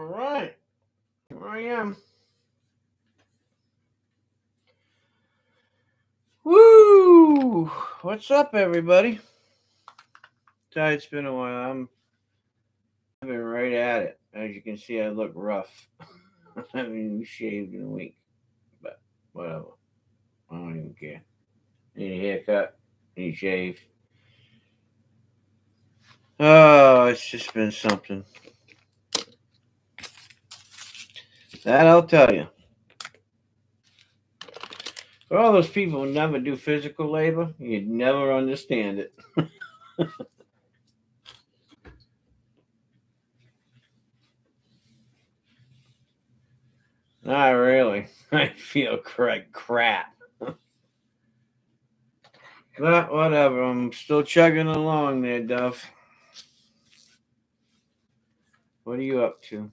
All right. Here I am. Woo! What's up, everybody? Sorry, it's been a while. I've been right at it. As you can see, I look rough. I haven't even shaved in a week. But whatever. I don't even care. Need a haircut. Need a shave. Oh, it's just been something. That I'll tell you. For all those people who never do physical labor, you'd never understand it. Not really. I feel like crap. But whatever. I'm still chugging along there, Duff. What are you up to?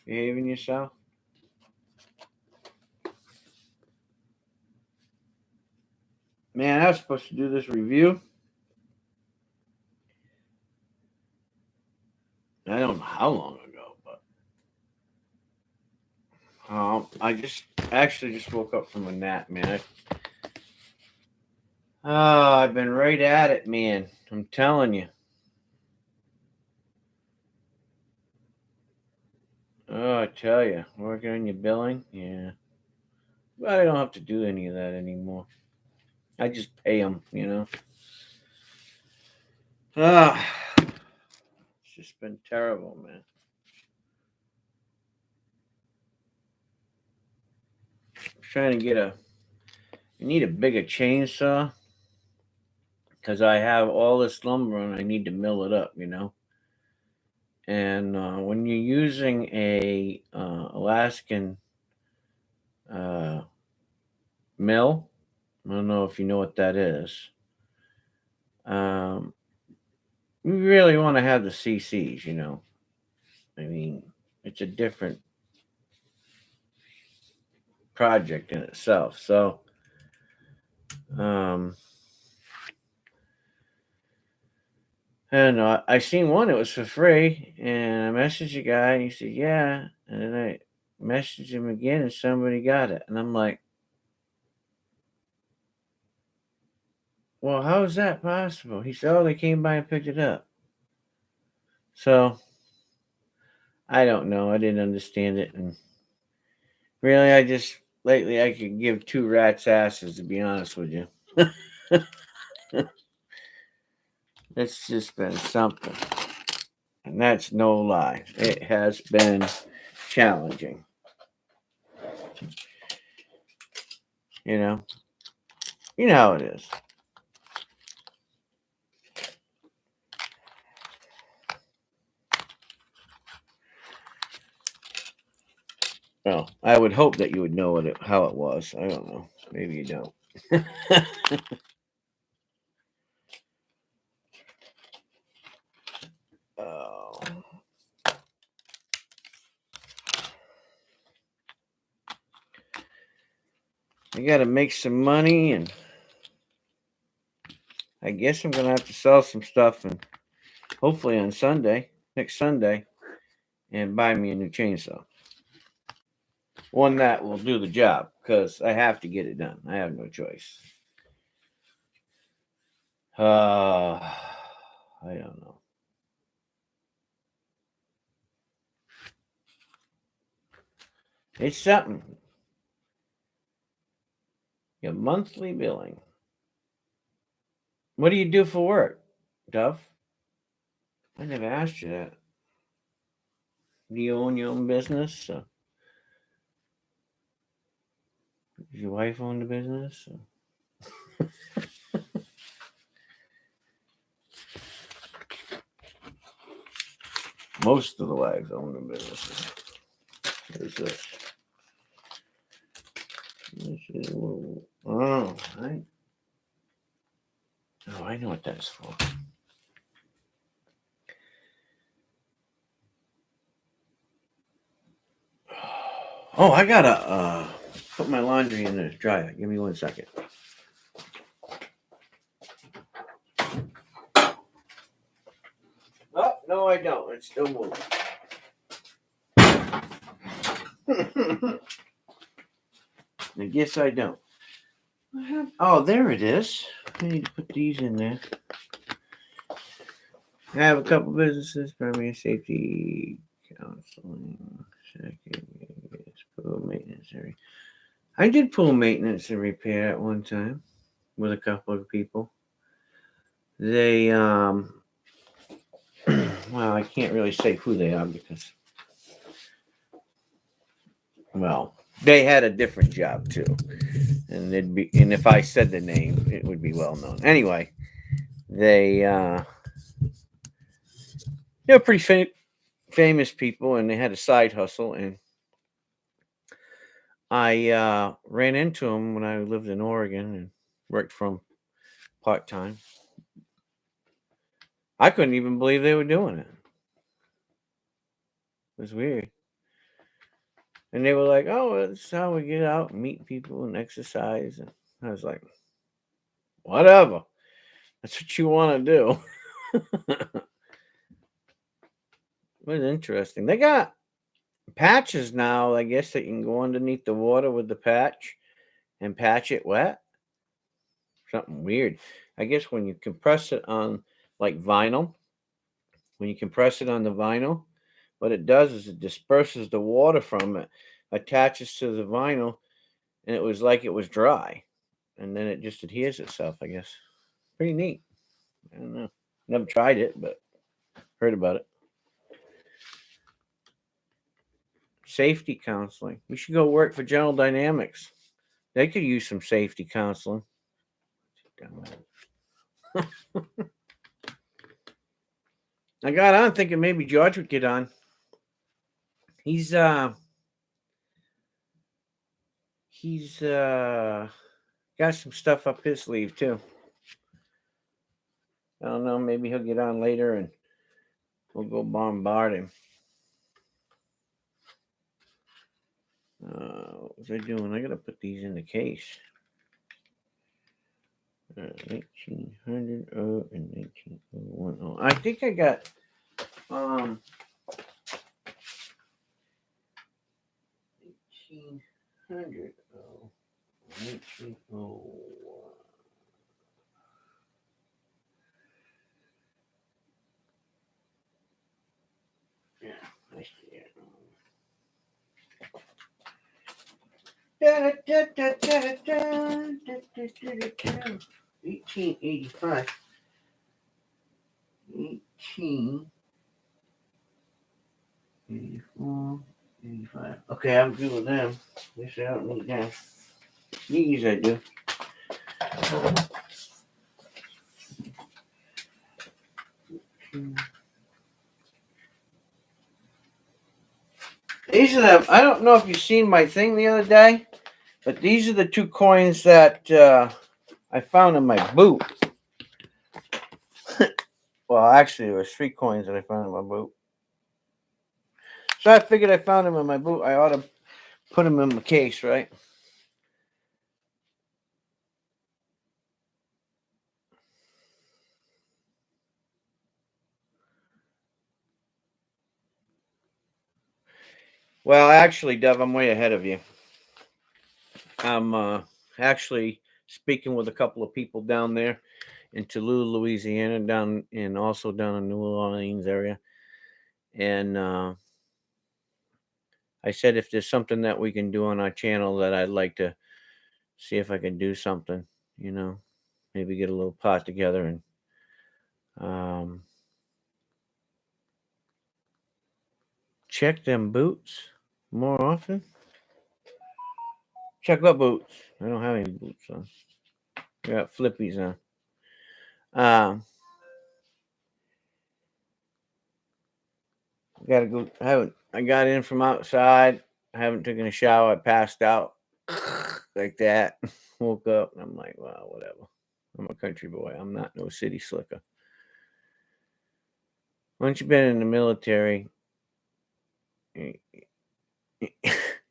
Behaving yourself? Man, I was supposed to do this review. I don't know how long ago, but I just woke up from a nap, man. I've been right at it, man. I'm telling you. Oh, I tell you, working on your billing, yeah. But I don't have to do any of that anymore. I just pay them. Ah, it's just been terrible, man. I'm trying to I need a bigger chainsaw because I have all this lumber and I need to mill it up. And when you're using a Alaskan uh, mill, I don't know if you know what that is. Um, you really want to have the CCs. I mean, it's a different project in itself. So, um, I don't know. I seen one. It was for free, and I messaged the guy, and he said, "Yeah." And then I messaged him again, and somebody got it, and I'm like, "Well, how is that possible?" He said, "Oh, they came by and picked it up." So I don't know. I didn't understand it, and really, I just lately I could give two rats' asses, to be honest with you. It's just been something, and that's no lie. It has been challenging. You know, you know how it is. Well, I would hope that you would know how it was. I don't know. Maybe you don't. Oh. I got to make some money, and I guess I'm gonna have to sell some stuff, and hopefully on next Sunday, and buy me a new chainsaw. One that will do the job, because I have to get it done. I have no choice. I don't know. It's something. Your monthly billing. What do you do for work, Duff? I never asked you that. Do you own your own business? Does your wife own the business? Most of the wives own the businesses. There's this. Oh, I know what that's for. Oh, I gotta put my laundry in the dryer. Give me 1 second. I don't. It's still moving. I guess I don't. Oh, there it is. I need to put these in there. I have a couple businesses, primary safety, counseling, pool maintenance area. I did pool maintenance and repair at one time with a couple of people. They, well, I can't really say who they are because, well, they had a different job too, and if I said the name, it would be well known. Anyway, they're pretty famous people, and they had a side hustle, and I ran into them when I lived in Oregon and worked from part time. I couldn't even believe they were doing it. It was weird. And they were like, "Oh, that's how we get out and meet people and exercise." And I was like, "Whatever. That's what you want to do." It was interesting. They got patches now, I guess, that you can go underneath the water with the patch and patch it wet. Something weird. I guess when you compress it on like vinyl, when you compress it on the vinyl, what it does is it disperses the water from it, attaches to the vinyl, and it was like it was dry. And then it just adheres itself, I guess. Pretty neat. I don't know. Never tried it, but heard about it. Safety counseling. We should go work for General Dynamics. They could use some safety counseling. I got on thinking maybe George would get on. He's got some stuff up his sleeve too. I don't know, maybe he'll get on later and we'll go bombard him. What was I doing? I gotta put these in the case. 1900 and 1901. I think I got 1800 1901. Yeah, I see it. 1885. 1884. 85. Okay, I'm good with them. Guess I don't need them. These I do. These are the. I don't know if you've seen my thing the other day, but these are the two coins that I found in my boot. Well, actually, there was 3 coins that I found in my boot. So I figured I found them in my boot. I ought to put them in my case, right? Well, actually, Dev, I'm way ahead of you. I'm actually speaking with a couple of people down there in Toulouse, Louisiana, also down in New Orleans area. And I said if there's something that we can do on our channel that I'd like to see if I can do something, maybe get a little pot together and check them boots more often. Check what boots? I don't have any boots on. I got flippies on. Gotta go. I got in from outside. I haven't taken a shower. I passed out like that. Woke up and I'm like, well, whatever. I'm a country boy. I'm not no city slicker. Once you've been in the military,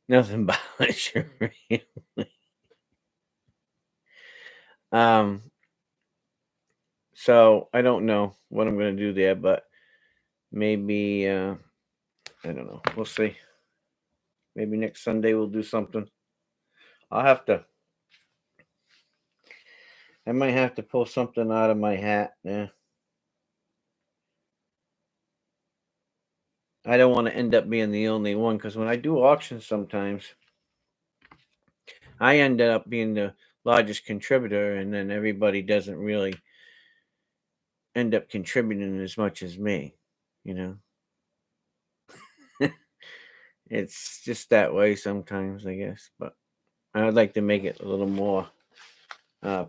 nothing bothers you really. So I don't know what I'm going to do there, but maybe I don't know. We'll see. Maybe next Sunday we'll do something. I'll have to. I might have to pull something out of my hat. Yeah. I don't want to end up being the only one because when I do auctions, sometimes I end up being the largest contributor, and then everybody doesn't really end up contributing as much as me. You know, it's just that way sometimes, I guess. But I'd like to make it a little more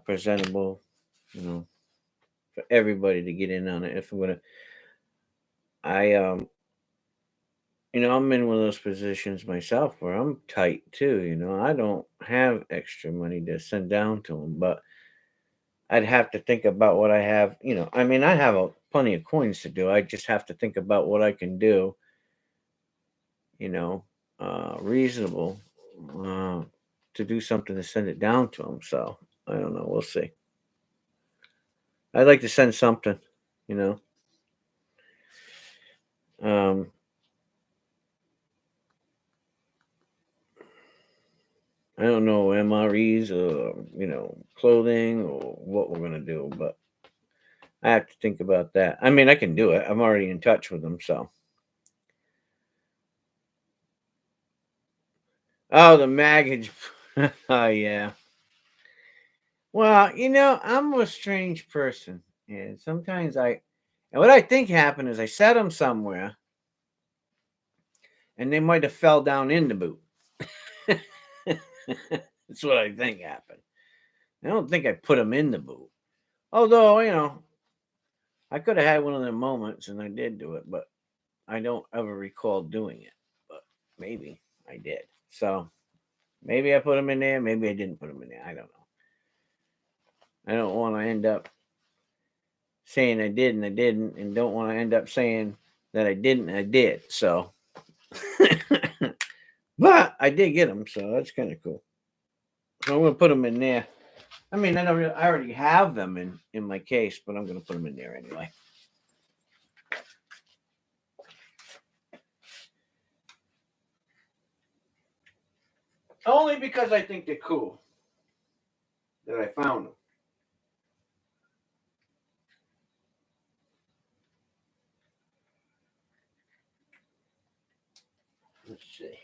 presentable, you know, for everybody to get in on it. If I'm gonna, I I'm in one of those positions myself where I'm tight too. I don't have extra money to send down to them, but I'd have to think about what I have. I mean, I have plenty of coins to do. I just have to think about what I can do. You know, reasonable uh, to do something to send it down to them. So I don't know. We'll see. I'd like to send something. You know, um, I don't know MREs or clothing or what we're gonna do, but I have to think about that. I mean, I can do it. I'm already in touch with them. So, oh, the maggage. Oh yeah. Well, I'm a strange person, and sometimes and what I think happened is I set them somewhere, and they might have fell down in the boot. That's what I think happened. I don't think I put them in the boot. Although, I could have had one of them moments, and I did do it, but I don't ever recall doing it. But maybe I did. So maybe I put them in there. Maybe I didn't put them in there. I don't know. I don't want to end up saying I did and I didn't, and don't want to end up saying that I didn't and I did. So, but I did get them, so that's kind of cool. So I'm gonna put them in there. I mean, I already have them in my case, but I'm gonna put them in there anyway. Only because I think they're cool that I found them. Let's see.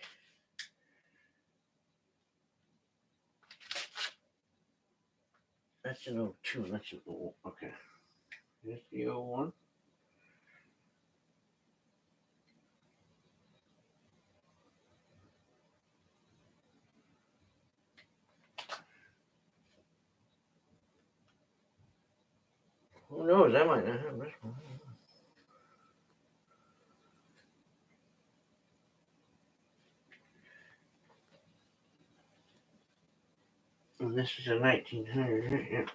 That's an O2. That's an O. Okay. Here's the O1. Who knows? I might not have this one. And this is a 1900. Yeah.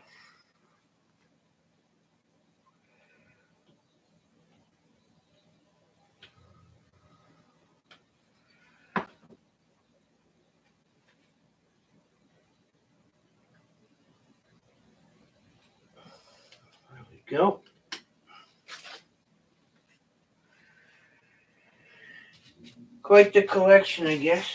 There we go. Quite the collection, I guess.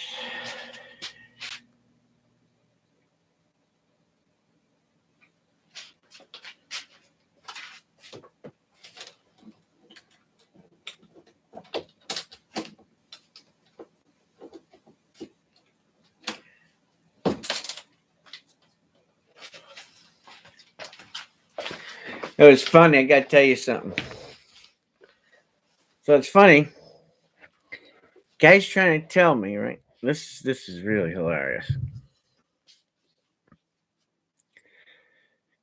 It was funny. I got to tell you something. So it's funny. Guy's trying to tell me, right? This is really hilarious.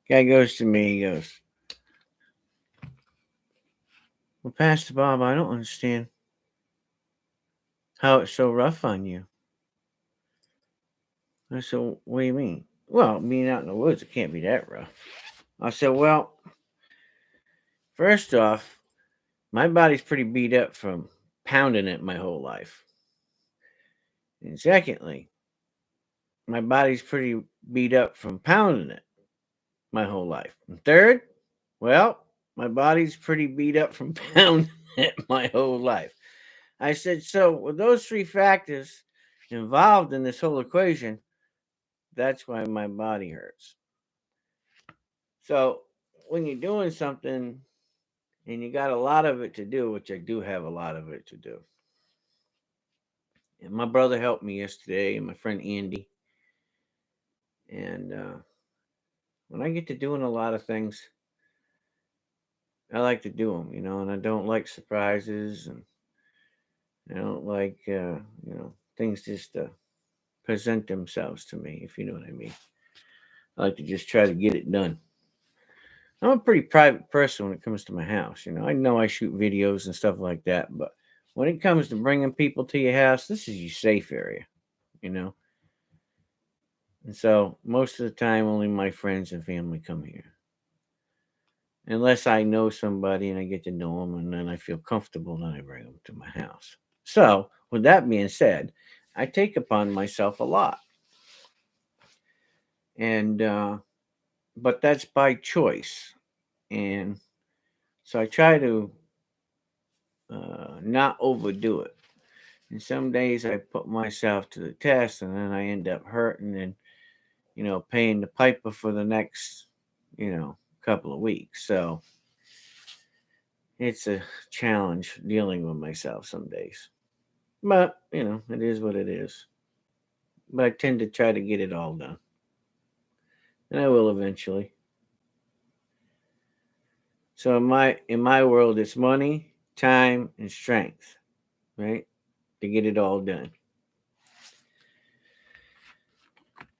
Guy goes to me. He goes, "Well, Pastor Bob, I don't understand how it's so rough on you." I said, "What do you mean?" "Well, being out in the woods, it can't be that rough." I said, "Well, first off, my body's pretty beat up from pounding it my whole life. And secondly, my body's pretty beat up from pounding it my whole life. And third, well, my body's pretty beat up from pounding my whole life. I said, so with those three factors involved in this whole equation, that's why my body hurts. So when you're doing something and you got a lot of it to do, which I do have a lot of it to do. And my brother helped me yesterday, and my friend Andy. And when I get to doing a lot of things, I like to do them, and I don't like surprises, and I don't like, things just present themselves to me, if you know what I mean. I like to just try to get it done. I'm a pretty private person when it comes to my house. I know I shoot videos and stuff like that, but when it comes to bringing people to your house, this is your safe area, you know. And so most of the time, only my friends and family come here, unless I know somebody and I get to know them, and then I feel comfortable, then I bring them to my house. So, with that being said, I take upon myself a lot, and but that's by choice, and so I try to not overdo it. And some days I put myself to the test, and then I end up hurting and paying the piper for the next couple of weeks. So it's a challenge dealing with myself some days. But, it is what it is. But I tend to try to get it all done. And I will eventually. So in my world it's money, time, and strength, right? To get it all done.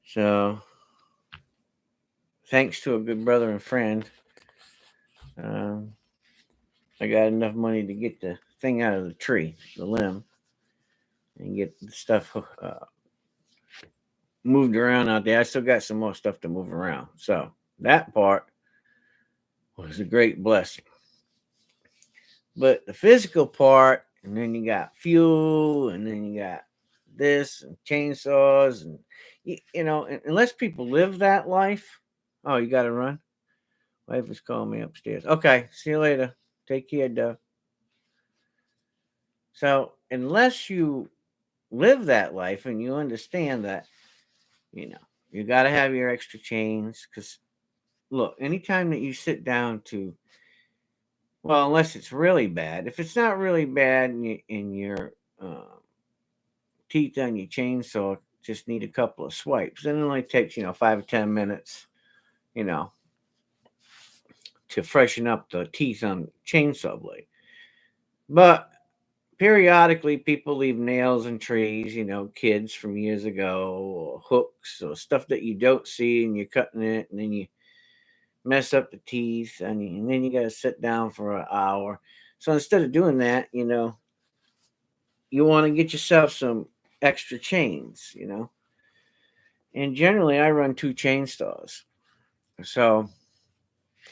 So thanks to a good brother and friend, um, I got enough money to get the thing out of the tree, the limb, and get the stuff moved around out there. I still got some more stuff to move around. So that part was a great blessing. But the physical part, and then you got fuel, and then you got this and chainsaws, and unless people live that life. Oh, you got to run. Wife is calling me upstairs. Okay, see you later. Take care, Doug. So unless you live that life and you understand that, you know, you got to have your extra chains because look, anytime that you sit down to, well, unless it's really bad, if it's not really bad and your teeth on your chainsaw just need a couple of swipes, then it only takes 5 or 10 minutes, you know, to freshen up the teeth on the chainsaw blade. But periodically, people leave nails in trees, kids from years ago, or hooks, or stuff that you don't see, and you're cutting it, and then you mess up the teeth, and then you got to sit down for an hour. So instead of doing that, you want to get yourself some extra chains. And generally, I run two chainsaws. So,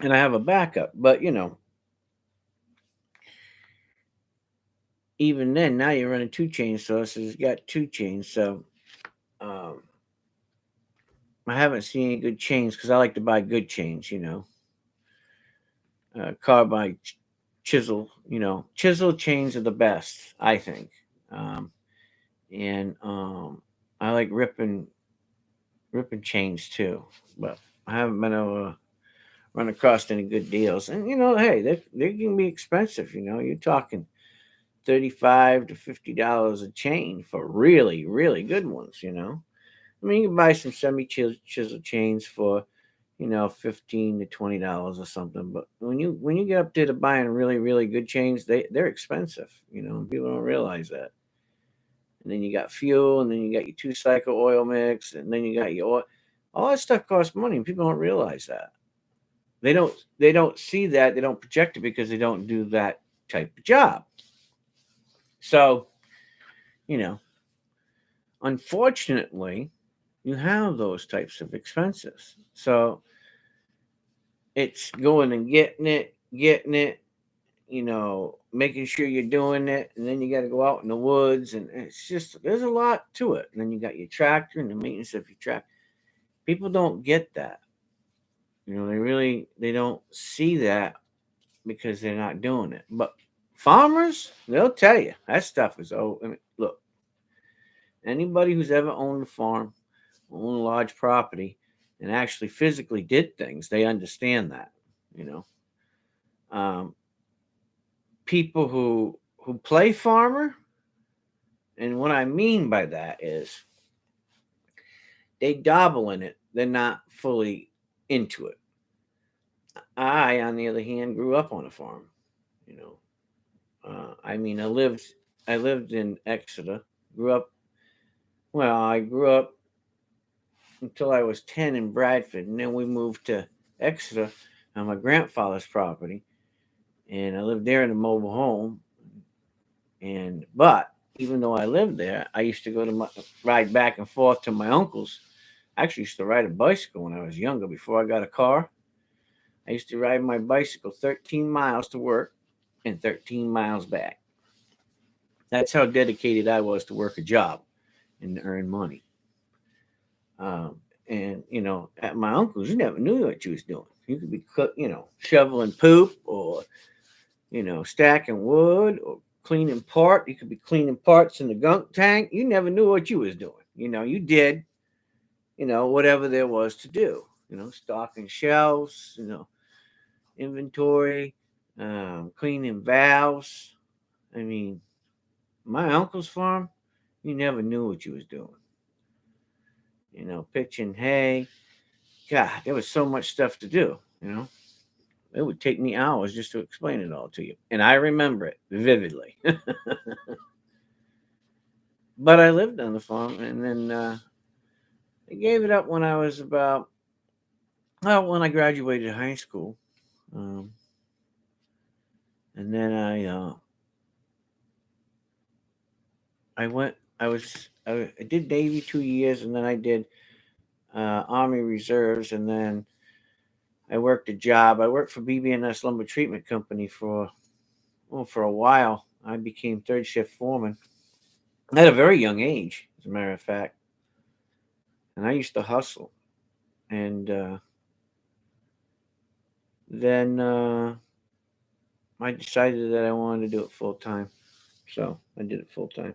and I have a backup, but even then, now you're running two chainsaws, so you've got two chains. So, um, I haven't seen any good chains because I like to buy good chains. Carbide chisel, chisel chains are the best, I think. Um, and I like ripping chains too, but I haven't been able to run across any good deals. And hey, they can be expensive. You're talking $35 to $50 a chain for really, really good ones. I mean, you can buy some semi chisel chains for $15 to $20 or something. But when you get up there to buying really, really good chains, they're expensive. And people don't realize that. And then you got fuel, and then you got your 2 cycle oil mix, and then you got your oil. All that stuff costs money, and people don't realize that. They don't see that. They don't project it because they don't do that type of job. So, you know, unfortunately, you have those types of expenses. So it's going and getting it, making sure you're doing it, and then you got to go out in the woods, and it's just there's a lot to it. And then you got your tractor and the maintenance of your tractor. People don't get that. They don't see that because they're not doing it. But Farmers, they'll tell you that stuff is. Oh, I mean, look, anybody who's ever owned a farm, owned a large property, and actually physically did things, they understand that. You know, um, people who play farmer, and what I mean by that is they dabble in it. They're not fully into it. I, on the other hand, grew up on a farm. You know, I mean, I lived in Exeter. Grew up. Well, I grew up until I was 10 in Bradford, and then we moved to Exeter on my grandfather's property, and I lived there in a mobile home. And but even though I lived there, I used to ride back and forth to my uncle's. I actually used to ride a bicycle when I was younger. Before I got a car, I used to ride my bicycle 13 miles to work and 13 miles back. That's how dedicated I was to work a job and to earn money. And at my uncle's, you never knew what you was doing. You could be shoveling poop, or stacking wood, or cleaning part. You could be cleaning parts in the gunk tank. You never knew what you was doing. You did, whatever there was to do. Stocking shelves, inventory, cleaning valves. I mean, my uncle's farm, you never knew what you was doing. Pitching hay. God, there was so much stuff to do. It would take me hours just to explain it all to you. And I remember it vividly. But I lived on the farm, and then I gave it up when I was when I graduated high school. Um, and then I went, I did Navy 2 years, and then I did Army Reserves, and then I worked a job. I worked for BB&S Lumber Treatment Company for a while. I became third shift foreman at a very young age, as a matter of fact. And I used to hustle. And then I decided that I wanted to do it full time. So I did it full time.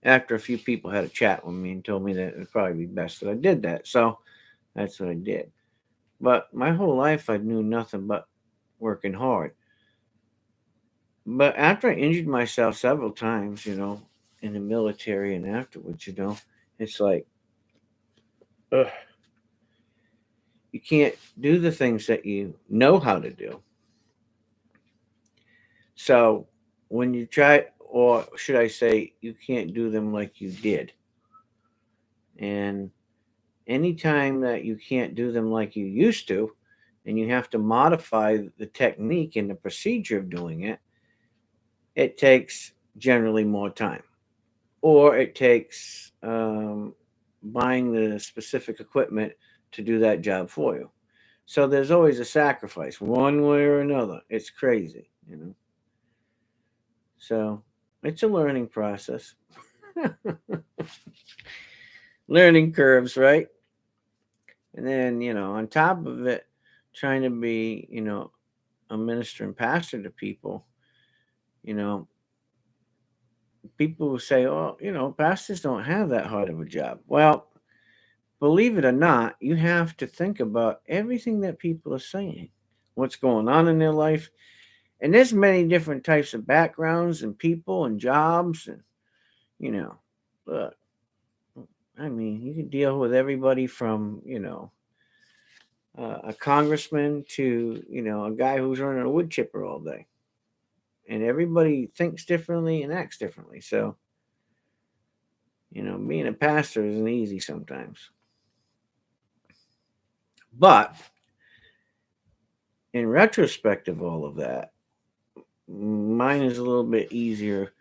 After a few people had a chat with me and told me that it would probably be best that I did that. So that's what I did. But my whole life, I knew nothing but working hard. But after I injured myself several times, in the military and afterwards, it's like, ugh, you can't do the things that you know how to do. So when you try, or should I say, you can't do them like you did. And anytime that you can't do them like you used to, and you have to modify the technique and the procedure of doing it, it takes generally more time. Or it takes buying the specific equipment to do that job for you. So there's always a sacrifice, one way or another. It's crazy. So it's a learning process. Learning curves, right? And then, on top of it, trying to be, a minister and pastor to people, you know, people will say, oh, pastors don't have that hard of a job. Well, believe it or not, you have to think about everything that people are saying, what's going on in their life. And there's many different types of backgrounds and people and jobs. And, you know, look, I mean, you can deal with everybody from, a congressman to, a guy who's running a wood chipper all day. And everybody thinks differently and acts differently. So, being a pastor isn't easy sometimes. But in retrospect of all of that, mine is a little bit easier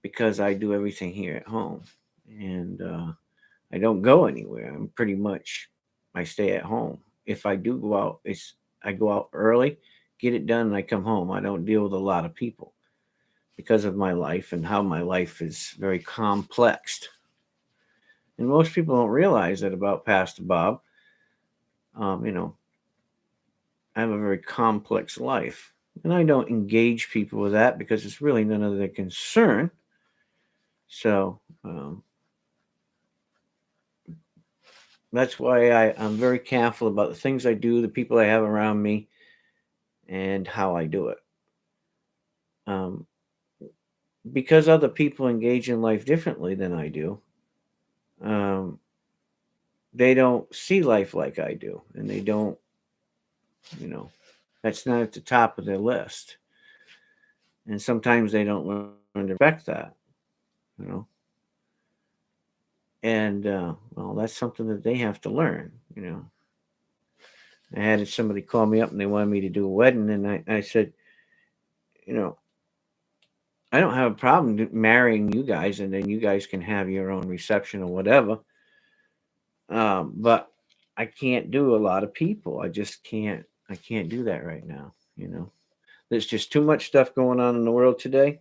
because I do everything here at home. And I don't go anywhere. I stay at home. If I do go out, I go out early, get it done, and I come home. I don't deal with a lot of people because of my life and how my life is very complex. And most people don't realize that about Pastor Bob. I have a very complex life. And I don't engage people with that because it's really none of their concern. So that's why I'm very careful about the things I do, the people I have around me, and how I do it. Um, because other people engage in life differently than I do, um, they don't see life like I do, and they don't, you know, that's not at the top of their list. And sometimes they don't learn to respect that, you know. And well, that's something that they have to learn, you know. I had somebody call me up and they wanted me to do a wedding, and I said, you know, I don't have a problem marrying you guys, and then you guys can have your own reception or whatever. But I can't do a lot of people. I just can't. I can't do that right now. You know, there's just too much stuff going on in the world today,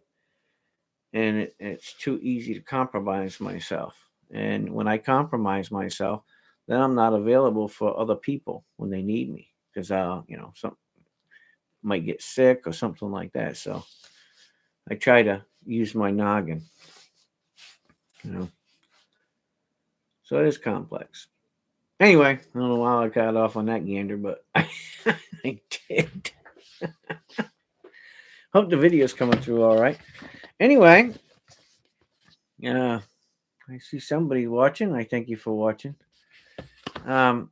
and it's too easy to compromise myself. And when I compromise myself, then I'm not available for other people when they need me because you know, some might get sick or something like that. So I try to use my noggin. You know, so it is complex. Anyway, I don't know why I got off on that gander, but I did. Hope the video's coming through all right. Anyway, I see somebody watching. I thank you for watching. Um,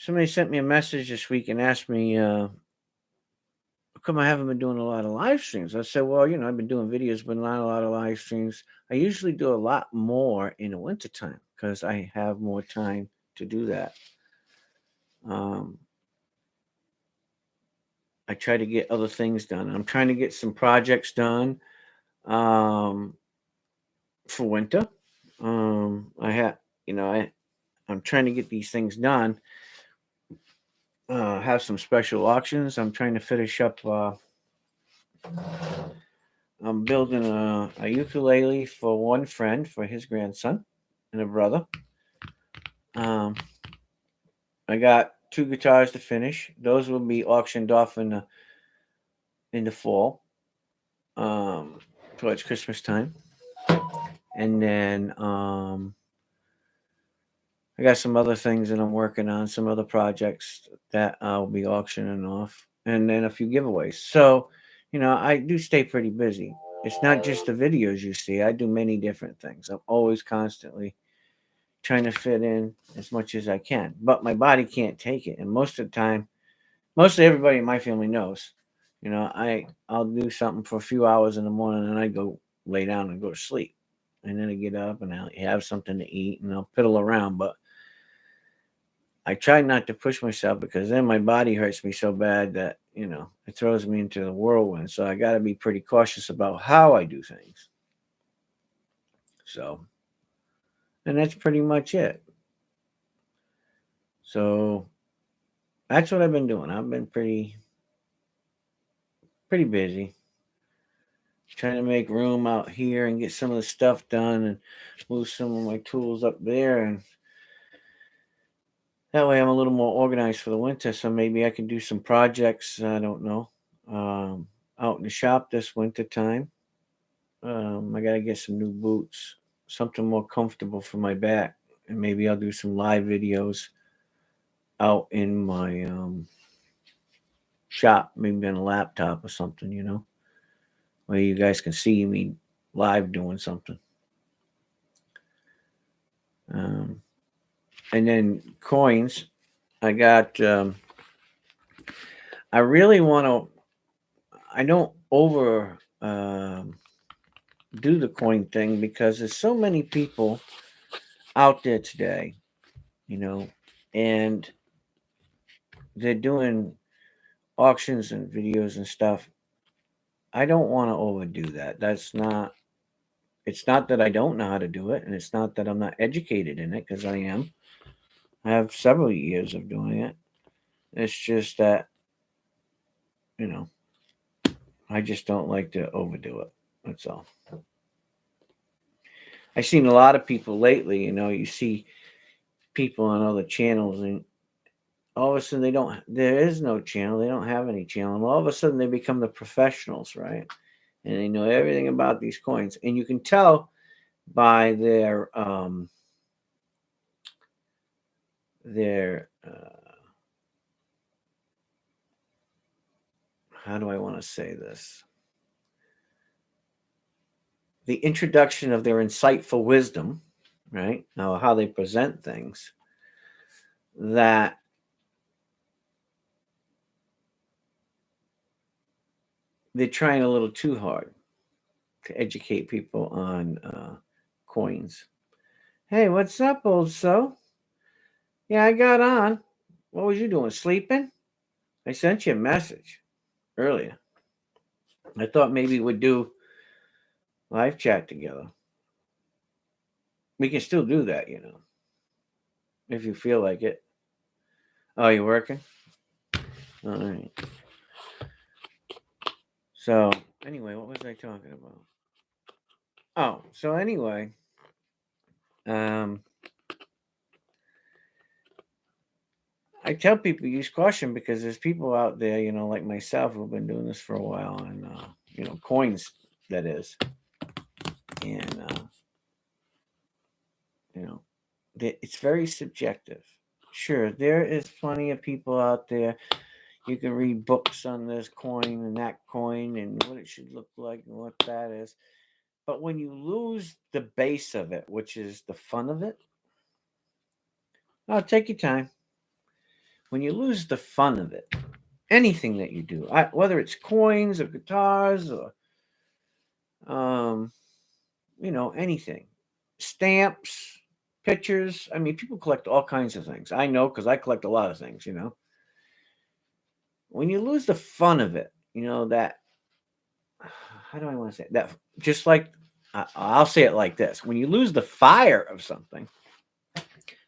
Somebody sent me a message this week and asked me, how come I haven't been doing a lot of live streams? I said, well, you know, I've been doing videos, but not a lot of live streams. I usually do a lot more in the wintertime because I have more time to do that. Um, I try to get other things done. I'm trying to get some projects done um, for winter. I have, you know, I'm trying to get these things done. Have some special auctions. I'm trying to finish up. I'm building a ukulele for one friend for his grandson and a brother. Um, I got two guitars to finish. Those will be auctioned off in the fall, um, towards Christmas time, and then I got some other things that I'm working on, some other projects that I'll be auctioning off, and then a few giveaways. So, you know, I do stay pretty busy. It's not just the videos you see. I do many different things. I'm always constantly trying to fit in as much as I can, but my body can't take it. And most of the time, mostly everybody in my family knows. You know, I'll do something for a few hours in the morning, and I go lay down and go to sleep, and then I get up and I'll have something to eat, and I'll piddle around, but I try not to push myself because then my body hurts me so bad that, you know, it throws me into the whirlwind. So I got to be pretty cautious about how I do things. So, and that's pretty much it. So that's what I've been doing. I've been pretty busy trying to make room out here and get some of the stuff done and move some of my tools up there, and that way I'm a little more organized for the winter. So maybe I can do some projects. I don't know, um, out in the shop this winter time. I gotta get some new boots, something more comfortable for my back, and maybe I'll do some live videos out in my shop, maybe on a laptop or something, you know, where you guys can see me live doing something. Um, and then coins, I got. I really want to. I don't over do the coin thing because there's so many people out there today, you know, and they're doing auctions and videos and stuff. I don't want to overdo that. That's not. It's not that I don't know how to do it, and it's not that I'm not educated in it because I am. I have several years of doing it. It's just that, you know, I just don't like to overdo it. That's all. I've seen a lot of people lately. You know, you see people on other channels, and all of a sudden there is no channel. They don't have any channel. And all of a sudden they become the professionals, right? And they know everything about these coins. And you can tell by their how do I want to say this? The introduction of their insightful wisdom, right? Now, how they present things, that they're trying a little too hard to educate people on coins. Hey, what's up, old so? Yeah, I got on. What was you doing? Sleeping? I sent you a message earlier. I thought maybe we'd do live chat together. We can still do that, if you feel like it. Oh, you're working? All right. So, anyway, what was I talking about? Oh, so anyway, I tell people use caution because there's people out there, like myself, who've been doing this for a while, and coins, that is, and it's very subjective. Sure, there is plenty of people out there. You can read books on this coin and that coin and what it should look like and what that is. But when you lose the base of it, which is the fun of it, take your time. When you lose the fun of it, anything that you do, whether it's coins or guitars or, anything, stamps, pictures. I mean, people collect all kinds of things. I know because I collect a lot of things, When you lose the fun of it, that, how do I want to say it? That? Just like, I'll say it like this: when you lose the fire of something.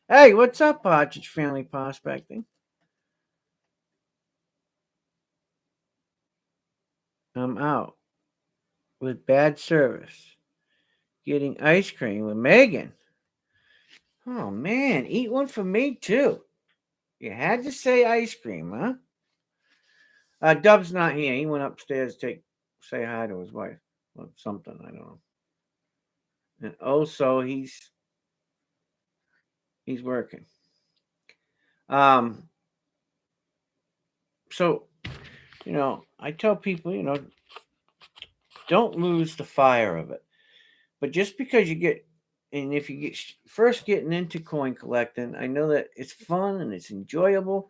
Hey, what's up, Partridge Family Prospecting? I'm out with bad service, getting ice cream with Megan. Oh man, eat one for me too. You had to say ice cream, huh? Dub's not here. He went upstairs to say hi to his wife or something. I don't know. And also, he's working. Um. So, I tell people, don't lose the fire of it. But just because and if you get first getting into coin collecting, I know that it's fun and it's enjoyable.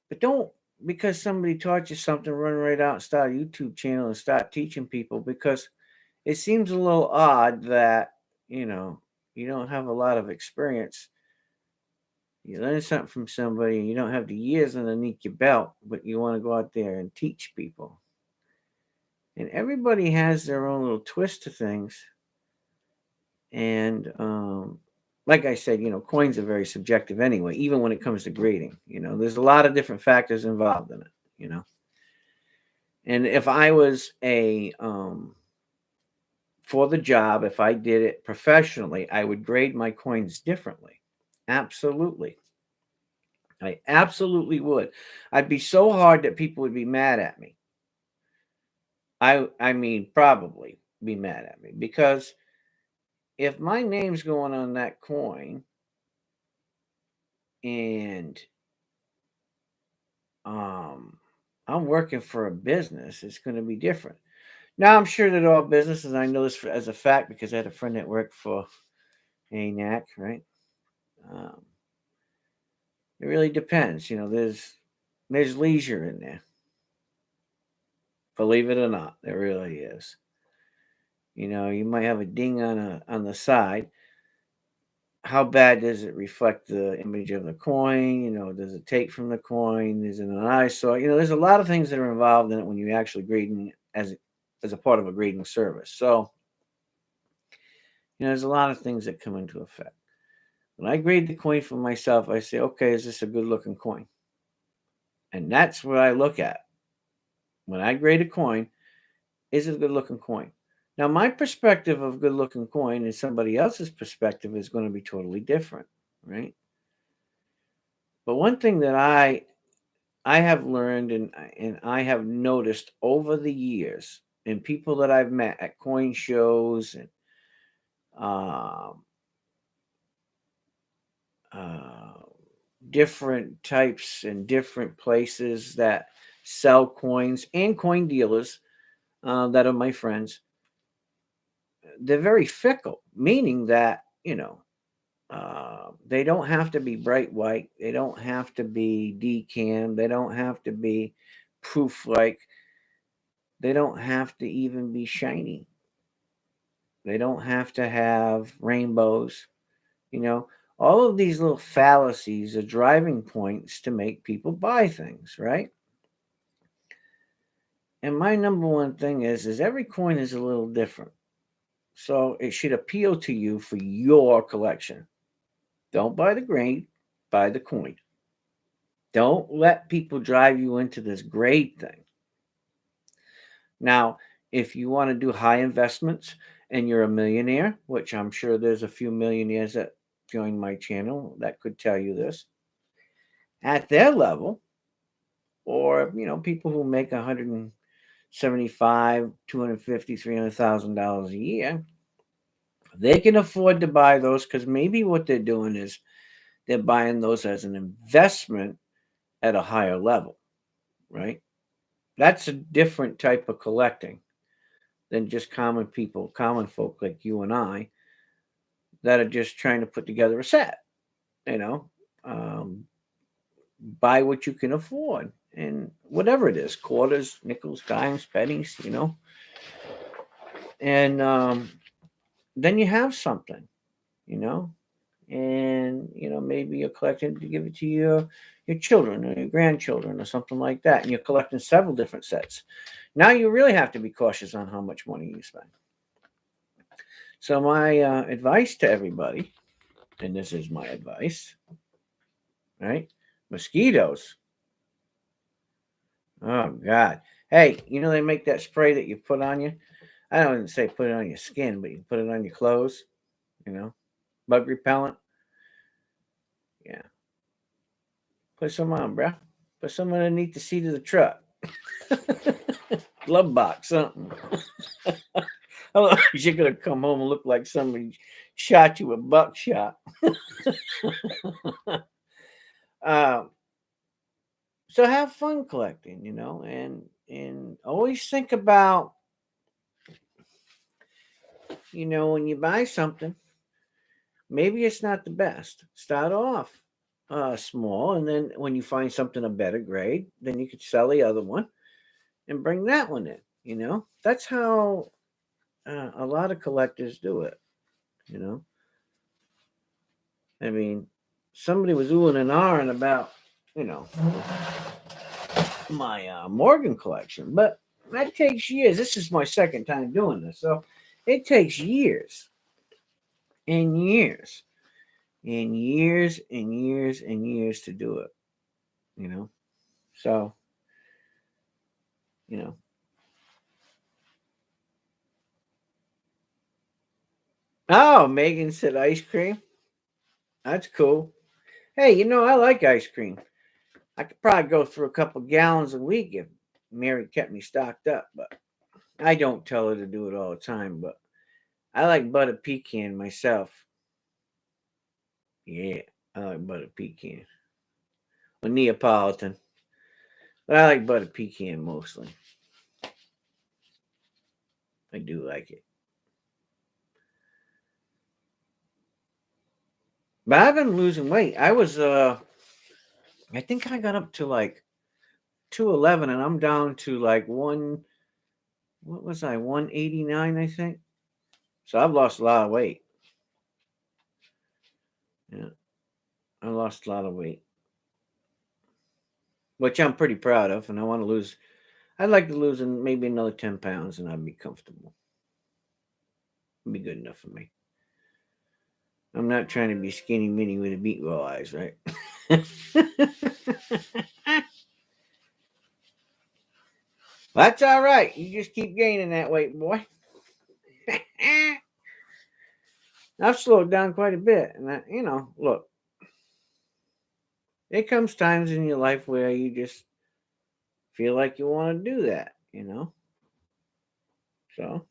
But don't, because somebody taught you something, run right out and start a YouTube channel and start teaching people, because it seems a little odd that, you don't have a lot of experience. You learn something from somebody and you don't have the years underneath your belt, but you want to go out there and teach people. And everybody has their own little twist to things. And like I said, coins are very subjective anyway, even when it comes to grading. There's a lot of different factors involved in it. And if I was for the job, if I did it professionally, I would grade my coins differently. Absolutely. I absolutely would. I'd be so hard that people would be mad at me. I mean, probably be mad at me, because if my name's going on that coin and I'm working for a business, it's going to be different. Now, I'm sure that all businesses, I know this as a fact because I had a friend that worked for ANAC, right? Um, it really depends. There's leisure in there. Believe it or not, there really is. You might have a ding on the side. How bad does it reflect the image of the coin? Does it take from the coin? Is it an eyesore? There's a lot of things that are involved in it when you actually grading as a part of a grading service. So, there's a lot of things that come into effect. When I grade the coin for myself, I say, okay, is this a good looking coin? And that's what I look at. When I grade a coin, is it a good looking coin? Now, my perspective of good looking coin and somebody else's perspective is going to be totally different, right? But one thing that I have learned and I have noticed over the years and people that I've met at coin shows and um, uh, different types and different places that sell coins and coin dealers that are my friends, they're very fickle, meaning that, they don't have to be bright white. They don't have to be decam. They don't have to be proof like. They don't have to even be shiny. They don't have to have rainbows. You know, all of these little fallacies are driving points to make people buy things, right? And my number one thing is every coin is a little different. So it should appeal to you for your collection. Don't buy the grade, buy the coin. Don't let people drive you into this grade thing. Now, if you want to do high investments and you're a millionaire, which I'm sure there's a few millionaires that join my channel that could tell you this, at their level, or people who make 175, 250, $300,000 a year, they can afford to buy those because maybe what they're doing is they're buying those as an investment at a higher level, right? That's a different type of collecting than just common people, common folk like you and I that are just trying to put together a set, you know. Um, buy what you can afford and whatever it is, quarters, nickels, dimes, pennies. And then you have something, you know, and maybe you're collecting to give it to your children or your grandchildren or something like that, and you're collecting several different sets. Now you really have to be cautious on how much money you spend. So my advice to everybody, and this is my advice, right? Mosquitoes. Oh God. Hey, they make that spray that you put on you. I don't say put it on your skin, but you put it on your clothes. You know, bug repellent. Yeah, put some on, bruh. Put some underneath the seat of the truck. Glove box, something. Otherwise, you're gonna come home and look like somebody shot you with buckshot. um, so have fun collecting, and always think about, when you buy something, maybe it's not the best. Start off small, and then when you find something a better grade, then you could sell the other one and bring that one in. That's how a lot of collectors do it. You know, I mean, somebody was oohing and ahhing about, you know, my Morgan collection, but that takes years. This is my second time doing this, so it takes years and years and years and years and years to do it. You know, so you know. Oh, Megan said ice cream. That's cool. Hey, I like ice cream. I could probably go through a couple gallons a week if Mary kept me stocked up, but I don't tell her to do it all the time. But I like butter pecan myself. Yeah, I like butter pecan or Neapolitan, but I like butter pecan mostly. I do like it. But I've been losing weight. I think I got up to like 211 and I'm down to like what was I, 189, I think. So I've lost a lot of weight. Yeah, I lost a lot of weight, which I'm pretty proud of, and I want to lose. I'd like to lose maybe another 10 pounds, and I'd be comfortable. It'd be good enough for me. I'm not trying to be skinny mini with a beat roll eyes, right? That's all right. You just keep gaining that weight, boy. I've slowed down quite a bit, and look, There comes times in your life where you just feel like you want to do that, you know? So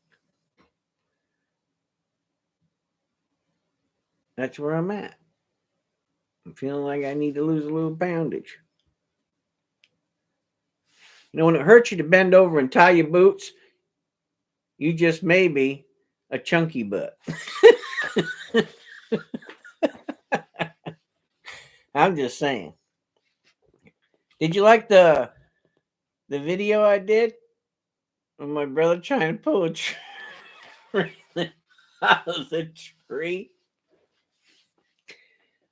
that's where I'm at. I'm feeling like I need to lose a little poundage. You know, when it hurts you to bend over and tie your boots, you just may be a chunky butt. I'm just saying. Did you like the video I did of my brother trying to pull a tree out of the tree?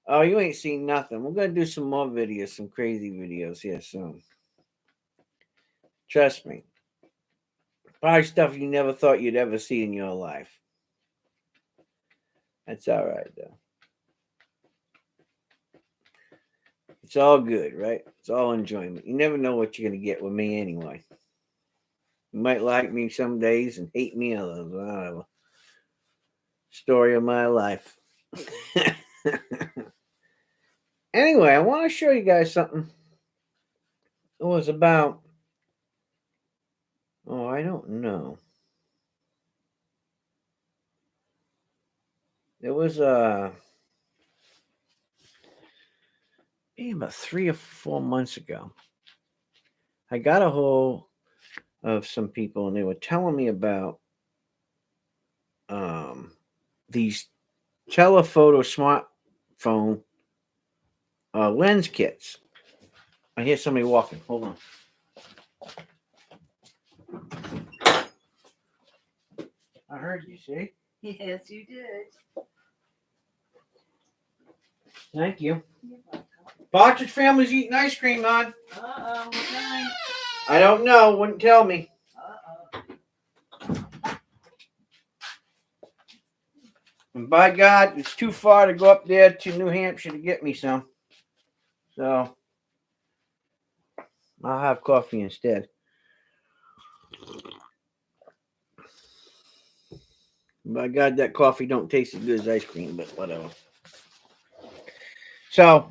Oh, you ain't seen nothing. We're gonna do some more videos, some crazy videos here soon. Trust me. Probably stuff you never thought you'd ever see in your life. That's all right though. It's all good, right? It's all enjoyment. You never know what you're gonna get with me anyway. You might like me some days and hate me others. Whatever. Story of my life. Anyway, I want to show you guys something. It was about, oh, I don't know. It was maybe about 3 or 4 months ago. I got a hold of some people and they were telling me about these telephoto smartphone lens kits. I hear somebody walking. Hold on. I heard you, see? Yes, you did. Thank you. You're welcome. Partridge family's eating ice cream, man. What kind? I don't know. Wouldn't tell me. And by God, it's too far to go up there to New Hampshire to get me some. So I'll have coffee instead. By God, that coffee don't taste as good as ice cream, but whatever. So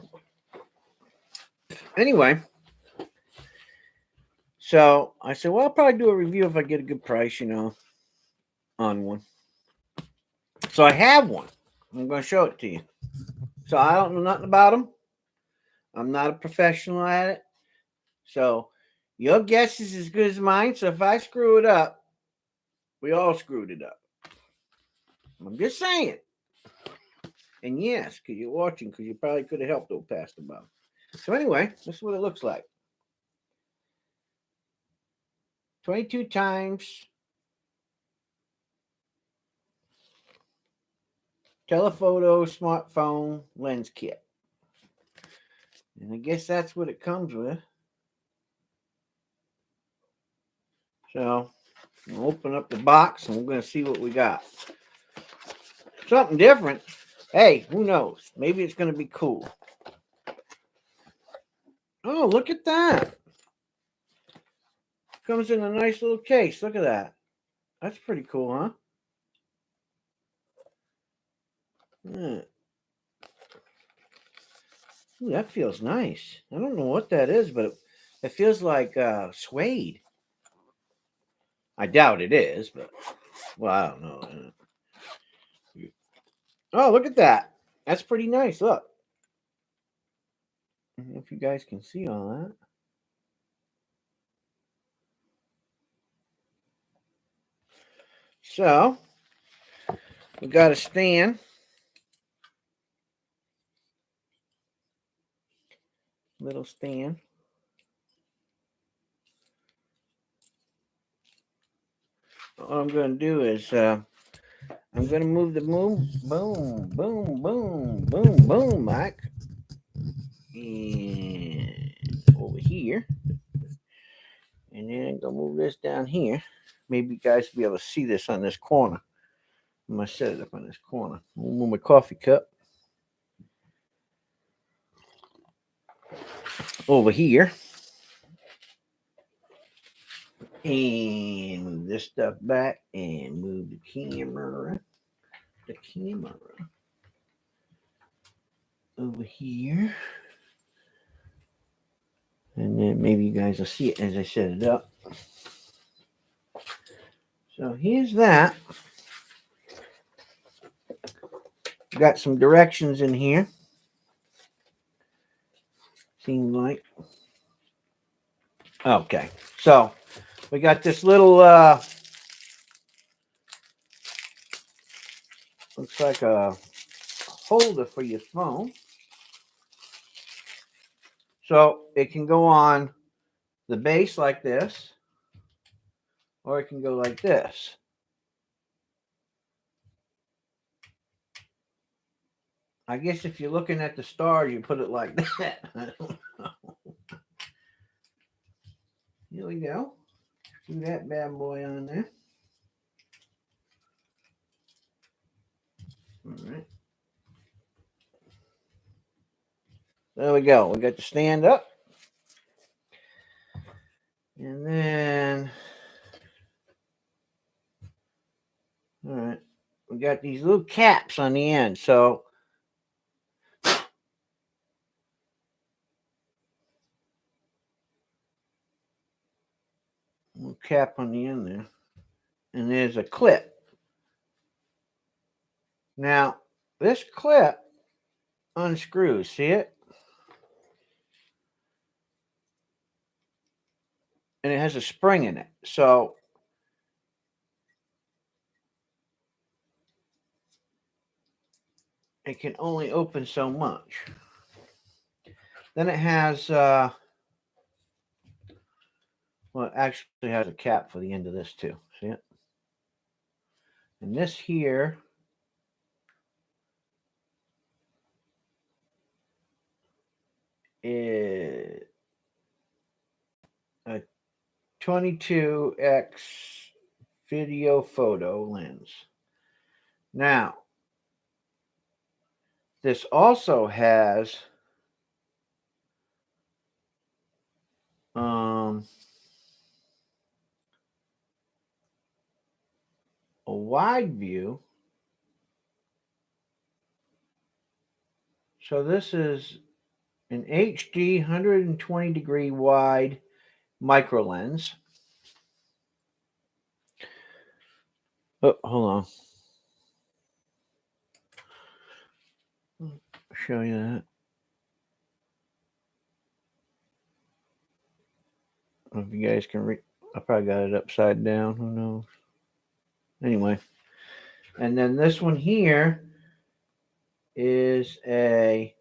anyway, so I said, well, I'll probably do a review if I get a good price, on one. So I have one. I'm going to show it to you. So I don't know nothing about them. I'm not a professional at it. So your guess is as good as mine. So if I screw it up, we all screwed it up. I'm just saying. And yes, because you're watching, because you probably could have helped old Pastor Bob. So anyway, this is what it looks like. 22 times telephoto smartphone lens kit. And I guess that's what it comes with. So we'll open up the box and we're going to see what we got. Something different. Hey, who knows? Maybe it's going to be cool. Oh, look at that. Comes in a nice little case. Look at that. That's pretty cool, huh? Yeah. Ooh, that feels nice. I don't know what that is, but it feels like suede. I doubt it is, but well, I don't know. Oh, look at that. That's pretty nice. Look. I don't know if you guys can see all that. So, we got a stand. Little stand. All I'm going to do is I'm going to move the boom, boom, boom, boom, boom, boom, mic. And over here. And then I'm going to move this down here. Maybe you guys will be able to see this on this corner. I'm going to set it up on this corner. I'll move my coffee cup over here. And move this stuff back and move the camera. Over here. And then maybe you guys will see it as I set it up. So here's that. Got some directions in here. Seems like. Okay. So we got this little looks like a holder for your phone. So it can go on the base like this, or it can go like this. I guess if you're looking at the stars, you put it like that. I don't know. Here we go. Do that bad boy on there. All right. There we go. We got the stand up. And then, all right, we got these little caps on the end. So, little cap on the end there. And there's a clip. Now, this clip unscrews. See it? And it has a spring in it. So, it can only open so much. Then it has, well, it actually has a cap for the end of this too. See it? And this here is a 22x video photo lens. Now, this also has a wide view. So this is an HD 120 degree wide micro lens. Oh, hold on. I'll show you that. I don't know if you guys can read. I probably got it upside down. Who knows? Anyway. And then this one here is a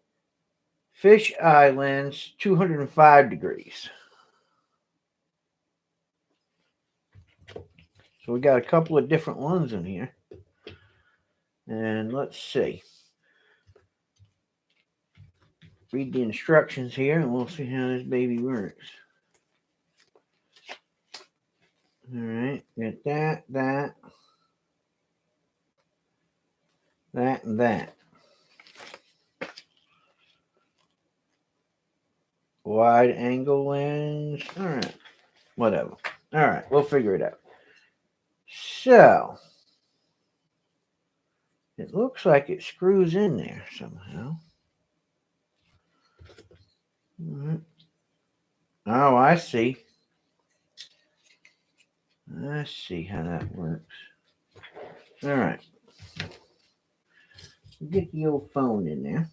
fisheye lens, 205 degrees. So we got a couple of different ones in here. And let's see. Read the instructions here and we'll see how this baby works. All right, got that, and that. Wide angle lens. All right, whatever. All right, we'll figure it out. So, it looks like it screws in there somehow. All right. Oh, I see. I see how that works. All right. Get the old phone in there.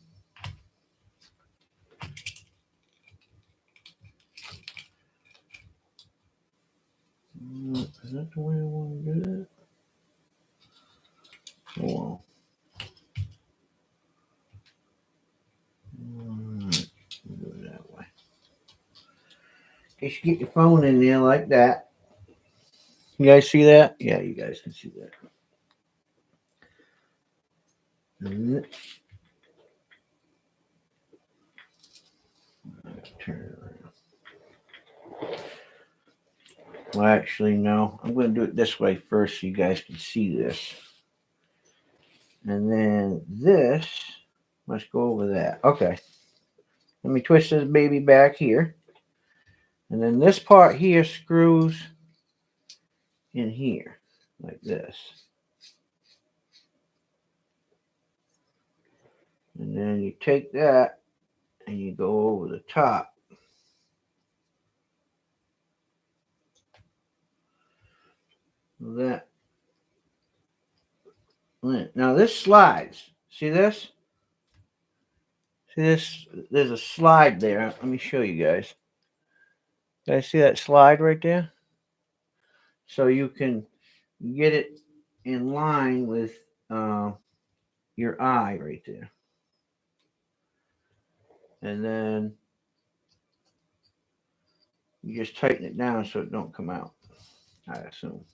Is that the way I want to do that? Hold on. All right. We'll do it that way. Just get your phone in there like that. You guys see that? Yeah, you guys can see that. Turn it around. Well, actually, no. I'm going to do it this way first so you guys can see this. And then this must go over that. Okay. Let me twist this baby back here. And then this part here screws in here like this. And then you take that and you go over the top that. Now this slides. See this? See this? There's a slide there. Let me show you guys. You guys see that slide right there? So you can get it in line with your eye right there. And then you just tighten it down so it don't come out, I assume.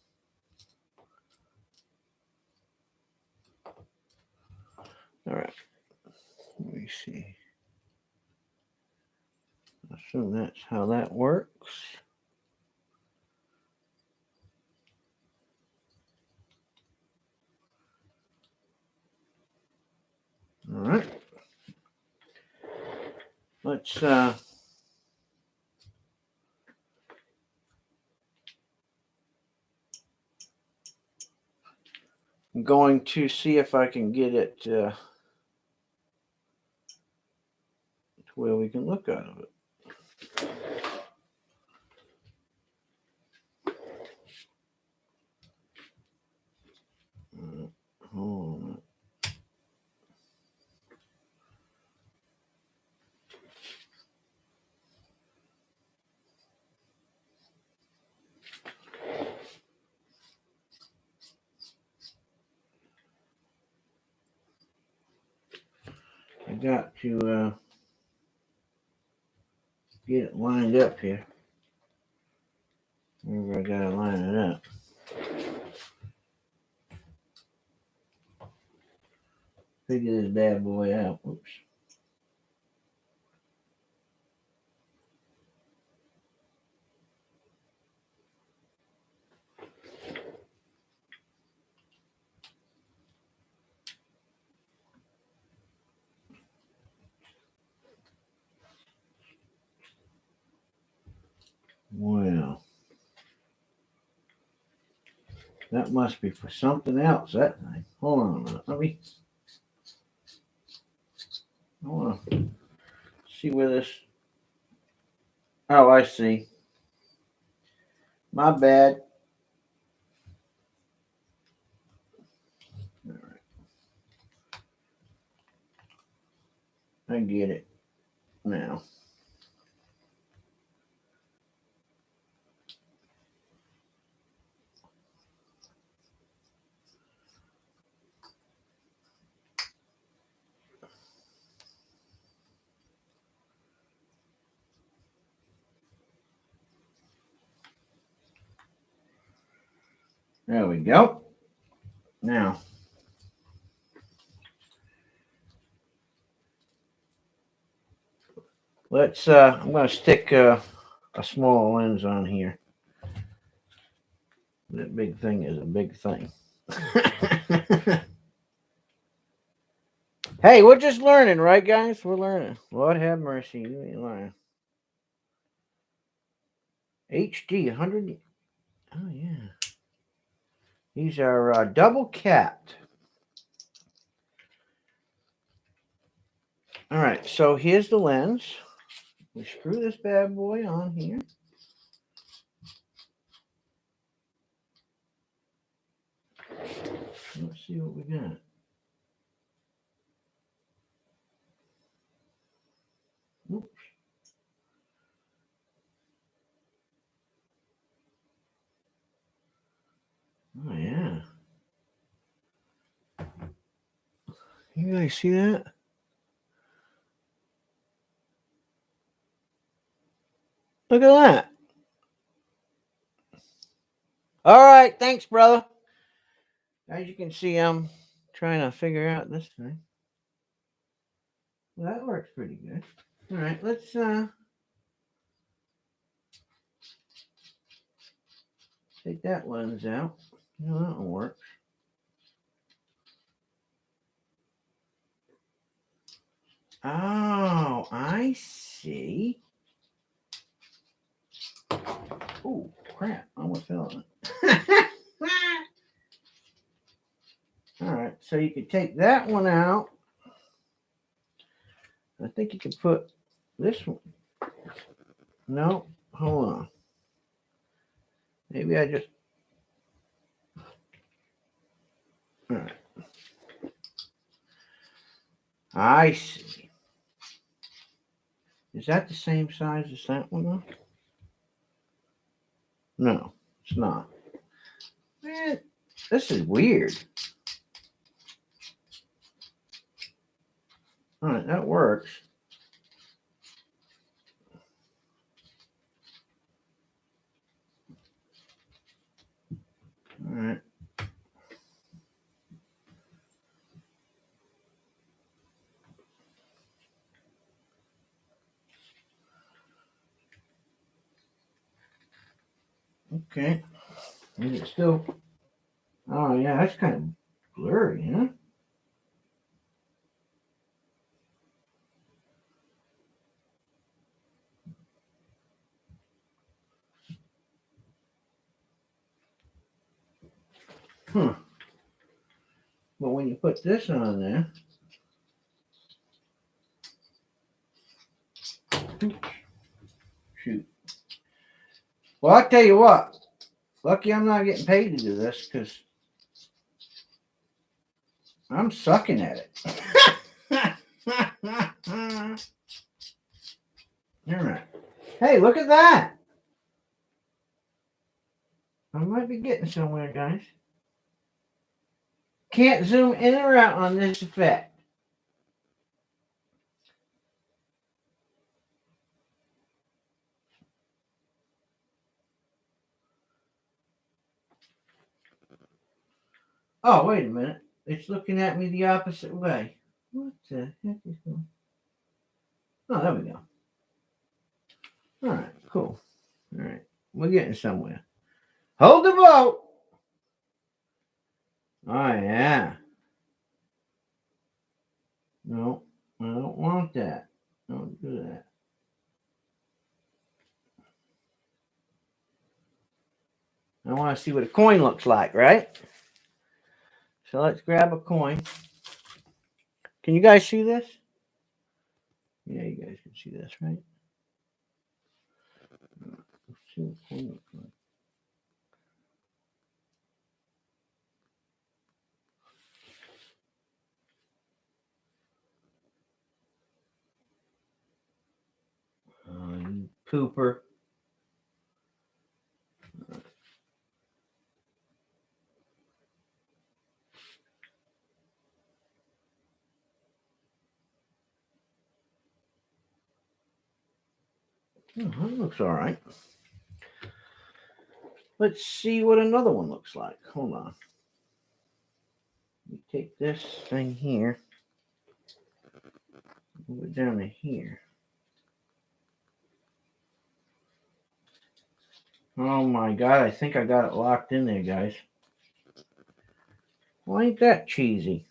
All right. Let me see. I assume that's how that works. All right. Let's I'm going to see if I can get it to where we can look out of it. Hold on. I got to get it lined up here. Wherever I gotta line it up. Figure this bad boy out. Oops. Well, that must be for something else, that thing. Hold on a minute. I want to see where this. Oh, I see. My bad. All right. I get it now. There we go. Now, let's, I'm going to stick a small lens on here. That big thing is a big thing. Hey, we're just learning, right, guys? We're learning. Lord have mercy. You ain't lying. HD 100. Oh, yeah. These are double capped. All right, so here's the lens. We screw this bad boy on here. Let's see what we got. Oops. Oh, yeah. You guys see that? Look at that. All right, thanks, brother. As you can see, I'm trying to figure out this thing. Well, that works pretty good. All right, let's take that lens out. No, that one works. Oh, I see. Oh, crap. I almost fell on it. All right, so you can take that one out. I think you can put this one. No, hold on. Maybe I just. All right. I see. Is that the same size as that one? No, it's not. Man, this is weird. All right, that works. All right. Okay. Is it still? Oh, yeah, that's kind of blurry, huh? Huh. But when you put this on there, shoot. Well, I'll tell you what. Lucky I'm not getting paid to do this because I'm sucking at it. All right. Hey, look at that. I might be getting somewhere, guys. Can't zoom in or out on this effect. Oh, wait a minute. It's looking at me the opposite way. What the heck is going on? Oh, there we go. All right, cool. All right, we're getting somewhere. Hold the boat. Oh, yeah. No, I don't want that. Don't do that. I want to see what a coin looks like, right? So let's grab a coin. Can you guys see this? Yeah, you guys can see this, right? Let's see what a coin looks like. You pooper. Oh, that looks all right. Let's see what another one looks like. Hold on. We take this thing here, move it down to here. Oh my God, I think I got it locked in there, guys. Well, ain't that cheesy?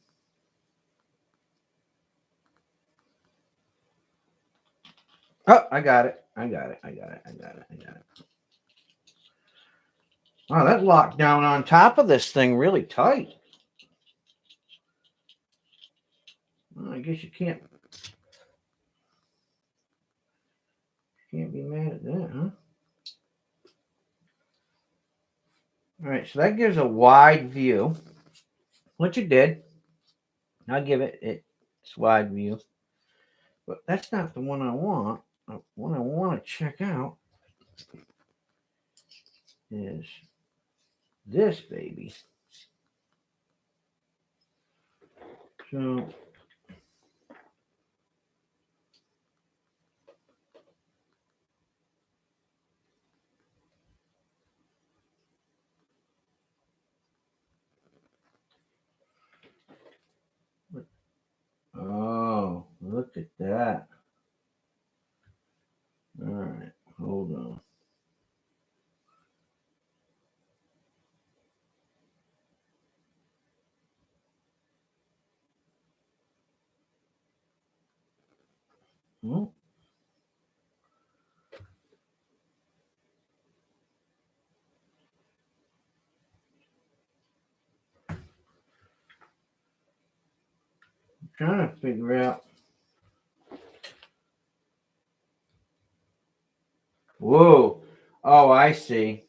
Oh, I got it. I got it. Oh, that locked down on top of this thing really tight. Well, I guess you can't be mad at that, huh? All right, so that gives a wide view, which it did. I'll give it its wide view. But that's not the one I want. The one I want to check out is this baby. So oh, look at that. All right, hold on. Oh. I'm trying to figure out. Whoa. Oh, I see.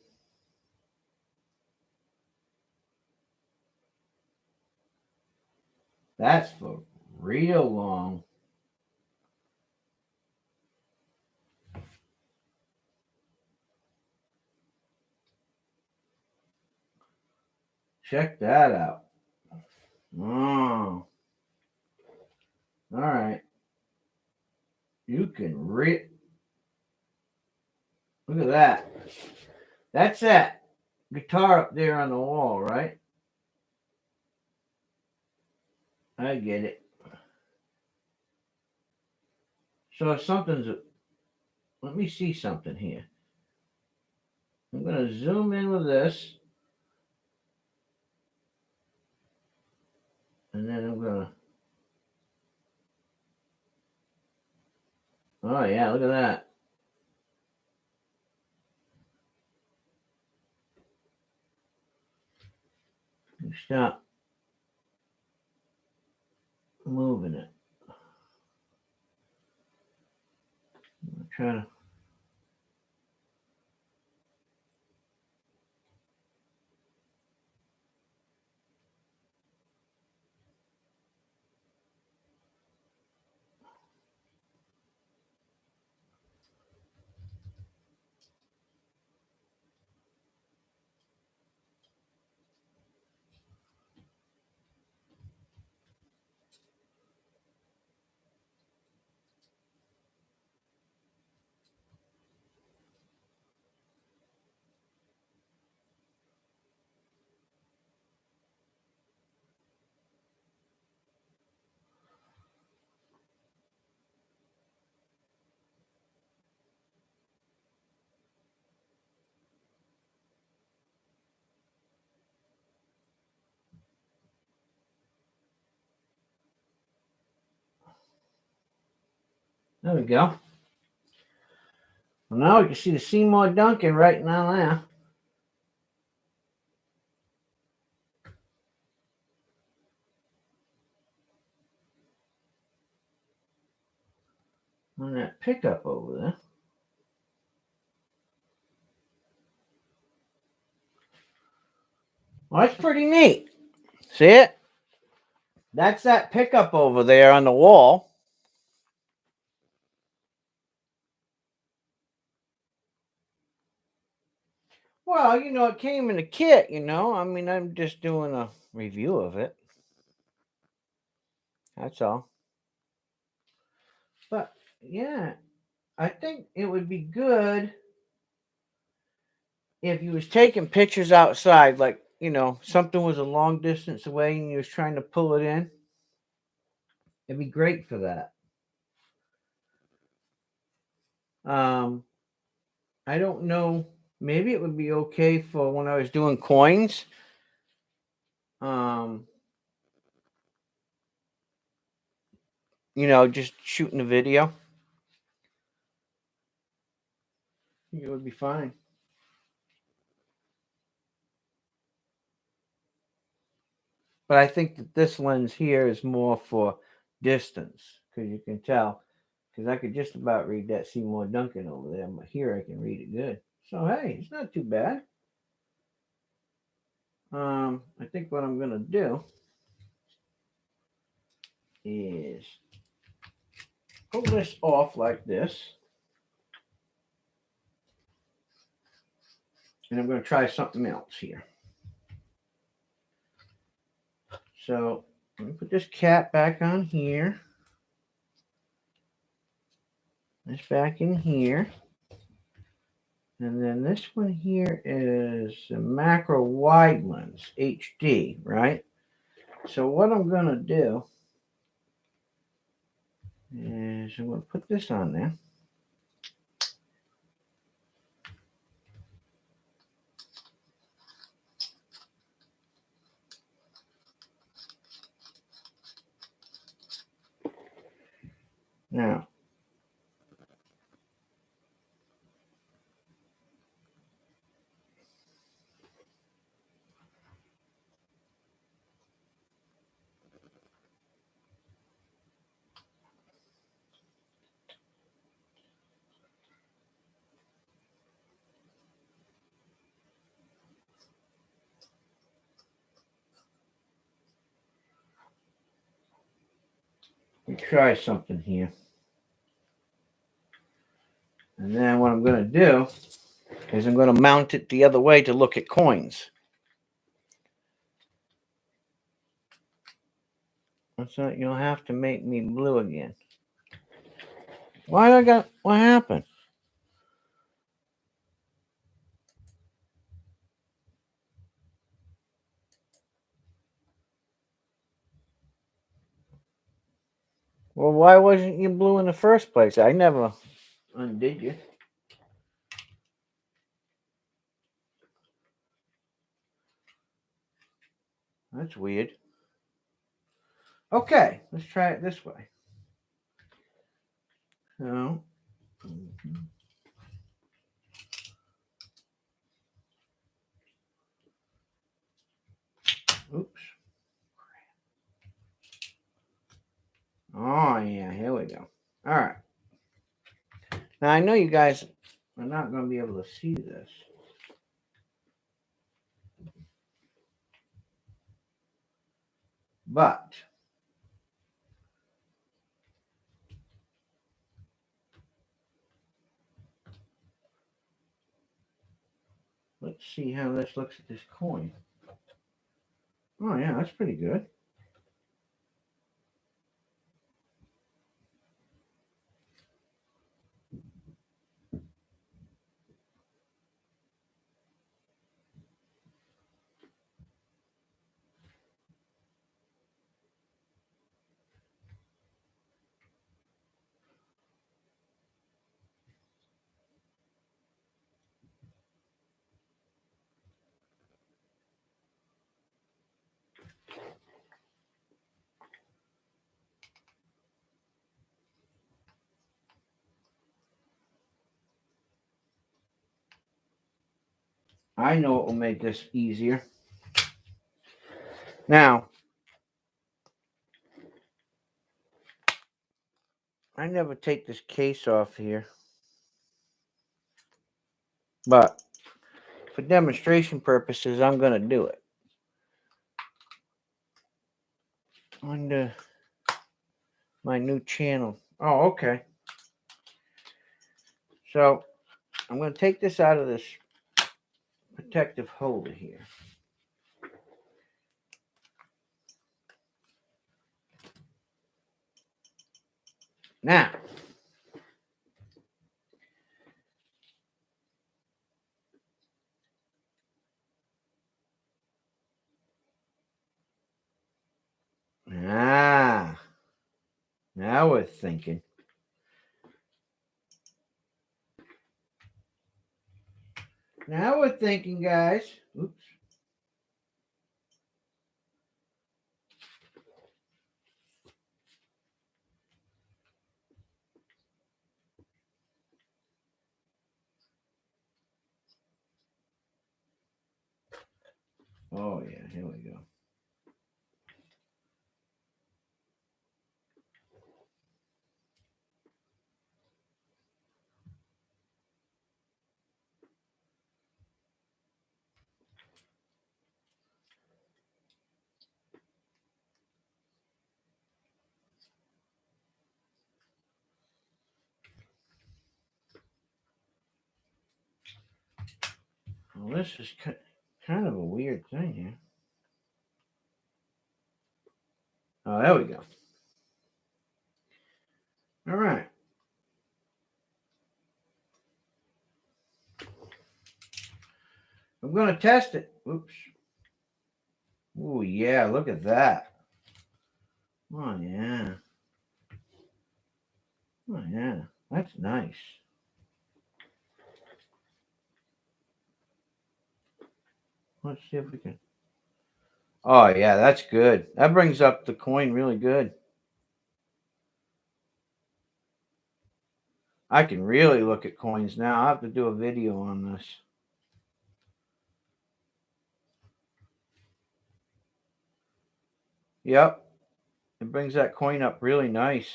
That's for real long. Check that out. Oh. All right. You can read. Look at that. That's that guitar up there on the wall, right? I get it. So if something's, let me see something here. I'm going to zoom in with this. And then I'm going to, oh yeah, look at that. Stop moving it. I'm trying to. There we go. Well, now we can see the Seymour Duncan right now there. On that pickup over there. Well, that's pretty neat. See it? That's that pickup over there on the wall. Well, it came in a kit, I mean, I'm just doing a review of it. That's all. But, yeah, I think it would be good if you was taking pictures outside, like, something was a long distance away and you was trying to pull it in. It'd be great for that. I don't know. Maybe it would be okay for when I was doing coins. Just shooting a video. I think it would be fine. But I think that this lens here is more for distance, because you can tell. Because I could just about read that Seymour Duncan over there, but here I can read it good. So hey, it's not too bad. I think what I'm gonna do is pull this off like this, and I'm gonna try something else here. So I'm gonna put this cap back on here. This back in here. And then this one here is a macro wide lens, HD, right? So what I'm going to do is I'm going to put this on there. Now, me try something here. And then what I'm going to do is I'm going to mount it the other way to look at coins. What's that? You'll have to make me blue again. What happened? Well, why wasn't you blue in the first place? I never undid you. That's weird. Okay, let's try it this way. So, oops. Oh, yeah, here we go. All right. Now, I know you guys are not going to be able to see this. But let's see how this looks at this coin. Oh, yeah, that's pretty good. I know it will make this easier. Now, I never take this case off here. But for demonstration purposes, I'm going to do it. On my new channel. Oh, okay. So I'm going to take this out of this protective holder here. Now, now we're thinking. Now we're thinking, guys. Oops. Oh, yeah, here we go. Well, this is kind of a weird thing here. Oh, there we go. All right. I'm going to test it. Oops. Oh, yeah, look at that. Oh, yeah. Oh, yeah, that's nice. Let's see if we can. Oh, yeah, that's good. That brings up the coin really good. I can really look at coins now. I'll have to do a video on this. Yep. It brings that coin up really nice.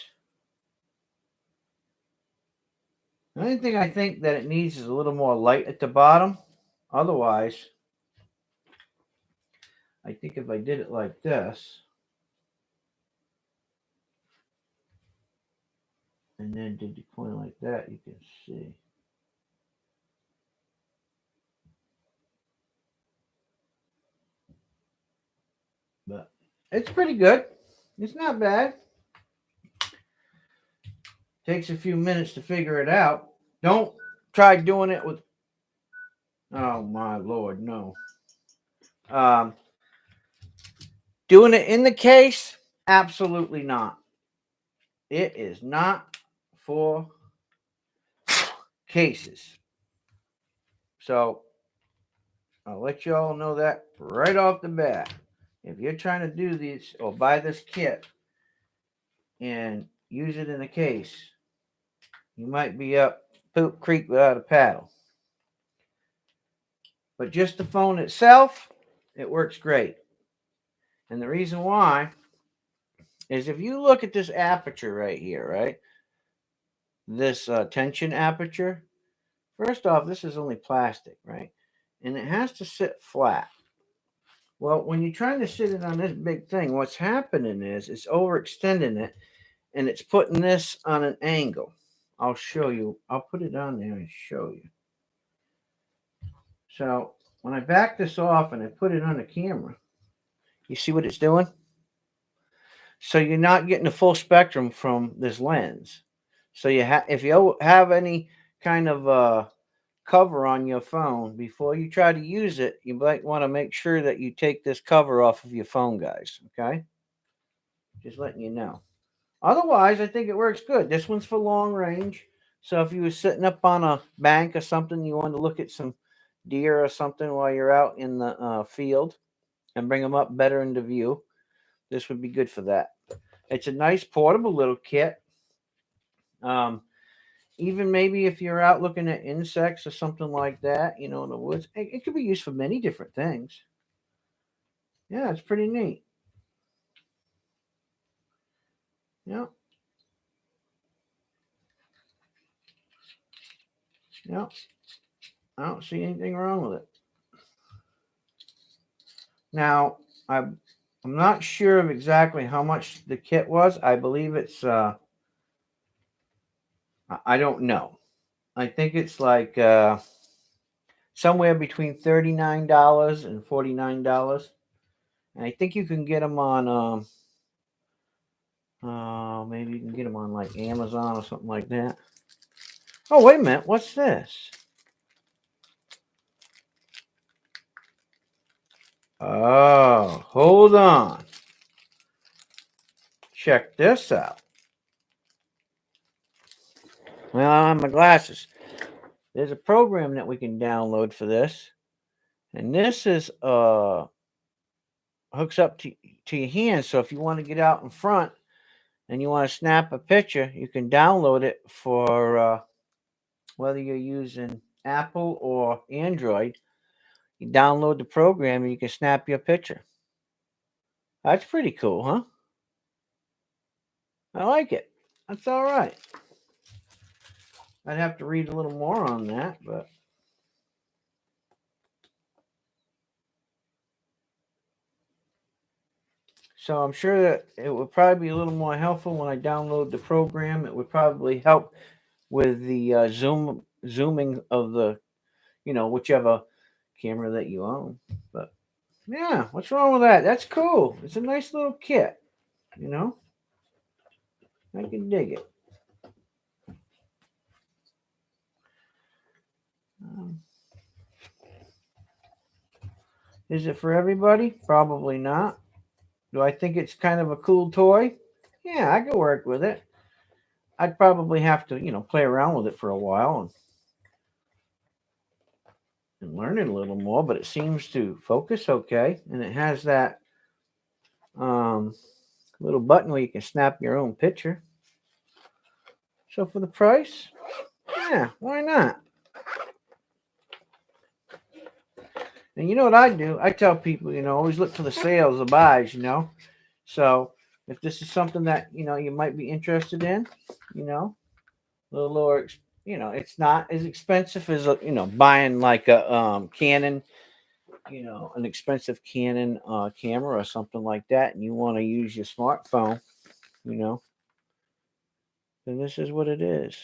The only thing I think that it needs is a little more light at the bottom. Otherwise, I think if I did it like this, and then did the coin like that, you can see. But it's pretty good. It's not bad. Takes a few minutes to figure it out. Don't try doing it with. Oh my lord, no. Um, Doing it in the case, absolutely not. It is not for cases. So I'll let you all know that right off the bat. If you're trying to do these or buy this kit and use it in a case, you might be up Poop Creek without a paddle. But just the phone itself, it works great. And the reason why is if you look at this aperture right here, right? This tension aperture, first off, this is only plastic, right? And it has to sit flat. Well, when you're trying to sit it on this big thing, what's happening is it's overextending it and it's putting this on an angle. I'll show you. I'll put it on there and show you. So when I back this off and I put it on the camera, you see what it's doing? So you're not getting the full spectrum from this lens. So if you have any kind of cover on your phone, before you try to use it, you might want to make sure that you take this cover off of your phone, guys. Okay? Just letting you know. Otherwise, I think it works good. This one's for long range. So if you were sitting up on a bank or something, you want to look at some deer or something while you're out in the field and bring them up better into view, this would be good for that. It's a nice portable little kit. Even maybe if you're out looking at insects or something like that, in the woods, it could be used for many different things. Yeah, it's pretty neat. Yeah. Yeah. I don't see anything wrong with it. Now, I'm not sure of exactly how much the kit was. I believe it's I don't know. I think it's like somewhere between $39 and $49. And I think you can get them on maybe you can get them on like Amazon or something like that. Oh, wait a minute. What's this? Oh, hold on. Check this out. Well, I have my glasses. There's a program that we can download for this. And this is hooks up to your hand. So if you want to get out in front and you want to snap a picture, you can download it for whether you're using Apple or Android. You download the program and you can snap your picture. That's pretty cool, huh? I like it. That's all right. I'd have to read a little more on that, but so I'm sure that it would probably be a little more helpful when I download the program. It would probably help with the zooming of the whichever camera that you own. But yeah, what's wrong with that? That's cool. It's a nice little kit. I can dig it. Is it for everybody? Probably not. Do I think it's kind of a cool toy? Yeah, I could work with it. I'd probably have to, play around with it for a while and learn it a little more, but it seems to focus okay. And it has that little button where you can snap your own picture. So for the price, yeah, why not? And you know what I do? I tell people, always look for the sales, the buys, So if this is something that, you might be interested in, a little lower, it's not as expensive as, buying like a Canon, an expensive Canon camera or something like that. And you want to use your smartphone, then this is what it is.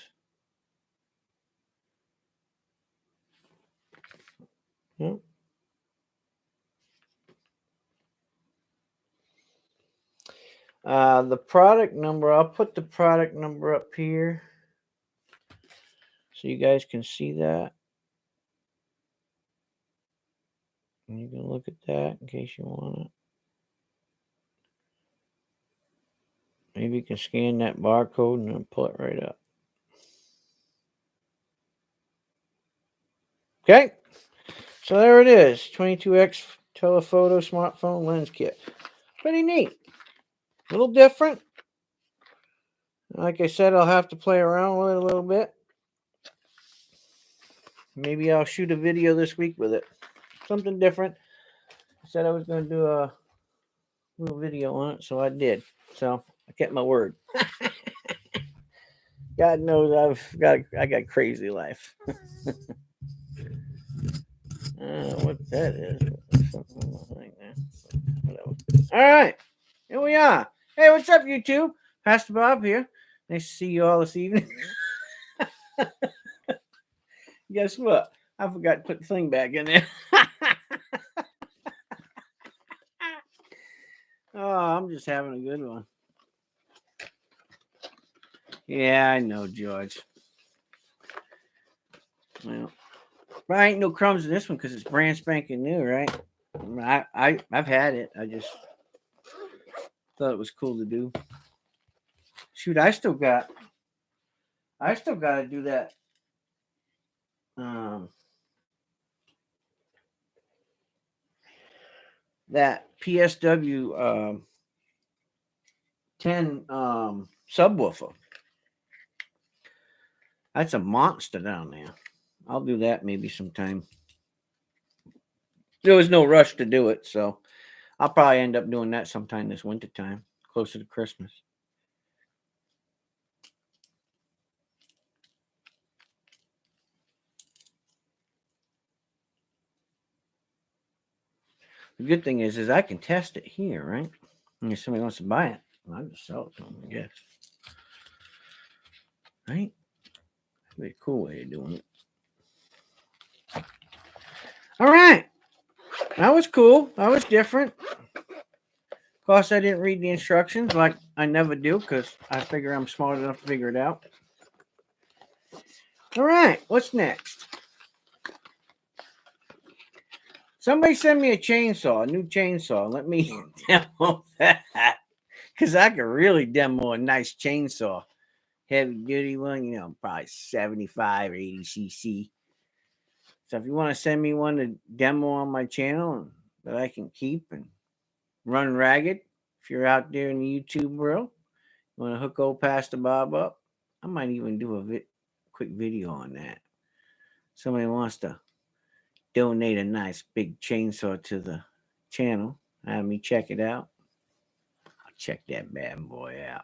Yep. The product number, I'll put the product number up here so you guys can see that. And you can look at that in case you want it. Maybe you can scan that barcode and then pull it right up. Okay, so there it is, 22x telephoto smartphone lens kit. Pretty neat. A little different. Like I said, I'll have to play around with it a little bit. Maybe I'll shoot a video this week with it. Something different. I said I was going to do a little video on it, so I did. So I kept my word. God knows I got crazy life. What that is? Something like that. Whatever. All right, here we are. Hey, what's up, YouTube? Pastor Bob here. Nice to see you all this evening. Guess what? I forgot to put the thing back in there. Oh, I'm just having a good one. Yeah, I know, George. Well, there ain't no crumbs in this one because it's brand spanking new, right? I've had it. I just thought it was cool to do. Shoot, I still got to do that. That PSW 10 subwoofer. That's a monster down there. I'll do that maybe sometime. There was no rush to do it, so I'll probably end up doing that sometime this winter time, closer to Christmas. The good thing is I can test it here, right? And if somebody wants to buy it, I'll just sell it to them, I guess. Right? That'd be a cool way of doing it. All right. That was cool. That was different. Of course, I didn't read the instructions like I never do because I figure I'm smart enough to figure it out. All right. What's next? Somebody send me a chainsaw, a new chainsaw. Let me demo that because I could really demo a nice chainsaw. Heavy duty one, probably 75 or 80 cc. So if you want to send me one to demo on my channel that I can keep and run ragged, if you're out there in the YouTube world, you want to hook old Pastor Bob up, I might even do a quick video on that. Somebody wants to donate a nice big chainsaw to the channel, have me check it out. I'll check that bad boy out.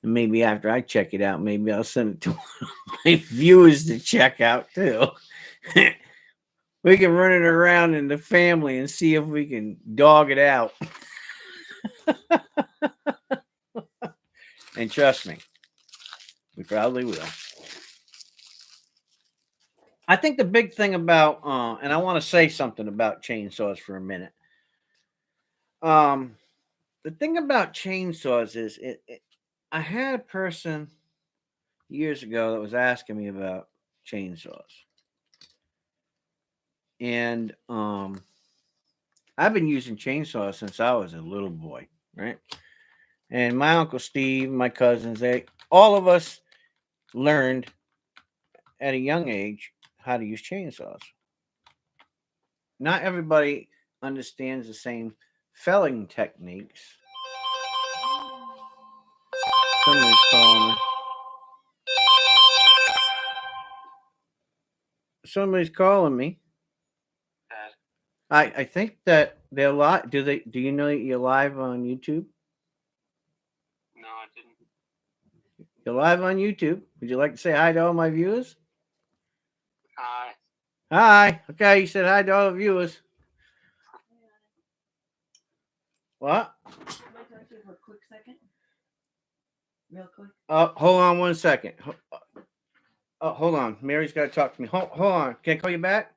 And maybe after I check it out, maybe I'll send it to one of my viewers to check out too. We can run it around in the family and see if we can dog it out. And trust me, we probably will. I think the big thing about, and I want to say something about chainsaws for a minute. The thing about chainsaws is I had a person years ago that was asking me about chainsaws. And I've been using chainsaws since I was a little boy, right? And my Uncle Steve, my cousins, all of us learned at a young age how to use chainsaws. Not everybody understands the same felling techniques. Somebody's calling me. Somebody's calling me. I think that they're live. Do you know that you're live on YouTube? No, I didn't. You're live on YouTube. Would you like to say hi to all my viewers? Hi. Hi. Okay, you said hi to all the viewers. What? Can I talk to you for a quick second? real quick? Hold on one second. Hold on. Mary's got to talk to me. Hold on. Can I call you back?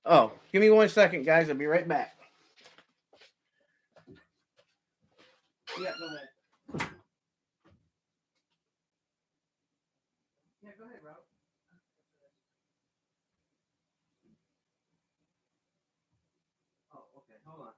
Oh, give me 1 second, guys. I'll be right back. Yeah, go ahead. Yeah, go ahead, Rob. Oh, okay. Hold on.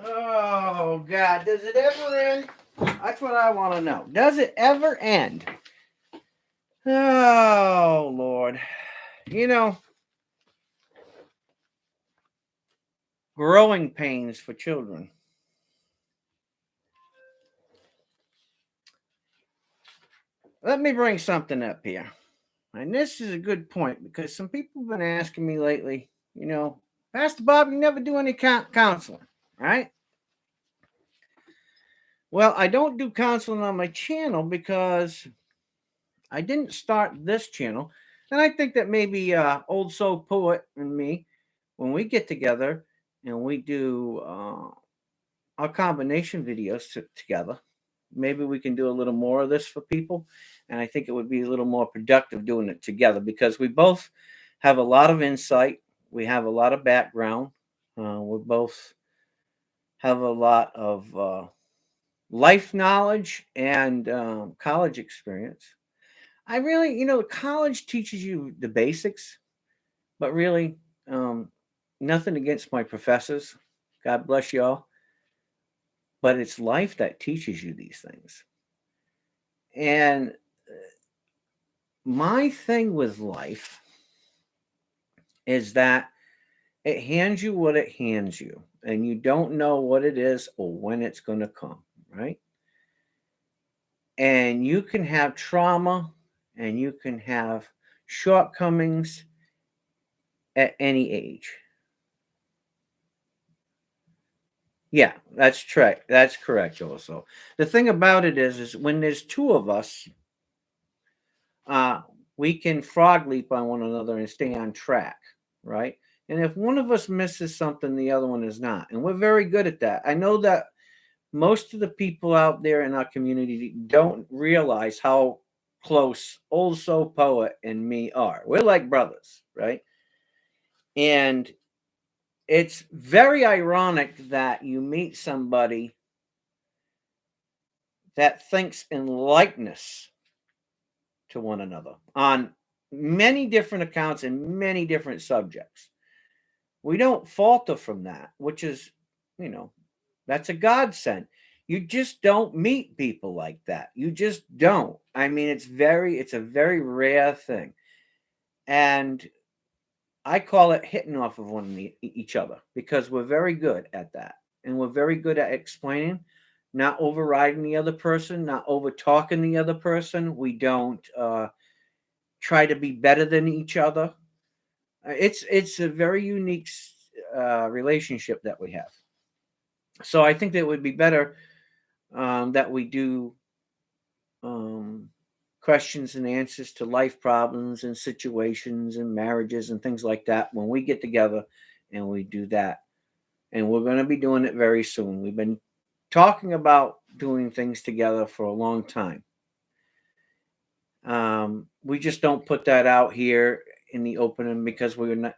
Oh, God. Does it ever end? That's what I want to know. Does it ever end? Oh, Lord. You know, growing pains for children. Let me bring something up here. And this is a good point because some people have been asking me lately, Pastor Bob, you never do any counseling, right? Well, I don't do counseling on my channel because I didn't start this channel. And I think that maybe Old Soul Poet and me, when we get together and we do our combination videos together, maybe we can do a little more of this for people. And I think it would be a little more productive doing it together because we both have a lot of insight. We have a lot of background. We both have a lot of life knowledge and college experience. I really, college teaches you the basics, But really, nothing against my professors. God bless y'all. But it's life that teaches you these things. And my thing with life is that it hands you what it hands you, and you don't know what it is or when it's going to come, right? And you can have trauma and you can have shortcomings at any age. Yeah, that's correct. That's correct also. The thing about it is when there's two of us, uh, we can frog leap on one another and stay on track, right? And if one of us misses something, the other one is not. And we're very good at that. I know that most of the people out there in our community don't realize how close Old Soul Poet and me are. We're like brothers, right? And it's very ironic that you meet somebody that thinks in likeness to one another on many different accounts and many different subjects. We don't falter from that, which is, you know, that's a godsend. You just don't meet people like that. You just don't. I mean, it's a very rare thing. And I call it hitting off of each other because we're very good at that. And we're very good at explaining, not overriding the other person, not over talking the other person. We don't try to be better than each other. It's a very unique relationship that we have. So I think that it would be better that we do um, questions and answers to life problems and situations and marriages and things like that when we get together and we do that. And we're going to be doing it very soon. We've been talking about doing things together for a long time. We just don't put that out here in the opening because we're not,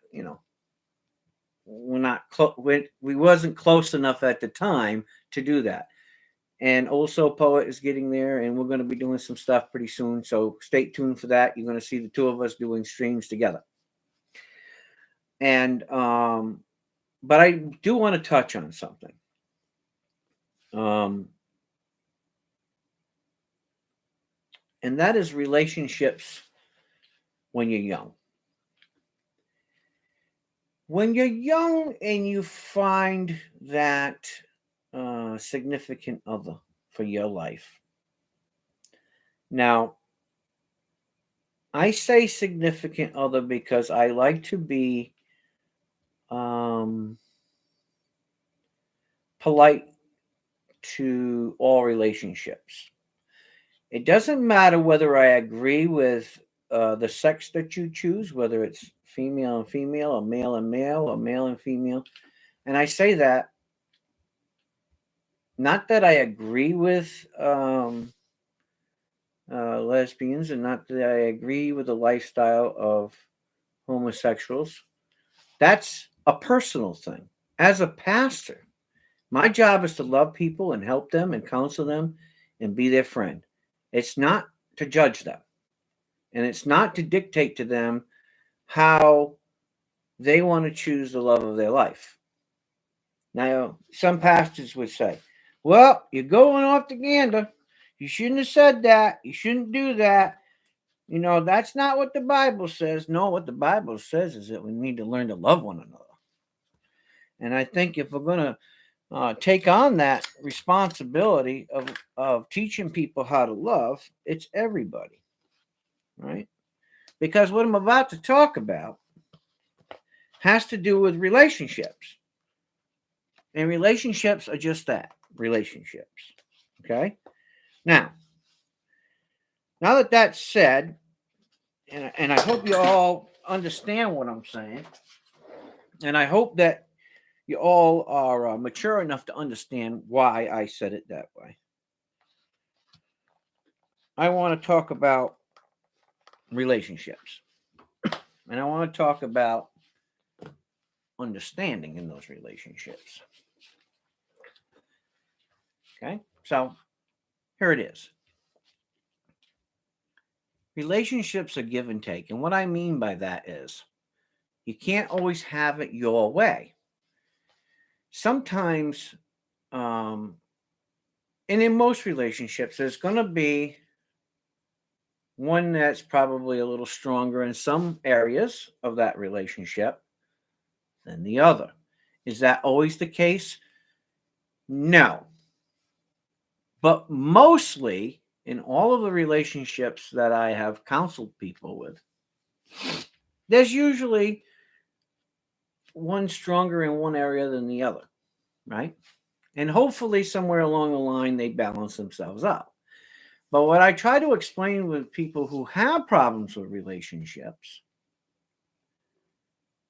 we're not we wasn't close enough at the time to do that. And also Poet is getting there, and we're going to be doing some stuff pretty soon, so stay tuned for that. You're going to see the two of us doing streams together. And but I do want to touch on something. And that is relationships when you're young. When you're young and you find that significant other for your life. Now, I say significant other because I like to be polite to all relationships. It doesn't matter whether I agree with the sex that you choose, whether it's female and female, or male and male, or male and female. And I say that not that I agree with lesbians, and not that I agree with the lifestyle of homosexuals. That's a personal thing. As a pastor, my job is to love people and help them and counsel them and be their friend. It's not to judge them, and it's not to dictate to them how they want to choose the love of their life. Now, some pastors would say, well, you're going off the gander. You shouldn't have said that. You shouldn't do that. That's not what the Bible says. No, what the Bible says is that we need to learn to love one another. And I think if we're going to take on that responsibility of teaching people how to love, it's everybody, right? Because what I'm about to talk about has to do with relationships. And relationships are just that, relationships. Okay? Now that that's said, and I hope you all understand what I'm saying, and I hope that you all are mature enough to understand why I said it that way. I want to talk about relationships. And I want to talk about understanding in those relationships. Okay? So here it is. Relationships are give and take. And what I mean by that is You can't always have it your way. Sometimes, and in most relationships, there's going to be one that's probably a little stronger in some areas of that relationship than the other. Is that always the case? No. But mostly in all of the relationships that I have counseled people with, there's usually one stronger in one area than the other, right? And hopefully somewhere along the line they balance themselves out. But what I try to explain with people who have problems with relationships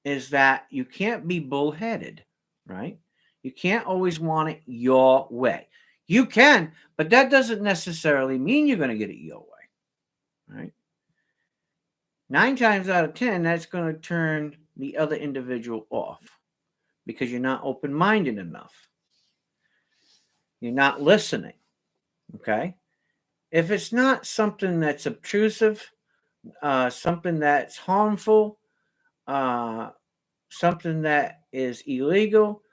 is that you can't be bullheaded, right? You can't always want it your way. You can, but that doesn't necessarily mean you're going to get it your way, right? 9 times out of 10, that's going to turn the other individual off because you're not open-minded enough. You're not listening, okay? If it's not something that's obtrusive, something that's harmful, something that is illegal,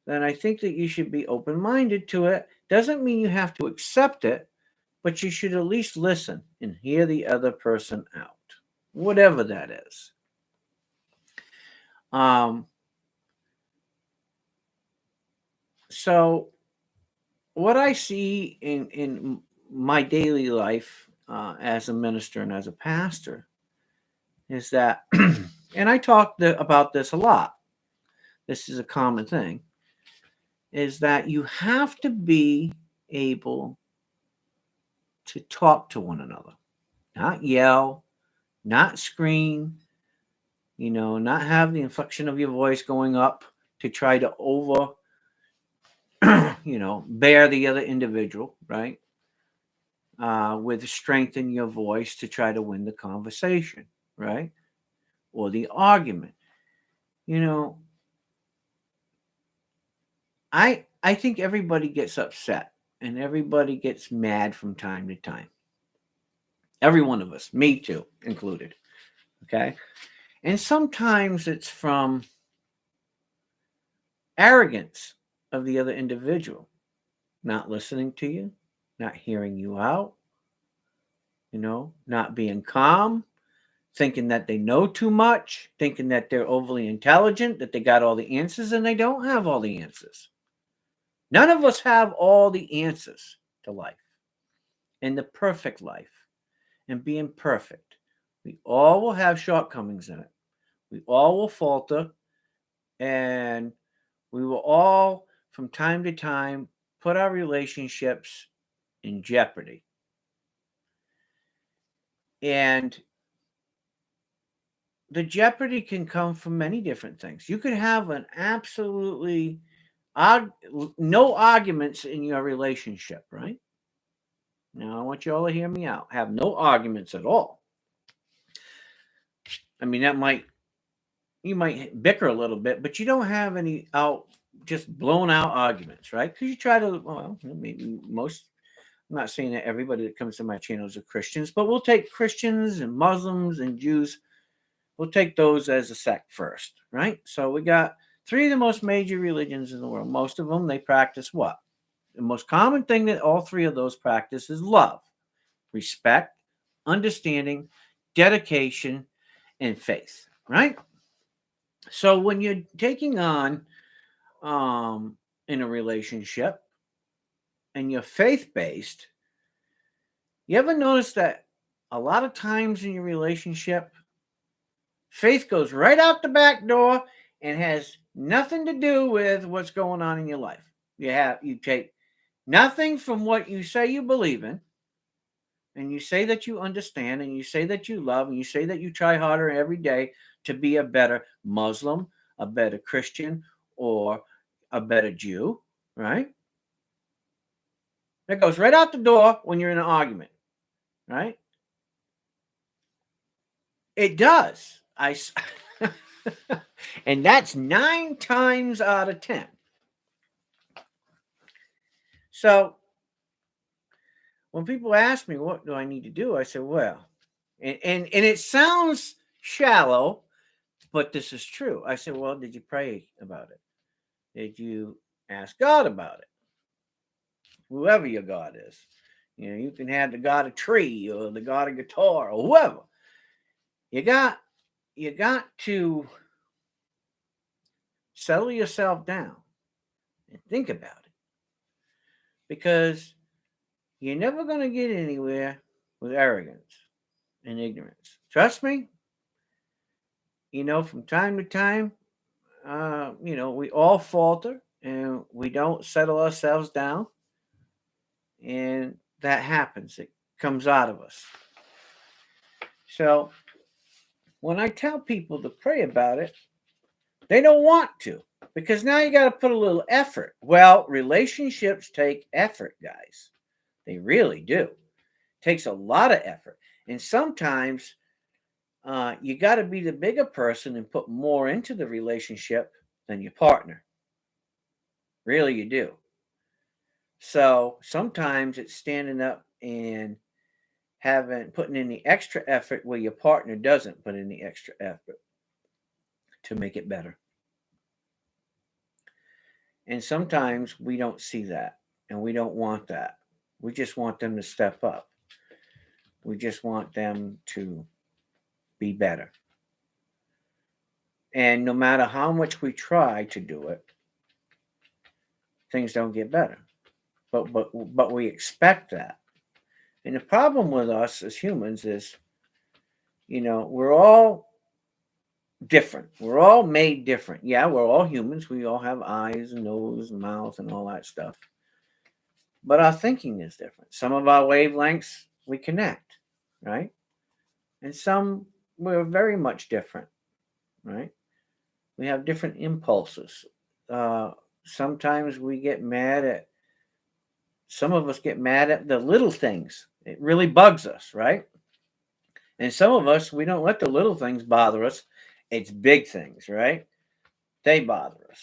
then I think that you should be open-minded to it. Doesn't mean you have to accept it, but you should at least listen and hear the other person out, whatever that is. So what I see in my daily life as a minister and as a pastor is that, and I talk about this a lot, this is a common thing, is that you have to be able to talk to one another, not yell, not scream, not have the inflection of your voice going up to try to over, bear the other individual, right? With strength in your voice to try to win the conversation, right? Or the argument. I think everybody gets upset and everybody gets mad from time to time. Every one of us, me too, included. Okay. And sometimes it's from arrogance of the other individual, not listening to you, not hearing you out, not being calm, thinking that they know too much, thinking that they're overly intelligent, that they got all the answers, and they don't have all the answers. None of us have all the answers to life and the perfect life and being perfect. We all will have shortcomings in it. We all will falter, and we will all, from time to time, put our relationships in jeopardy. And the jeopardy can come from many different things. You could have an absolutely no arguments in your relationship, right? Now, I want you all to hear me out. Have no arguments at all. I mean, you might bicker a little bit, but you don't have any just blown out arguments, right? Because you try to, well, maybe most, I'm not saying that everybody that comes to my channels are Christians, but we'll take Christians and Muslims and Jews. We'll take those as a sect first, right? So we got 3 of the most major religions in the world. Most of them, they practice what? The most common thing that all 3 of those practice is love, respect, understanding, dedication, and faith, right? So when you're taking on in a relationship and you're faith-based, you ever notice that a lot of times in your relationship, faith goes right out the back door and has nothing to do with what's going on in your life. You take nothing from what you say you believe in, and you say that you understand, and you say that you love, and you say that you try harder every day to be a better Muslim, a better Christian, or a better Jew, right? That goes right out the door when you're in an argument, right? It does. And that's 9 times out of 10. So when people ask me, what do I need to do? I say, well, and it sounds shallow, But this is true. I said, well, did you pray about it? Did you ask God about it? Whoever your God is. You can have the God of tree or the God of guitar or whoever. You got to settle yourself down and think about it. Because you're never going to get anywhere with arrogance and ignorance. Trust me. From time to time, we all falter and we don't settle ourselves down. And that happens. It comes out of us. So when I tell people to pray about it, they don't want to, because now you got to put a little effort. Well, relationships take effort, guys. They really do. It takes a lot of effort. And sometimes you got to be the bigger person and put more into the relationship than your partner. Really, you do. So sometimes it's standing up and putting in the extra effort where your partner doesn't put in the extra effort to make it better. And sometimes we don't see that, and we don't want that. We just want them to step up. We just want them to be better. And no matter how much we try to do it, things don't get better. But we expect that. And the problem with us as humans is, we're all different. We're all made different. Yeah, we're all humans. We all have eyes and nose and mouth and all that stuff. But our thinking is different. Some of our wavelengths we connect, right? And some we're very much different, right? We have different impulses. Sometimes we get mad at, some of us get mad at the little things. It really bugs us, right? And some of us, we don't let the little things bother us. It's big things, right? They bother us.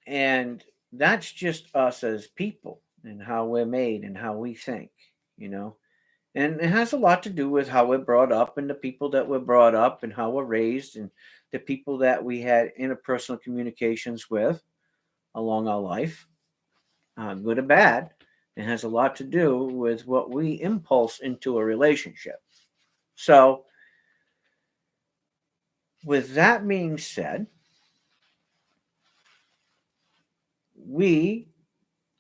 And that's just us as people and how we're made and how we think, And it has a lot to do with how we're brought up and the people that we're brought up and how we're raised and the people that we had interpersonal communications with along our life, good or bad. It has a lot to do with what we impulse into a relationship. So, with that being said,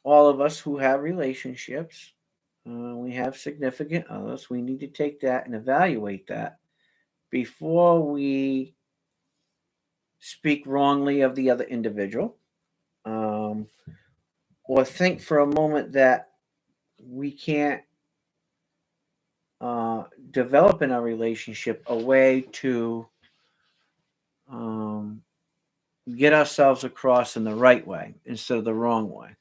all of us who have relationships, we have significant others, we need to take that and evaluate that before we speak wrongly of the other individual, or think for a moment that we can't develop in our relationship a way to get ourselves across in the right way instead of the wrong way.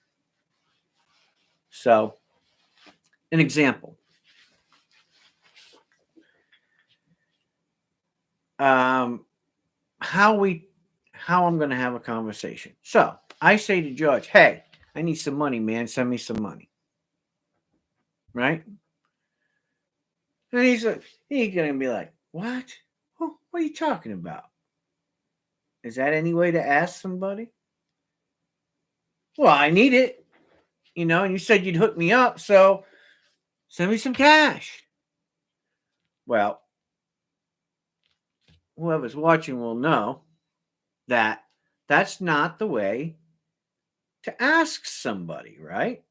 So, an example. How I'm going to have a conversation. So I say to George, "Hey, I need some money, man. Send me some money." Right? And he's going to be like, "What? Oh, what are you talking about? Is that any way to ask somebody?" "Well, I need it, and you said you'd hook me up, so send me some cash." Well, whoever's watching will know that that's not the way to ask somebody, right?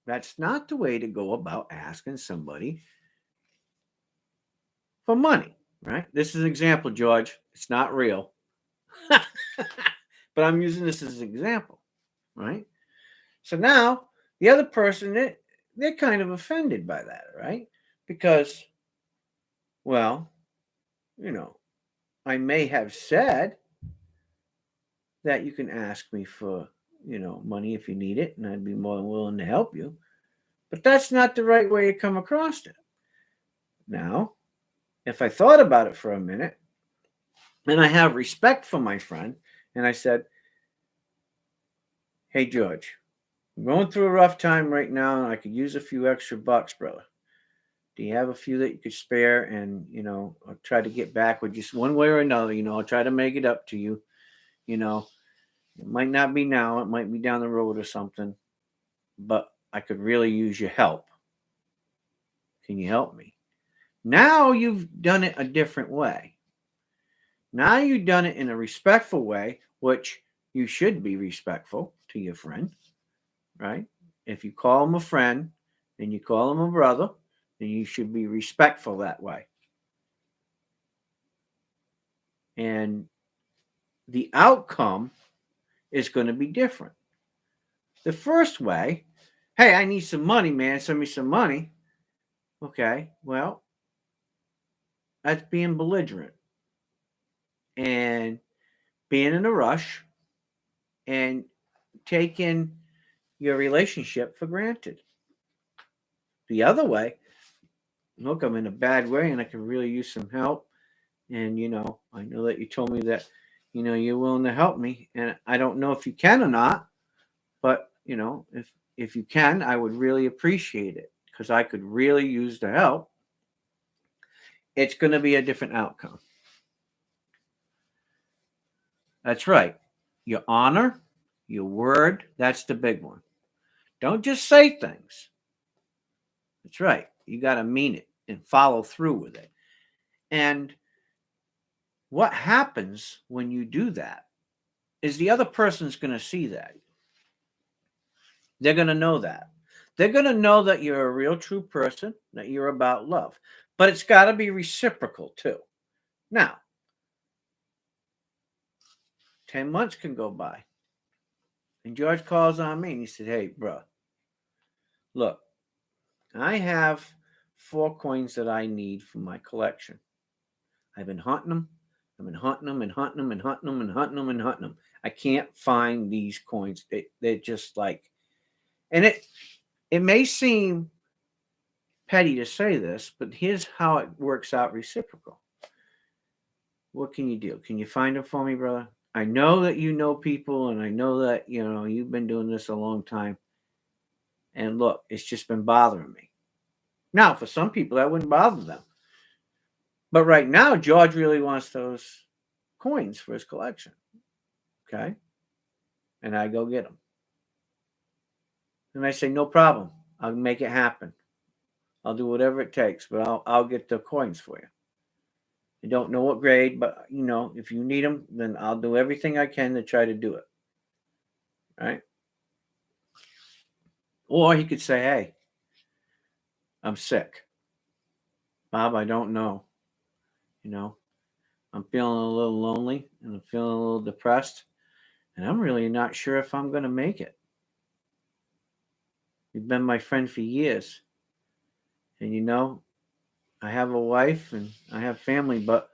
That's not the way to go about asking somebody for money, right? This is an example, George. It's not real. But I'm using this as an example, right? So now the other person, they're kind of offended by that, right? Because, well, I may have said that you can ask me for, money if you need it, and I'd be more than willing to help you. But that's not the right way to come across it. Now, if I thought about it for a minute, and I have respect for my friend, and I said, "Hey, George, I'm going through a rough time right now, and I could use a few extra bucks, brother. Do you have a few that you could spare? And, I'll try to get back with just one way or another. I'll try to make it up to you. You know, it might not be now, it might be down the road or something, but I could really use your help. Can you help me? Now you've done it a different way. Now you've done it in a respectful way, which you should be respectful to your friend, right? If you call him a friend and you call him a brother, then you should be respectful that way. And the outcome is going to be different. The first way, hey, I need some money, man. Send me some money. Okay, well, that's being belligerent and being in a rush and taking your relationship for granted. The other way, look, I'm in a bad way and I can really use some help. And, I know that you told me that, you're willing to help me. And I don't know if you can or not, but, if you can, I would really appreciate it because I could really use the help. It's going to be a different outcome. That's right. Your honor, your word, that's the big one. Don't just say things. That's right. You got to mean it and follow through with it. And what happens when you do that is the other person's going to see that. They're going to know that. They're going to know that you're a real true person, that you're about love. But it's got to be reciprocal too. Now, 10 months can go by. And George calls on me and he said, hey, bro, look, I have 4 coins that I need for my collection. I've been hunting them. I've been hunting them and hunting them and hunting them and hunting them and hunting them. I can't find these coins. They're just like, and it may seem petty to say this, but here's how it works out reciprocal. What can you do? Can you find them for me, brother? I know that you know people, and I know that, you've been doing this a long time. And look, it's just been bothering me. Now, for some people, that wouldn't bother them. But right now, George really wants those coins for his collection. Okay? And I go get them. And I say, no problem. I'll make it happen. I'll do whatever it takes, but I'll get the coins for you. I don't know what grade, but if you need them, then I'll do everything I can to try to do it. Right? Or he could say, hey, I'm sick. Bob, I don't know. I'm feeling a little lonely and I'm feeling a little depressed. And I'm really not sure if I'm going to make it. You've been my friend for years. And I have a wife and I have family, but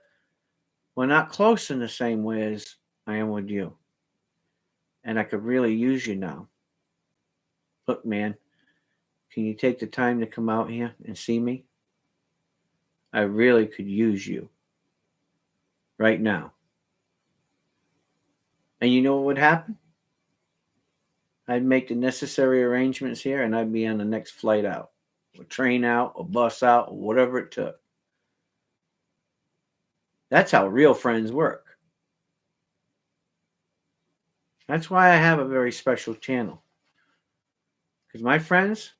we're not close in the same way as I am with you. And I could really use you now. Look, man, can you take the time to come out here and see me? I really could use you right now. And you know what would happen? I'd make the necessary arrangements here and I'd be on the next flight out, or train out, or bus out, or whatever it took. That's how real friends work. That's why I have a very special channel. Because my friends,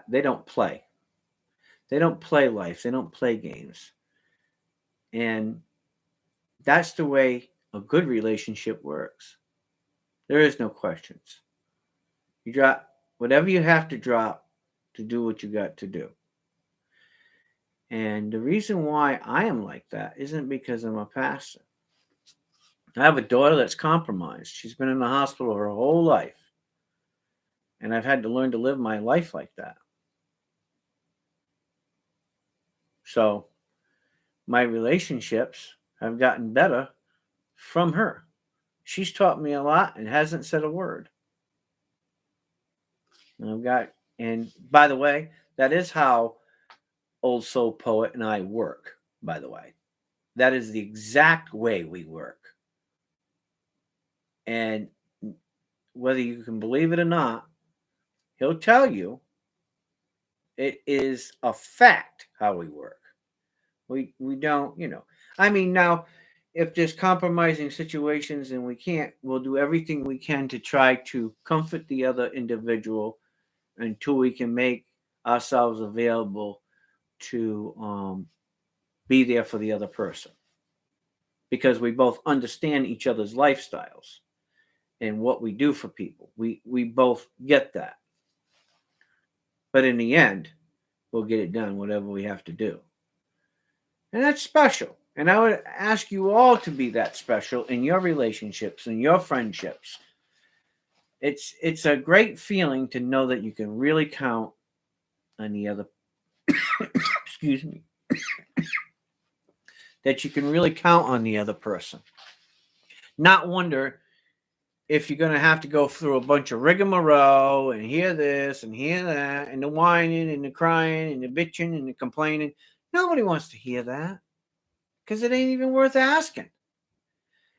they don't play. They don't play life. They don't play games. And that's the way a good relationship works. There is no questions. You drop whatever you have to drop to do what you got to do. And the reason why I am like that isn't because I'm a pastor. I have a daughter that's compromised. She's been in the hospital her whole life. And I've had to learn to live my life like that. So my relationships have gotten better from her. She's taught me a lot and hasn't said a word. And by the way, that is how Old Soul Poet and I work, by the way. That is the exact way we work. And whether you can believe it or not, he'll tell you It is a fact how we work. We don't, I mean, now, if there's compromising situations and we can't, we'll do everything we can to try to comfort the other individual until we can make ourselves available to be there for the other person, because we both understand each other's lifestyles and what we do for people. We both get that. But in the end, we'll get it done, whatever we have to do. And that's special. And I would ask you all to be that special in your relationships and your friendships. It's a great feeling to know that you can really count on the other excuse me, that you can really count on the other person. Not wonder if you're going to have to go through a bunch of rigmarole and hear this and hear that and the whining and the crying and the bitching and the complaining. Nobody wants to hear that, because it ain't even worth asking.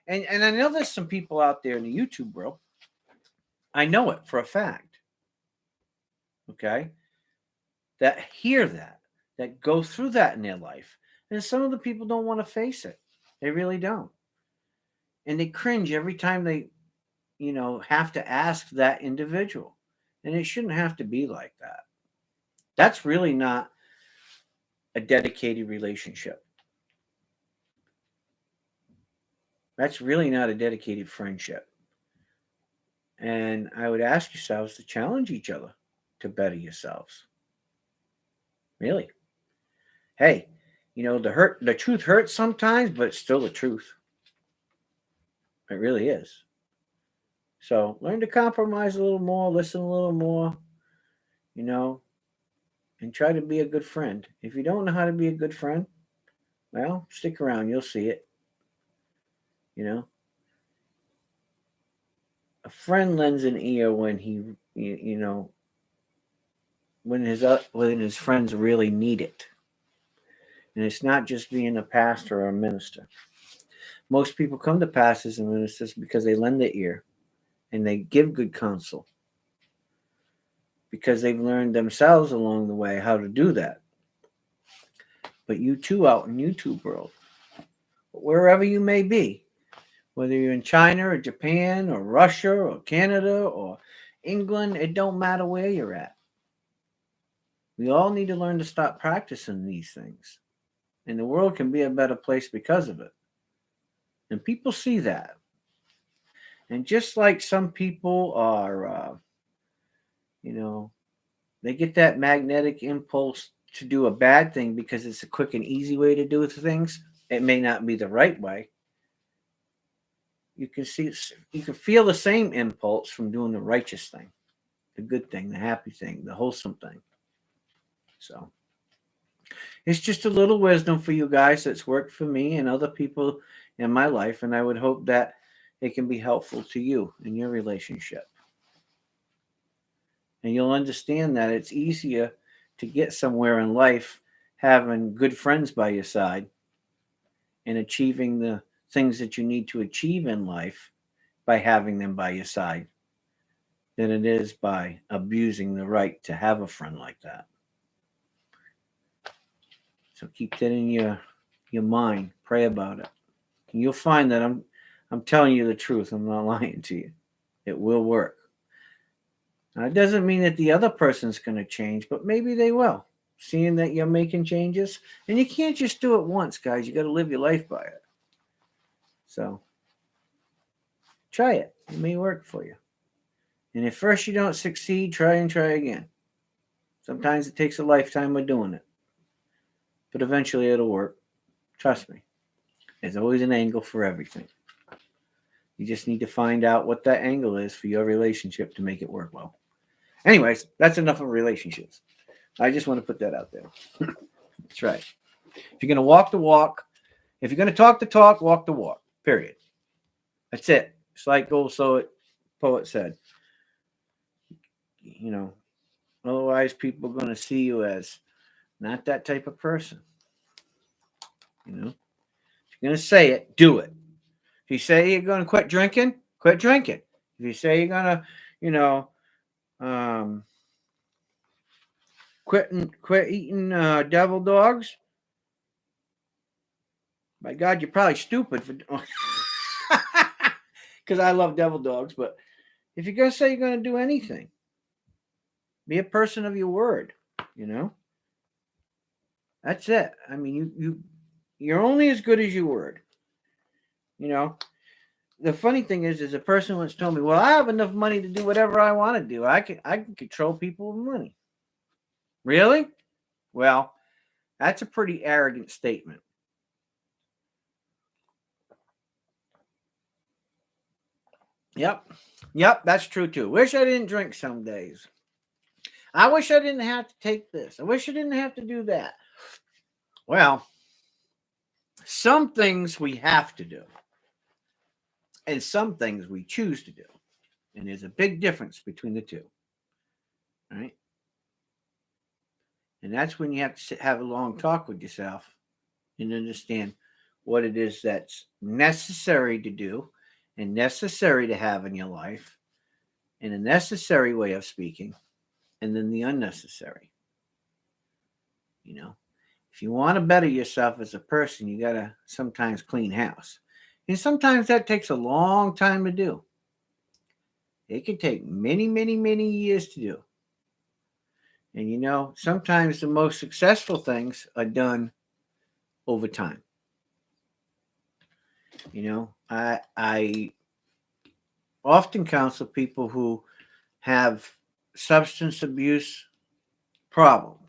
And I know there's some people out there in the YouTube world. I know it for a fact. Okay? That hear that go through that in their life. And some of the people don't want to face it. They really don't. And they cringe every time they, have to ask that individual. And it shouldn't have to be like that. That's really not a dedicated relationship. That's really not a dedicated friendship. And I would ask yourselves to challenge each other to better yourselves. Really. Hey, the truth hurts sometimes, but it's still the truth. It really is. So learn to compromise a little more, listen a little more, and try to be a good friend. If you don't know how to be a good friend, well, stick around. You'll see it. A friend lends an ear when when his friends really need it. And it's not just being a pastor or a minister. Most people come to pastors and ministers because they lend their ear and they give good counsel, because they've learned themselves along the way how to do that. But you too, out in YouTube world, wherever you may be, whether you're in China or Japan or Russia or Canada or England, it don't matter where you're at. We all need to learn to stop practicing these things. And the world can be a better place because of it. And people see that. And just like some people are, they get that magnetic impulse to do a bad thing because it's a quick and easy way to do things. It may not be the right way. You can feel the same impulse from doing the righteous thing, the good thing, the happy thing, the wholesome thing. So it's just a little wisdom for you guys that's worked for me and other people in my life, and I would hope that it can be helpful to you in your relationship. And you'll understand that it's easier to get somewhere in life having good friends by your side and achieving the things that you need to achieve in life by having them by your side than it is by abusing the right to have a friend like that. So keep that in your mind. Pray about it. And you'll find that I'm telling you the truth. I'm not lying to you. It will work. Now, it doesn't mean that the other person's going to change, but maybe they will. Seeing that you're making changes. And you can't just do it once, guys. You got to live your life by it. So try it. It may work for you. And if first you don't succeed, try again. Sometimes it takes a lifetime of doing it. But eventually it'll work. Trust me. There's always an angle for everything. You just need to find out what that angle is for your relationship to make it work well. Anyways, that's enough of relationships. I just want to put that out there. That's right. If you're going to walk the walk, if you're going to talk the talk, walk the walk. Period. That's it. It's like old poet said. Otherwise people are going to see you as not that type of person. If you're going to say it, do it. If you say you're going to quit drinking, quit drinking. If you say you're going to, quit eating devil dogs. My God, you're probably stupid for because I love devil dogs. But if you're gonna say you're gonna do anything, be a person of your word. You know, that's it. I mean, you're only as good as your word. You know, the funny thing is a person once told me, "Well, I have enough money to do whatever I want to do. I can control people with money." Really? Well, that's a pretty arrogant statement. Yep. Yep, that's true too. Wish I didn't drink some days. I wish I didn't have to take this. I wish I didn't have to do that. Well, some things we have to do, and some things we choose to do. And there's a big difference between the two. Right? And that's when you have to have a long talk with yourself and understand what it is that's necessary to do and necessary to have in your life, and a necessary way of speaking, and then the unnecessary. You know, if you want to better yourself as a person, you got to sometimes clean house. And sometimes that takes a long time to do. It can take many, many, many years to do. And you know, sometimes the most successful things are done over time. You know, I often counsel people who have substance abuse problems,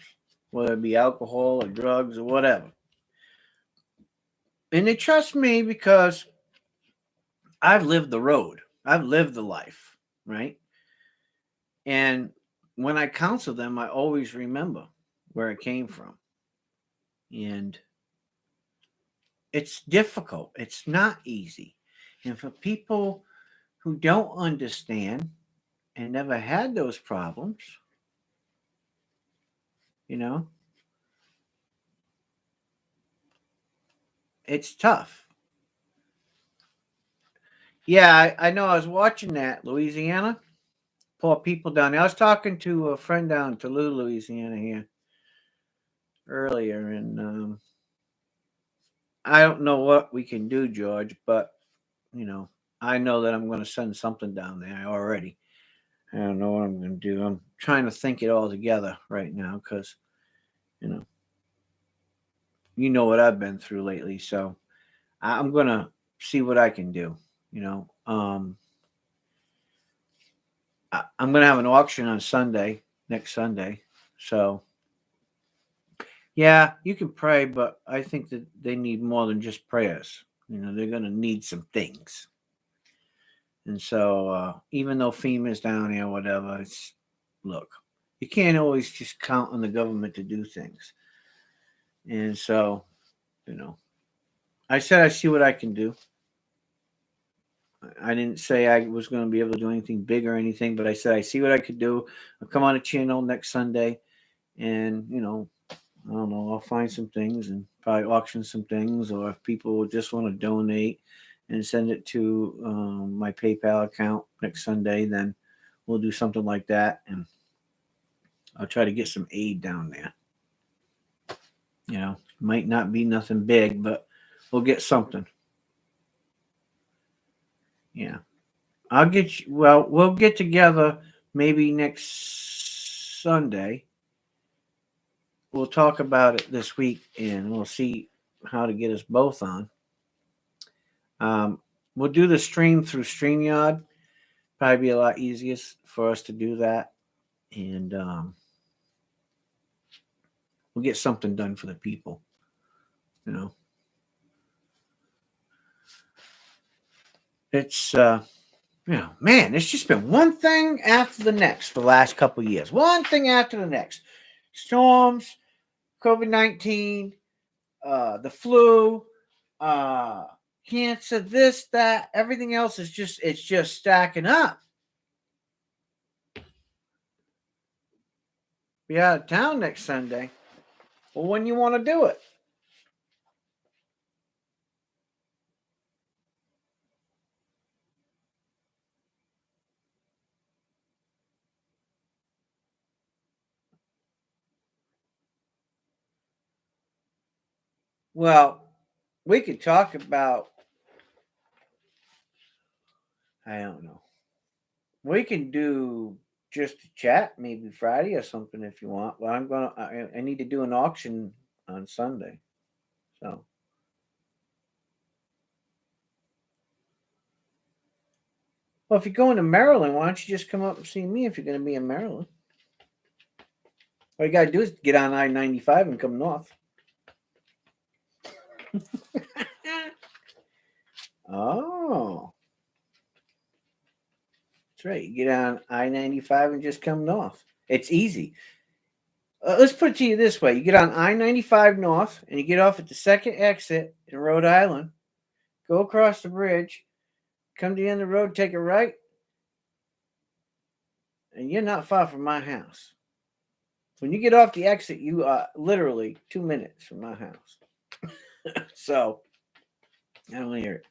whether it be alcohol or drugs or whatever. And they trust me because I've lived the road. I've lived the life, right? And when I counsel them, I always remember where it came from. And it's difficult. It's not easy. And for people who don't understand and never had those problems, you know, it's tough. Yeah, I know. I was watching that, Louisiana. Poor people down there. I was talking to a friend down in Toulouse, Louisiana here earlier, and I don't know what we can do, George, but you know, I know that I'm going to send something down there already. I don't know what I'm going to do. I'm trying to think it all together right now because you know, you know what I've been through lately, so I'm going to see what I can do. You know, I'm going to have an auction on Sunday, next Sunday, so. Yeah, you can pray, but I think that they need more than just prayers. You know, they're going to need some things. And so, even though FEMA's down here, whatever, it's look, you can't always just count on the government to do things. And so, you know, I said I see what I can do. I didn't say I was going to be able to do anything big or anything, but I said I see what I could do. I'll come on a channel next Sunday, and you know, I don't know. I'll find some things and probably auction some things, or if people just want to donate and send it to my PayPal account next Sunday, then we'll do something like that, and I'll try to get some aid down there. You know, might not be nothing big, but we'll get something. Yeah, I'll get you. Well, we'll get together maybe next Sunday. We'll talk about it this week, and we'll see how to get us both on. We'll do the stream through StreamYard. Probably be a lot easiest for us to do that. And we'll get something done for the people. You know, it's, you know, man, it's just been one thing after the next for the last couple of years. One thing after the next. Storms, COVID-19, the flu, uh, cancer, this, that, everything else is it's just stacking up. Be out of town next Sunday. Well, when you want to do it? Well, we could talk about, I don't know. We can do just a chat maybe Friday or something if you want. Well, I need to do an auction on Sunday. So, well, if you're going to Maryland, why don't you just come up and see me if you're going to be in Maryland? All you got to do is get on I-95 and come north. Oh, that's right. You get on I-95 and just come north. It's easy. Let's put it to you this way. You get on I-95 north and you get off at the second exit in Rhode Island, go across the bridge, come to the end of the road, take a right, and you're not far from my house. When you get off the exit, you are literally 2 minutes from my house. So, I don't hear it.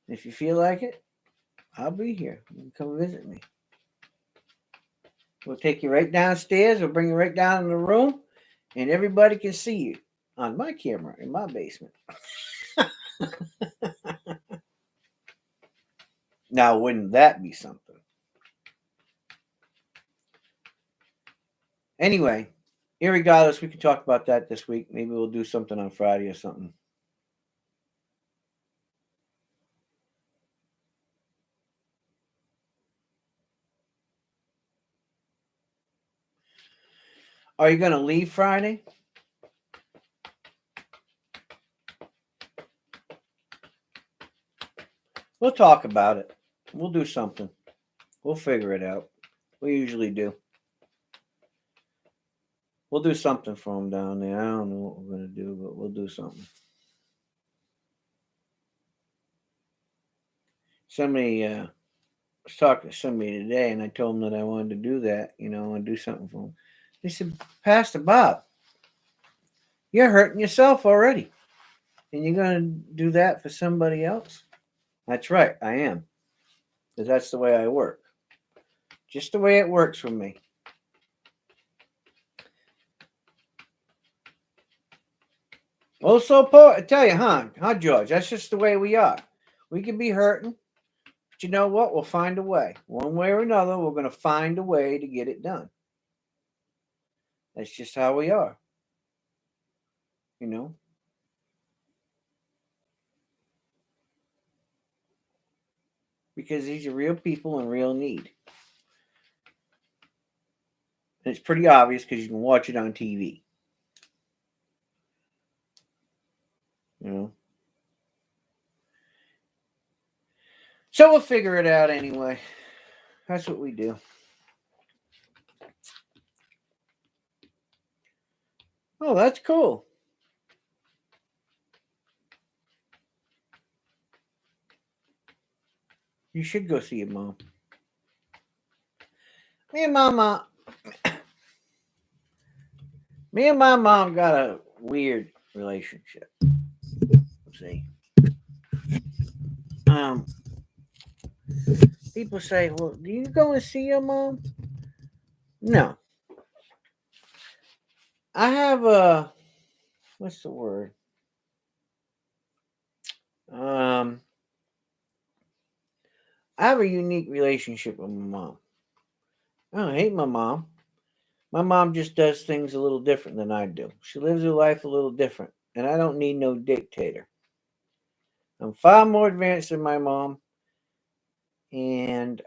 If you feel like it, I'll be here. You can come visit me. We'll take you right downstairs. We'll bring you right down in the room, and everybody can see you on my camera in my basement. Now, wouldn't that be something? Anyway, irregardless, we can talk about that this week. Maybe we'll do something on Friday or something. Are you going to leave Friday? We'll talk about it. We'll do something. We'll figure it out. We usually do. We'll do something for them down there. I don't know what we're going to do, but we'll do something. Somebody was talking to somebody today, and I told them that I wanted to do that, and do something for them. They said, Pastor Bob, you're hurting yourself already, and you're going to do that for somebody else? That's right, I am, because that's the way I work. Just the way it works for me. Well, so I tell you, huh, George? That's just the way we are. We can be hurting, but you know what? We'll find a way. One way or another, we're going to find a way to get it done. That's just how we are. Because these are real people in real need. And it's pretty obvious because you can watch it on TV. So we'll figure it out anyway. That's what we do. Oh, that's cool. You should go see your mom. Me and my mom got a weird relationship. See, people say, "Well, do you go and see your mom?" No, I have a, what's the word? I have a unique relationship with my mom. I don't hate my mom. My mom just does things a little different than I do. She lives her life a little different, and I don't need no dictator. I'm far more advanced than my mom, and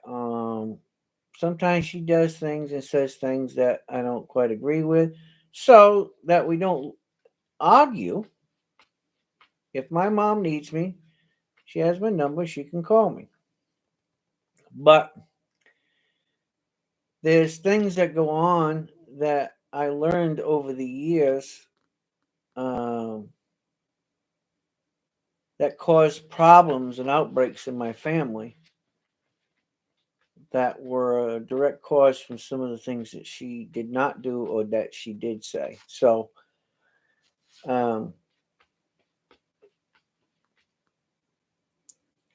sometimes she does things and says things that I don't quite agree with, so that we don't argue. If my mom needs me, she has my number, she can call me. But there's things that go on that I learned over the years that caused problems and outbreaks in my family that were a direct cause from some of the things that she did not do or that she did say. So,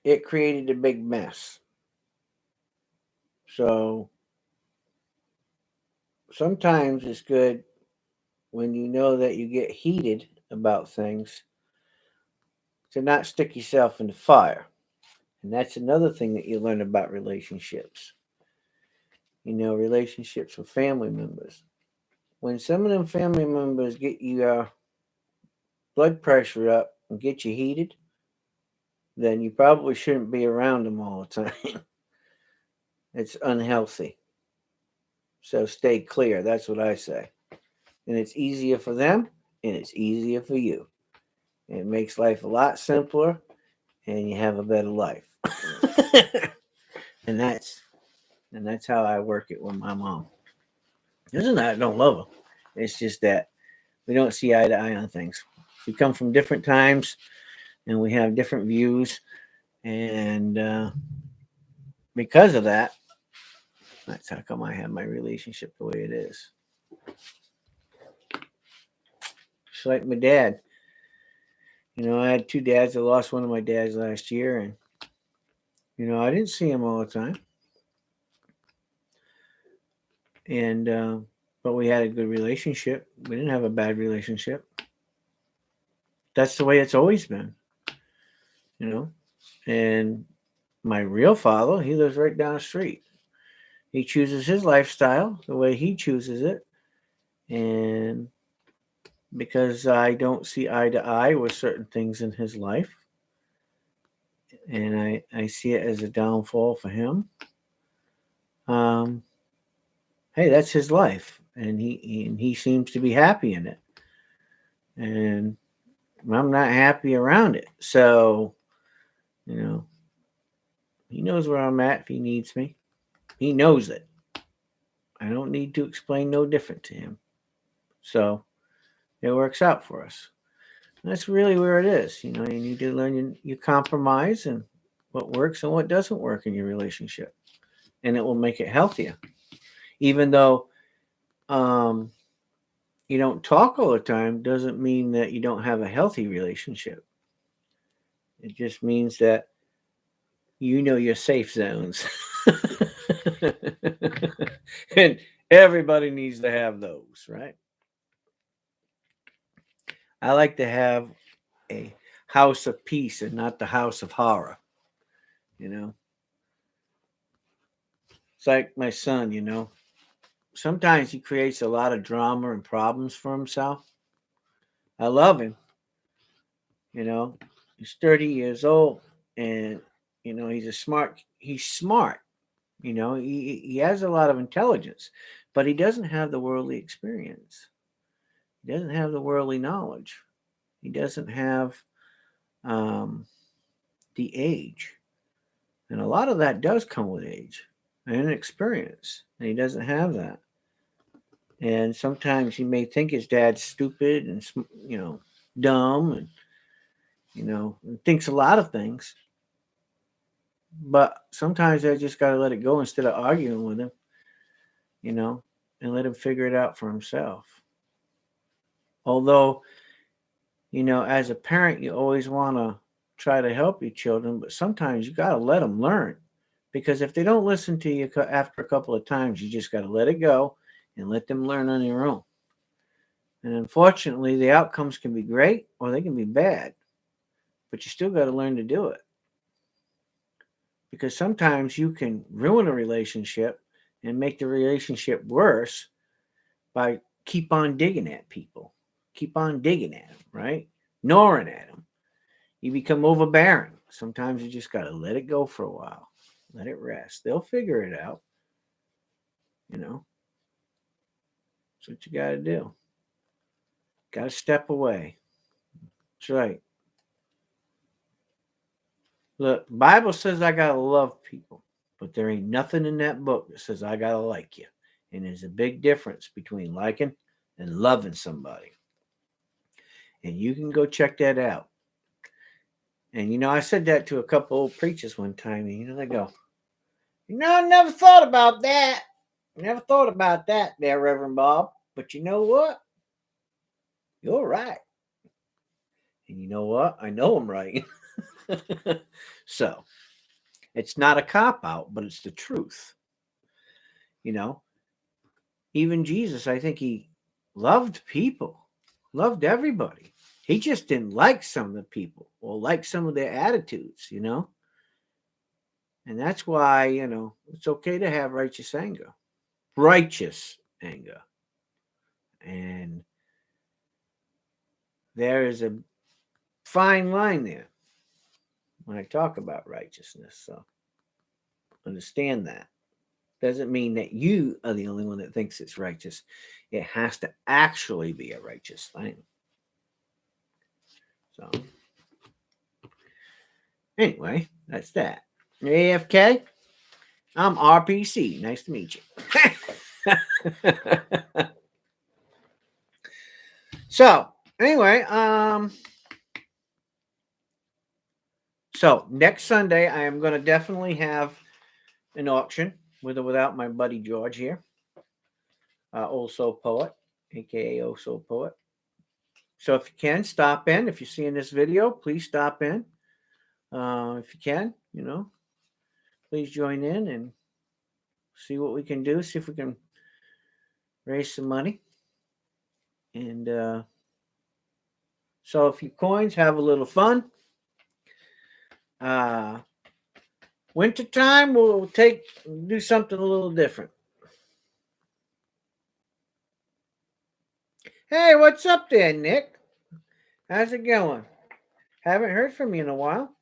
it created a big mess. So, sometimes it's good when you know that you get heated about things, to not stick yourself in the fire. And that's another thing that you learn about relationships. Relationships with family members. When some of them family members get your blood pressure up and get you heated, then you probably shouldn't be around them all the time. It's unhealthy. So stay clear. That's what I say. And it's easier for them and it's easier for you. It makes life a lot simpler and you have a better life. and that's how I work it with my mom. It isn't that I don't love her. It's just that we don't see eye to eye on things. We come from different times and we have different views. And because of that, that's how come I have my relationship the way it is. Just like my dad. I had two dads. I lost one of my dads last year. And, I didn't see him all the time. And, but we had a good relationship. We didn't have a bad relationship. That's the way it's always been. And my real father, he lives right down the street. He chooses his lifestyle the way he chooses it. And because I don't see eye to eye with certain things in his life, and I see it as a downfall for him, hey, that's his life. And he seems to be happy in it. And I'm not happy around it. So, he knows where I'm at if he needs me. He knows it. I don't need to explain no different to him. So it works out for us. And that's really where it is. You need to learn you compromise and what works and what doesn't work in your relationship. And it will make it healthier. Even though you don't talk all the time doesn't mean that you don't have a healthy relationship. It just means that your safe zones. And everybody needs to have those, right? I like to have a house of peace and not the house of horror. It's like my son, sometimes he creates a lot of drama and problems for himself. I love him. He's 30 years old and he's smart. He has a lot of intelligence, but he doesn't have the worldly experience. He doesn't have the worldly knowledge. He doesn't have the age. And a lot of that does come with age and experience. And he doesn't have that. And sometimes he may think his dad's stupid and, dumb and, and thinks a lot of things. But sometimes I just got to let it go instead of arguing with him, and let him figure it out for himself. Although, as a parent, you always want to try to help your children, but sometimes you got to let them learn. Because if they don't listen to you after a couple of times, you just got to let it go and let them learn on their own. And unfortunately, the outcomes can be great or they can be bad, but you still got to learn to do it. Because sometimes you can ruin a relationship and make the relationship worse by keep on digging at people. Keep on digging at them, right? Gnawing at them. You become overbearing. Sometimes you just got to let it go for a while. Let it rest. They'll figure it out. That's what you got to do. Got to step away. That's right. Look, Bible says I got to love people, but there ain't nothing in that book that says I got to like you. And there's a big difference between liking and loving somebody. And you can go check that out. And, I said that to a couple old preachers one time, and, they go, I never thought about that. Never thought about that there, Reverend Bob. But you know what? You're right. And you know what? I know I'm right. So, it's not a cop-out, but it's the truth. Even Jesus, I think he loved people, loved everybody. He just didn't like some of the people or like some of their attitudes, And that's why, it's okay to have righteous anger. Righteous anger. And there is a fine line there when I talk about righteousness. So understand that. Doesn't mean that you are the only one that thinks it's righteous. It has to actually be a righteous thing. So, anyway, that's that. AFK, I'm RPC. Nice to meet you. So, anyway, so next Sunday I am going to definitely have an auction with or without my buddy George here, also poet, aka also poet. So if you can stop in, if you're seeing this video, please stop in. If you can, please join in and see what we can do. See if we can raise some money. And so a few coins, have a little fun. Wintertime, we'll do something a little different. Hey, what's up there, Nick? How's it going? Haven't heard from you in a while.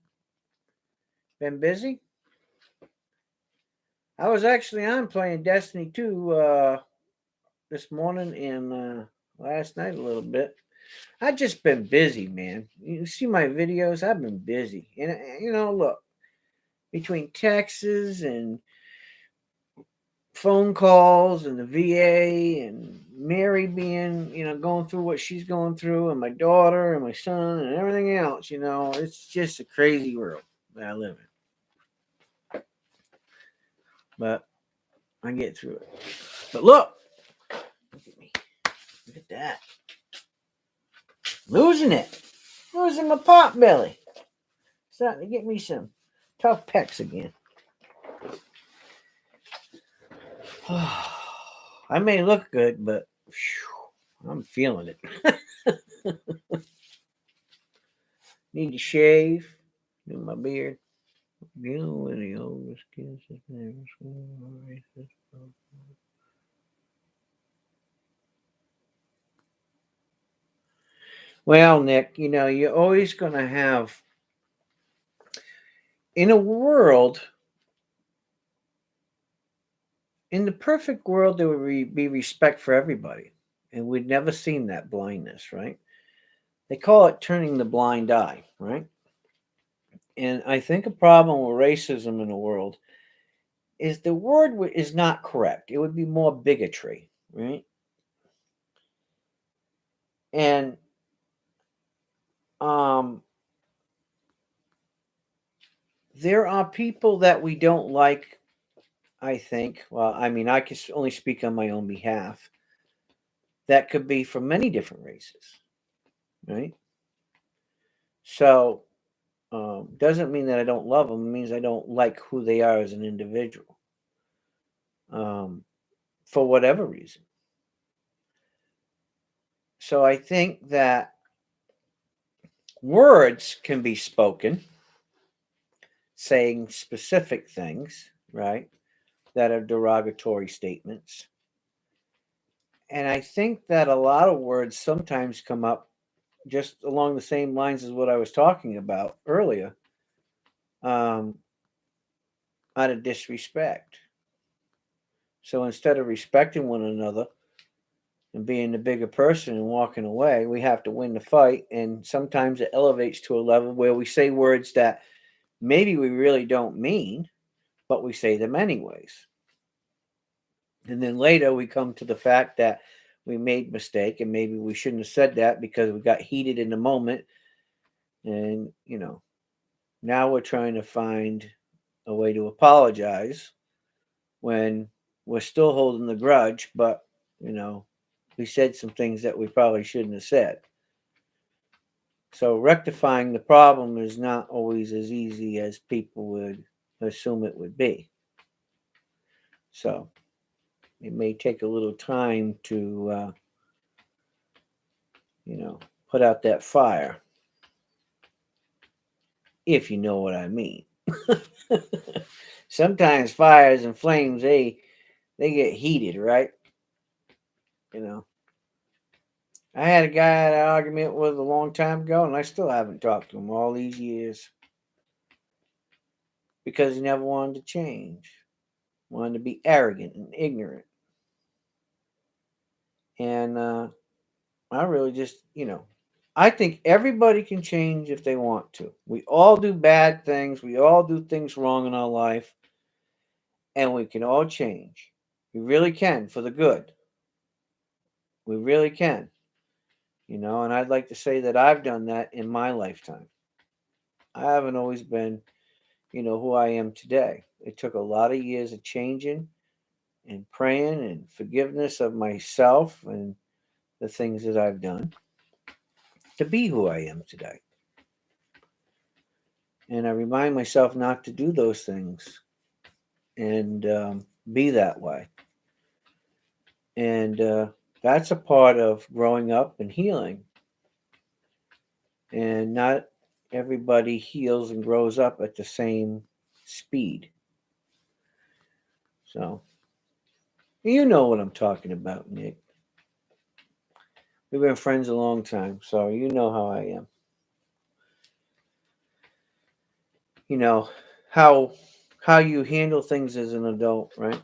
Been busy? I was actually on playing Destiny 2 this morning and last night a little bit. I've just been busy, man. You see my videos? I've been busy. And, look, between texts and phone calls and the VA and Mary being, going through what she's going through and my daughter and my son and everything else, it's just a crazy world that I live in. But I get through it. But look at me. Look at that. Losing it. Losing my pot belly. Starting to get me some tough pecs again. I may look good, but I'm feeling it. Need to shave. Do my beard. When the oldest kids never Well, Nick, you're always going to have, in a world, in the perfect world, there would be respect for everybody. And we'd never seen that blindness, right? They call it turning the blind eye, right? And I think a problem with racism in the world is the word is not correct. It would be more bigotry, right? And there are people that we don't like, I think. Well, I mean, I can only speak on my own behalf. That could be from many different races, right? So, doesn't mean that I don't love them. It means I don't like who they are as an individual, for whatever reason. So I think that words can be spoken, saying specific things, right, that are derogatory statements. And I think that a lot of words sometimes come up just along the same lines as what I was talking about earlier, out of disrespect. So instead of respecting one another and being the bigger person and walking away, we have to win the fight. And sometimes it elevates to a level where we say words that maybe we really don't mean, but we say them anyways. And then later we come to the fact that we made mistake and maybe we shouldn't have said that because we got heated in the moment. And, now we're trying to find a way to apologize when we're still holding the grudge, but, we said some things that we probably shouldn't have said. So rectifying the problem is not always as easy as people would assume it would be. So it may take a little time to, put out that fire, if you know what I mean. Sometimes fires and flames, they get heated, right? You know. I had a guy I had an argument with a long time ago, and I still haven't talked to him all these years because he never wanted to change, wanted to be arrogant and ignorant. And I really just, I think everybody can change if they want to. We all do bad things, we all do things wrong in our life, and we can all change. We really can for the good. We really can. And I'd like to say that I've done that in my lifetime. I haven't always been, who I am today. It took a lot of years of changing and praying and forgiveness of myself and the things that I've done to be who I am today. And I remind myself not to do those things and be that way. And that's a part of growing up and healing. And not everybody heals and grows up at the same speed. So, you know what I'm talking about, Nick. We've been friends a long time, so you know how I am. You know how you handle things as an adult, right?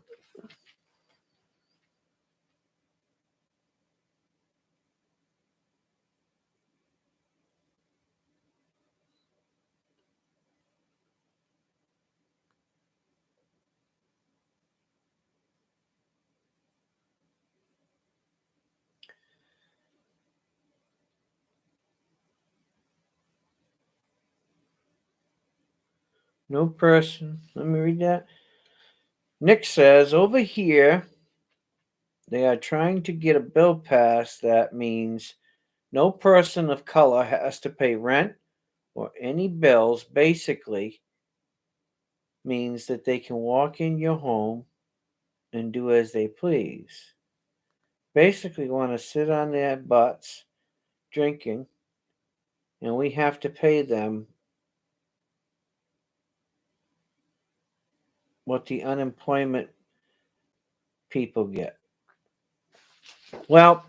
No person. Let me read that. Nick says over here they are trying to get a bill passed that means no person of color has to pay rent or any bills. Basically means that they can walk in your home and do as they please. Basically want to sit on their butts drinking and we have to pay them what the unemployment people get. Well,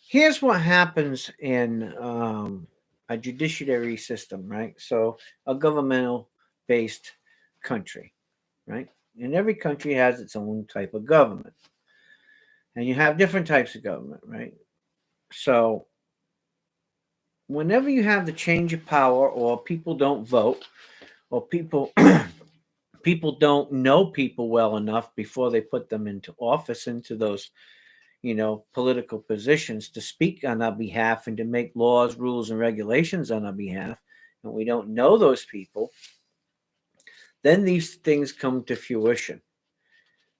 here's what happens in a judiciary system, right? So, a governmental based country, right? And every country has its own type of government. And you have different types of government, right? So, whenever you have the change of power or people don't vote or people don't know people well enough before they put them into office, into those political positions to speak on our behalf and to make laws, rules, and regulations on our behalf, and we don't know those people, then these things come to fruition.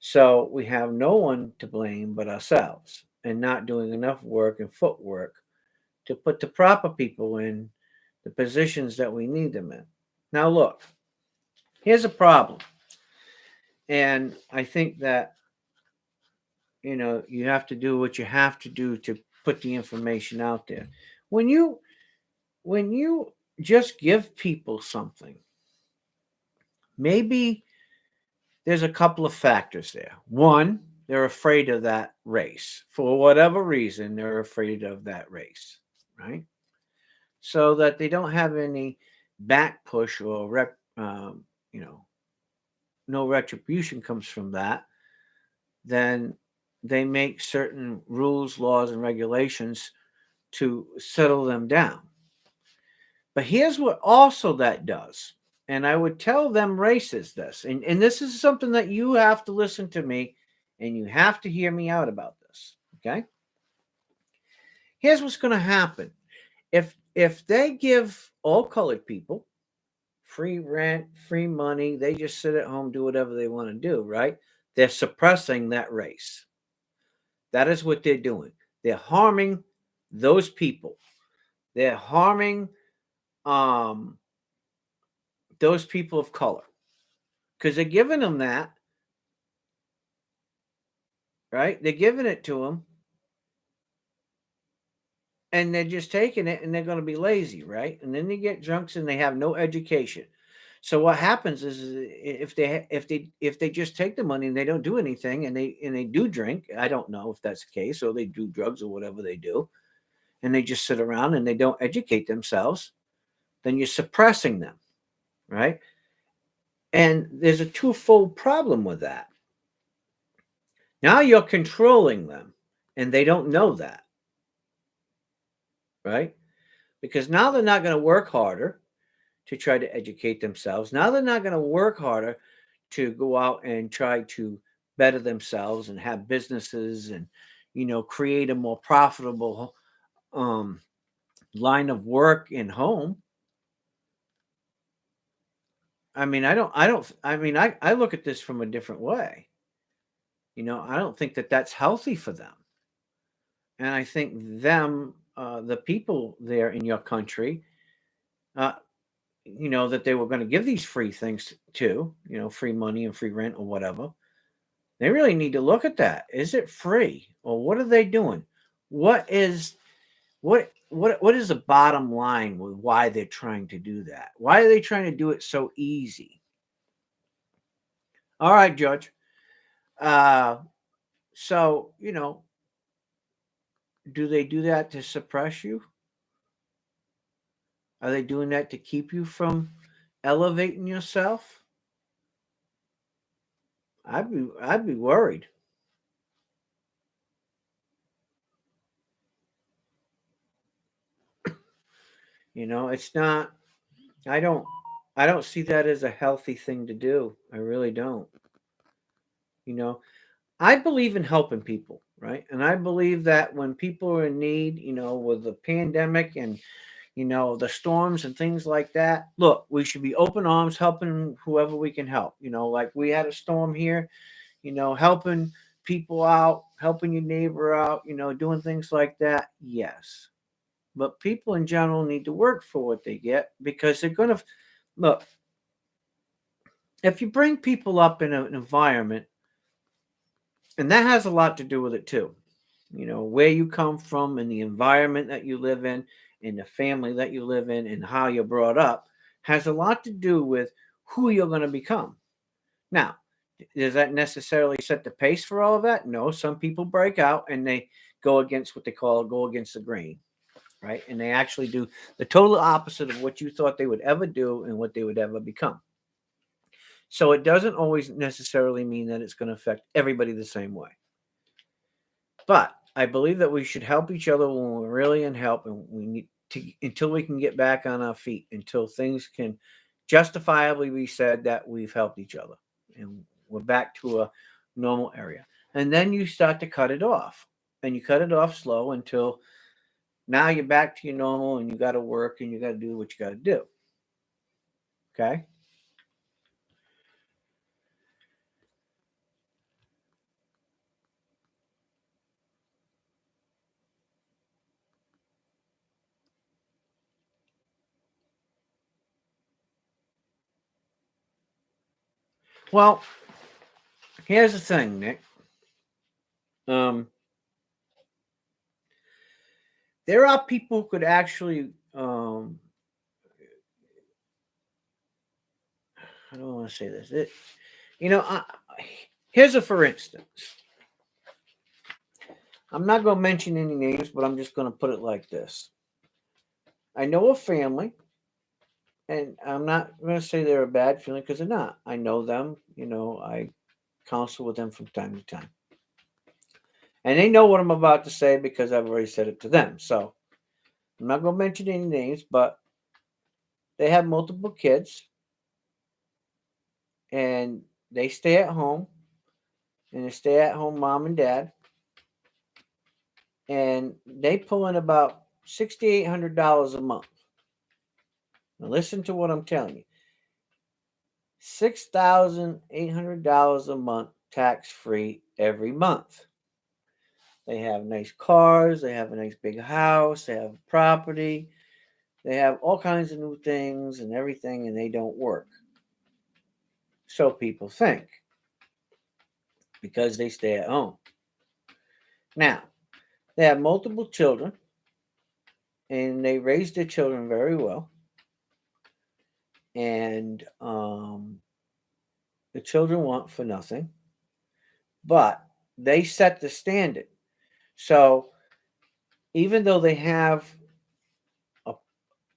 So we have no one to blame but ourselves and not doing enough work and footwork to put the proper people in the positions that we need them in. Now, look, here's a problem. And I think that, you have to do what you have to do to put the information out there. When you when you just give people something, maybe there's a couple of factors there. One, they're afraid of that race. For whatever reason, they're afraid of that race, right? So that they don't have any back push or no retribution comes from that. Then they make certain rules, laws, and regulations to settle them down. But here's what also that does. And I would tell them races this. And this is something that you have to listen to me and you have to hear me out about this. Okay? Here's what's going to happen. If they give all colored people free rent, free money, they just sit at home, do whatever they want to do, right? They're suppressing that race. That is what they're doing. They're harming those people. They're harming those people of color because they're giving them that, right? They're giving it to them and they're just taking it, and they're going to be lazy, right? And then they get drunks and they have no education. So what happens is if they just take the money and they don't do anything, and they do drink, I don't know if that's the case, or they do drugs or whatever they do, and they just sit around and they don't educate themselves, then you're suppressing them, right? And there's a twofold problem with that. Now you're controlling them, and they don't know that, right? Because now they're not going to work harder to try to educate themselves. Now they're not going to work harder to go out and try to better themselves and have businesses and create a more profitable um, line of work in home. I look at this from a different way. I don't think that that's healthy for them. And I think the people there in your country, uh, that they were going to give these free things to, free money and free rent or whatever. They really need to look at that. Is it free, or what are they doing? What is the bottom line with why they're trying to do that? Why are they trying to do it so easy? All right, Judge. So do they do that to suppress you? Are they doing that to keep you from elevating yourself? I'd be worried. It's not. I don't. I don't see that as a healthy thing to do. I really don't. You know, I believe in helping people, right? And I believe that when people are in need, with the pandemic and the storms and things like that, look, we should be open arms helping whoever we can help. Like we had a storm here, helping people out, helping your neighbor out, doing things like that. Yes. But people in general need to work for what they get, because they're going to look. If you bring people up in an environment, and that has a lot to do with it too, where you come from and the environment that you live in and the family that you live in and how you're brought up, has a lot to do with who you're going to become. Now, does that necessarily set the pace for all of that? No. Some people break out and they go against what they call go against the grain, right? And they actually do the total opposite of what you thought they would ever do and what they would ever become. So it doesn't always necessarily mean that it's going to affect everybody the same way. But I believe that we should help each other when we're really in help, and we need to until we can get back on our feet, until things can justifiably be said that we've helped each other and we're back to a normal area. And then you start to cut it off, and you cut it off slow until now you're back to your normal, and you got to work and you got to do what you got to do. Okay. Well, here's the thing, Nick. Um, there are people who could actually, I don't want to say this. Here's a for instance. I'm not going to mention any names, but I'm just going to put it like this. I know a family, and I'm not going to say they're a bad family because they're not. I know them. I counsel with them from time to time. And they know what I'm about to say because I've already said it to them. So I'm not going to mention any names, but they have multiple kids, and they stay at home, and they stay at home mom and dad, and they pull in about $6,800 a month. Now listen to what I'm telling you. $6,800 a month, tax free every month. They have nice cars, they have a nice big house, they have property, they have all kinds of new things and everything, and they don't work. So people think, because they stay at home. Now, they have multiple children, and they raise their children very well. And the children want for nothing, but they set the standard. So even though they have a,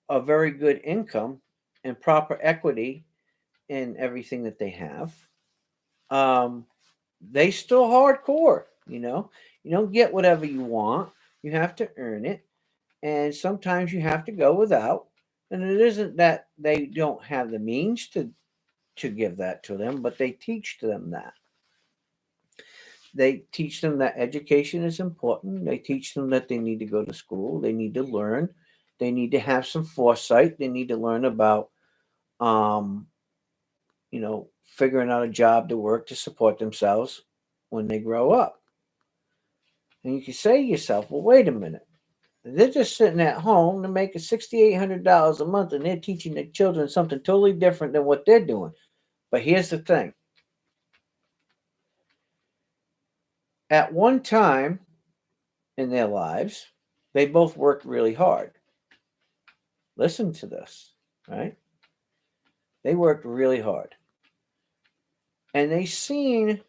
a very good income and proper equity in everything that they have, um, they still hardcore. You don't get whatever you want. You have to earn it, and sometimes you have to go without. And it isn't that they don't have the means to give that to them, but they teach them that. They teach them that education is important. They teach them that they need to go to school. They need to learn. They need to have some foresight. They need to learn about, um, figuring out a job to work to support themselves when they grow up. And you can say to yourself, well, wait a minute. They're just sitting at home. They're making $6,800 a month, and they're teaching their children something totally different than what they're doing. But here's the thing. At one time in their lives, they both worked really hard. Listen to this, right? They worked really hard. And they seen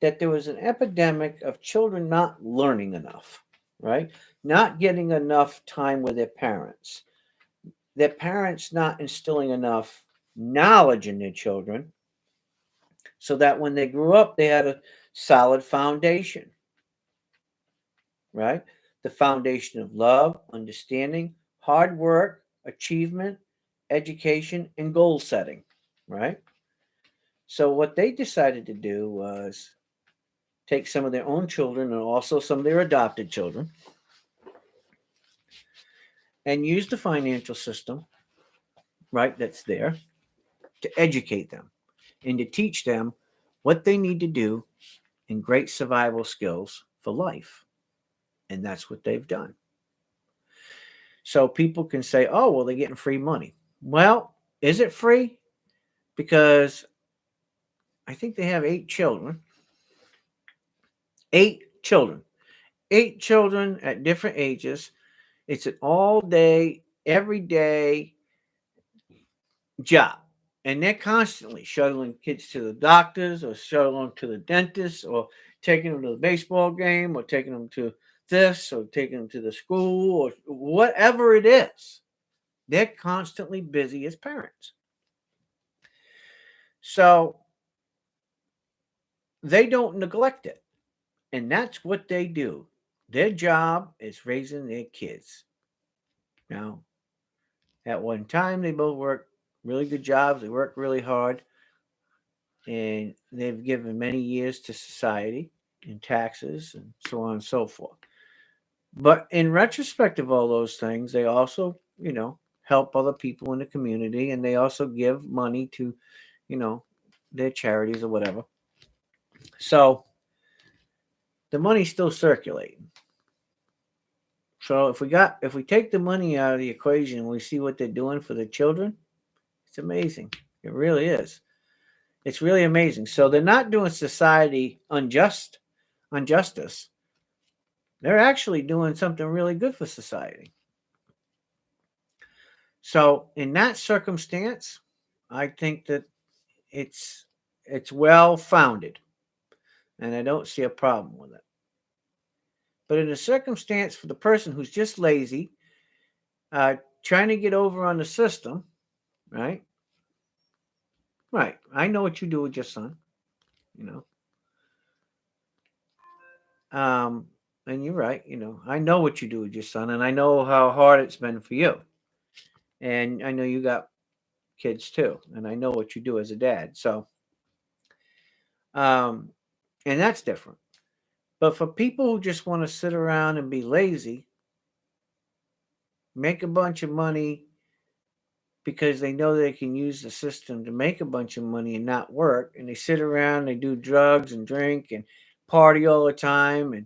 that there was an epidemic of children not learning enough, right? Not getting enough time with their parents not instilling enough knowledge in their children so that when they grew up, they had a solid foundation, right? The foundation of love, understanding, hard work, achievement, education, and goal setting, right? So, what they decided to do was take some of their own children and also some of their adopted children and use the financial system, right, that's there to educate them and to teach them what they need to do in great survival skills for life. And that's what they've done. So people can say, oh, well, they're getting free money. Well, is it free? Because I think they have 8 children. 8 children. 8 children at different ages. It's an all day, every day job. And they're constantly shuttling kids to the doctors or shuttling them to the dentist or taking them to the baseball game or taking them to this or taking them to the school or whatever it is. They're constantly busy as parents. So they don't neglect it. And that's what they do. Their job is raising their kids. Now, at one time, they both worked really good jobs. They worked really hard. And they've given many years to society and taxes and so on and so forth. But in retrospect of all those things, they also, help other people in the community and they also give money to, you know, their charities or whatever. So the money's still circulating. So if we take the money out of the equation and we see what they're doing for the children, it's amazing. It really is. It's really amazing. So they're not doing society injustice. They're actually doing something really good for society. So in that circumstance, I think that it's it's well founded, and I don't see a problem with it. But in a circumstance for the person who's just lazy, uh, trying to get over on the system, right? Right. I know what you do with your son, you know. Um, and you're right, I know what you do with your son, and I know how hard it's been for you. And I know you got kids too, and I know what you do as a dad. So, um, and that's different. But for people who just want to sit around and be lazy, make a bunch of money because they know they can use the system to make a bunch of money and not work, and they sit around, they do drugs and drink and party all the time and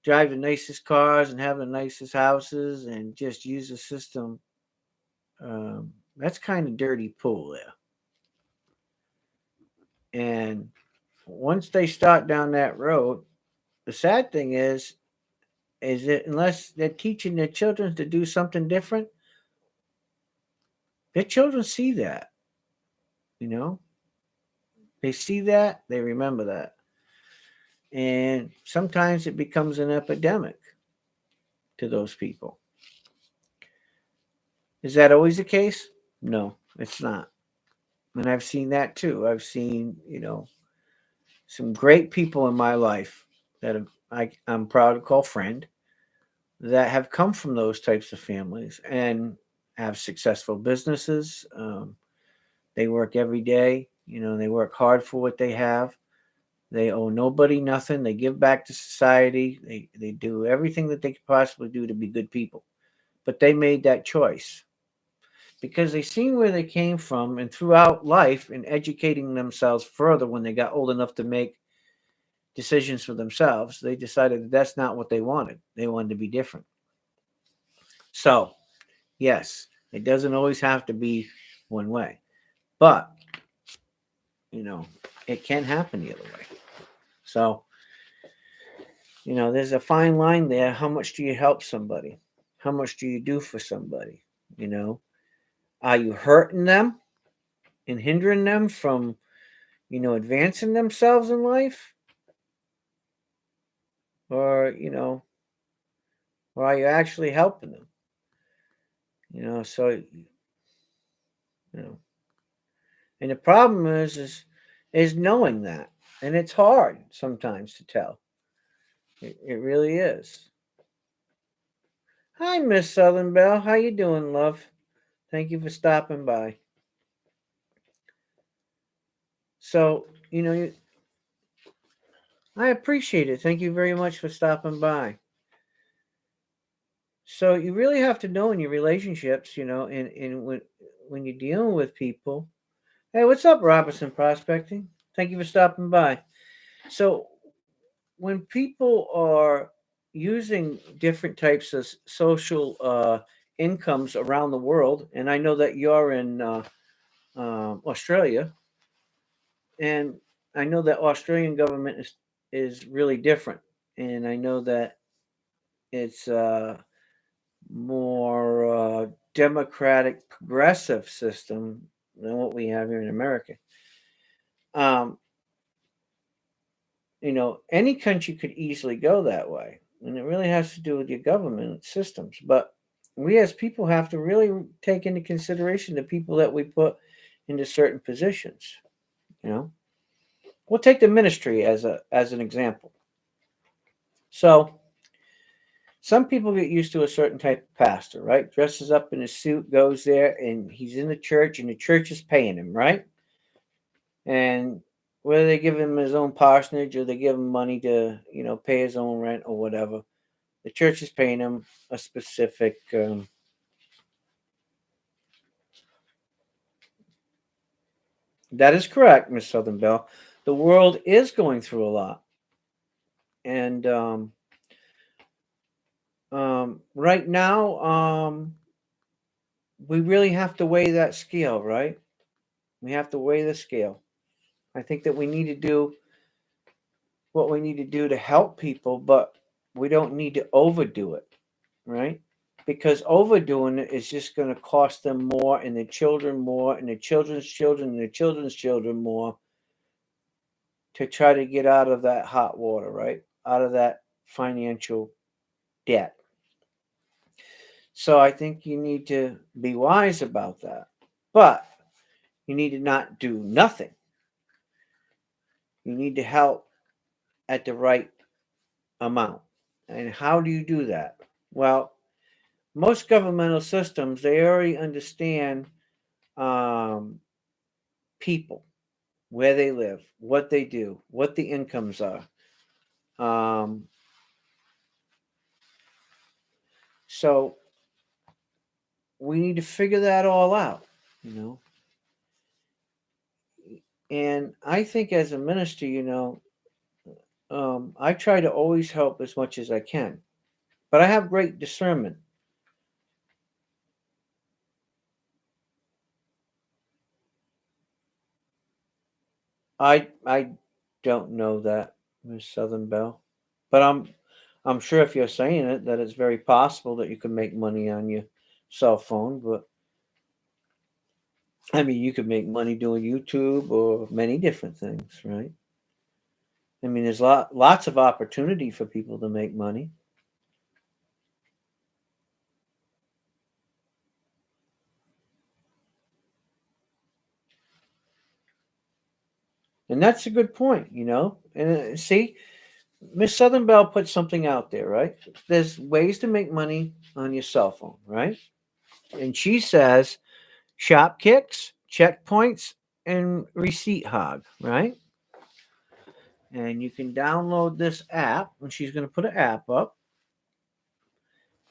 drive the nicest cars and have the nicest houses and just use the system. That's kind of dirty pool there. And once they start down that road, the sad thing is Is it unless they're teaching their children to do something different? Their children see that, you know. They see that, they remember that. And sometimes it becomes an epidemic to those people. Is that always the case? No, it's not. And I've seen that too. I've seen, some great people in my life that I'm proud to call friend that have come from those types of families and have successful businesses. They work every day. They work hard for what they have. They owe nobody nothing. They give back to society. They do everything that they could possibly do to be good people. But they made that choice because they seen where they came from, and throughout life and educating themselves further when they got old enough to make decisions for themselves, they decided that that's not what they wanted. They wanted to be different. So, yes, it doesn't always have to be one way, but you know, it can happen the other way. So, there's a fine line there. How much do you help somebody? How much do you do for somebody? You know, are you hurting them and hindering them from, advancing themselves in life? Or, or are you actually helping them? So, know, and the problem is knowing that. And it's hard sometimes to tell. It really is. Hi, Miss Southern Belle. How you doing, love? Thank you for stopping by. So, I appreciate it. Thank you very much for stopping by. So you really have to know in your relationships, and when you're dealing with people. Hey, what's up, Robinson Prospecting? Thank you for stopping by. So when people are using different types of social incomes around the world, and I know that you're in Australia, and I know that Australian government is really different, and I know that it's more democratic, progressive system than what we have here in America. Um, any country could easily go that way, and it really has to do with your government systems. But we as people have to really take into consideration the people that we put into certain positions. You know, we'll take the ministry as an example. So some people get used to a certain type of pastor, right? Dresses up in a suit, goes there, and he's in the church, and the church is paying him, right? And whether they give him his own parsonage or they give him money to, pay his own rent or whatever, the church is paying him a specific. That is correct, Miss Southern Belle. The world is going through a lot, and right now, we really have to weigh that scale, right? We have to weigh the scale. I think that we need to do what we need to do to help people, but we don't need to overdo it, right? Because overdoing it is just going to cost them more and their children more and their children's children and their children's children more to try to get out of that hot water, right? Out of that financial debt. So I think you need to be wise about that. But you need to not do nothing. You need to help at the right amount. And how do you do that? Well, most governmental systems, they already understand um, people, where they live, what they do, what the incomes are. Um, so we need to figure that all out, you know. And I think as a minister, I try to always help as much as I can, but I have great discernment. I don't know that, Miss Southern Belle, but I'm I'm sure if you're saying it, that it's very possible that you can make money on your cell phone. But I mean, you could make money doing YouTube or many different things, right? I mean, there's lots of opportunity for people to make money. And that's a good point, you know. And see, Miss Southern Belle put something out there, right? There's ways to make money on your cell phone, right? And she says shop kicks, checkpoints, and receipt hog, right? And you can download this app, and she's going to put an app up.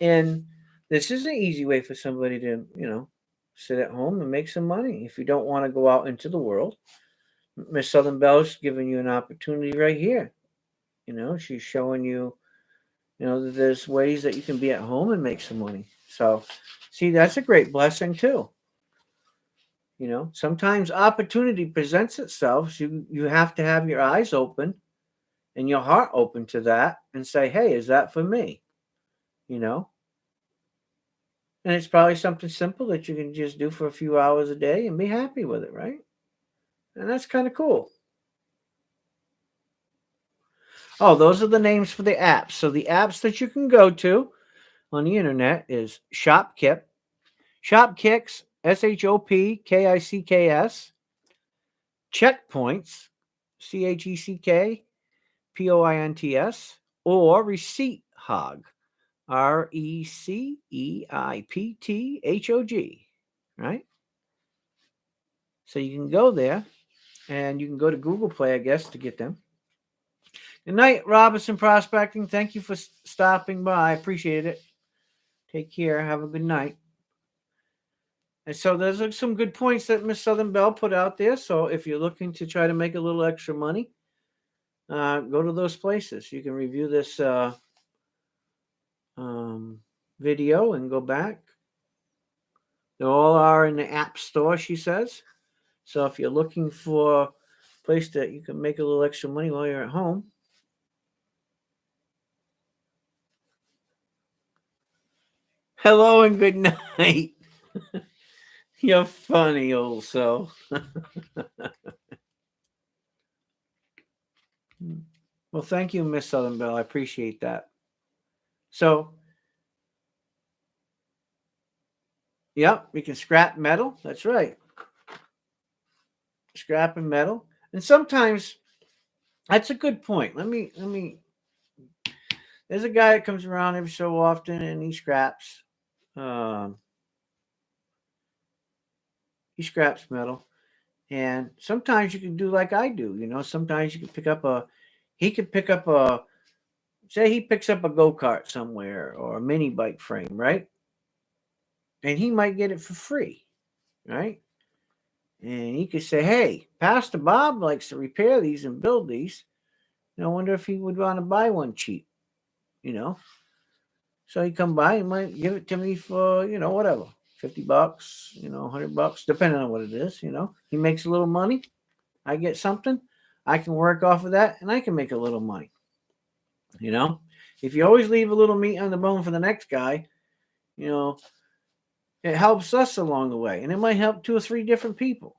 And this is an easy way for somebody to, sit at home and make some money if you don't want to go out into the world. Miss Southern Belle's giving you an opportunity right here. She's showing you, that there's ways that you can be at home and make some money. So, see, that's a great blessing too. Sometimes opportunity presents itself. So you have to have your eyes open and your heart open to that and say, hey, is that for me? You know? And it's probably something simple that you can just do for a few hours a day and be happy with it, right? And that's kind of cool. Oh, those are the names for the apps. So the apps that you can go to on the internet is Shopkicks, Shopkicks, Checkpoints, Checkpoints, or Receipt Hog, Receipthog, right? So you can go there and you can go to Google Play, I guess, to get them. Good night, Robinson Prospecting. Thank you for stopping by. I appreciate it. Take care. Have a good night. And so there's some good points that Miss Southern Belle put out there. So if you're looking to try to make a little extra money, go to those places. You can review this video and go back. They all are in the App Store, she says. So if you're looking for a place that you can make a little extra money while you're at home, hello and good night. You're funny, old soul. Well, thank you, Miss Southern Belle. I appreciate that. So, yep, we can scrap metal. That's right. Scrapping metal. And sometimes that's a good point. Let me there's a guy that comes around every so often and he scraps metal. And sometimes you can do like I do, sometimes you can he could pick up say he picks up a go-kart somewhere or a mini bike frame, right? And he might get it for free, right? And he could say, hey, Pastor Bob likes to repair these and build these. I wonder if he would want to buy one cheap, you know? So he come by, he might give it to me for, whatever, $50, $100, depending on what it is, He makes a little money. I get something. I can work off of that and I can make a little money. If you always leave a little meat on the bone for the next guy, it helps us along the way. And it might help 2 or 3 different people,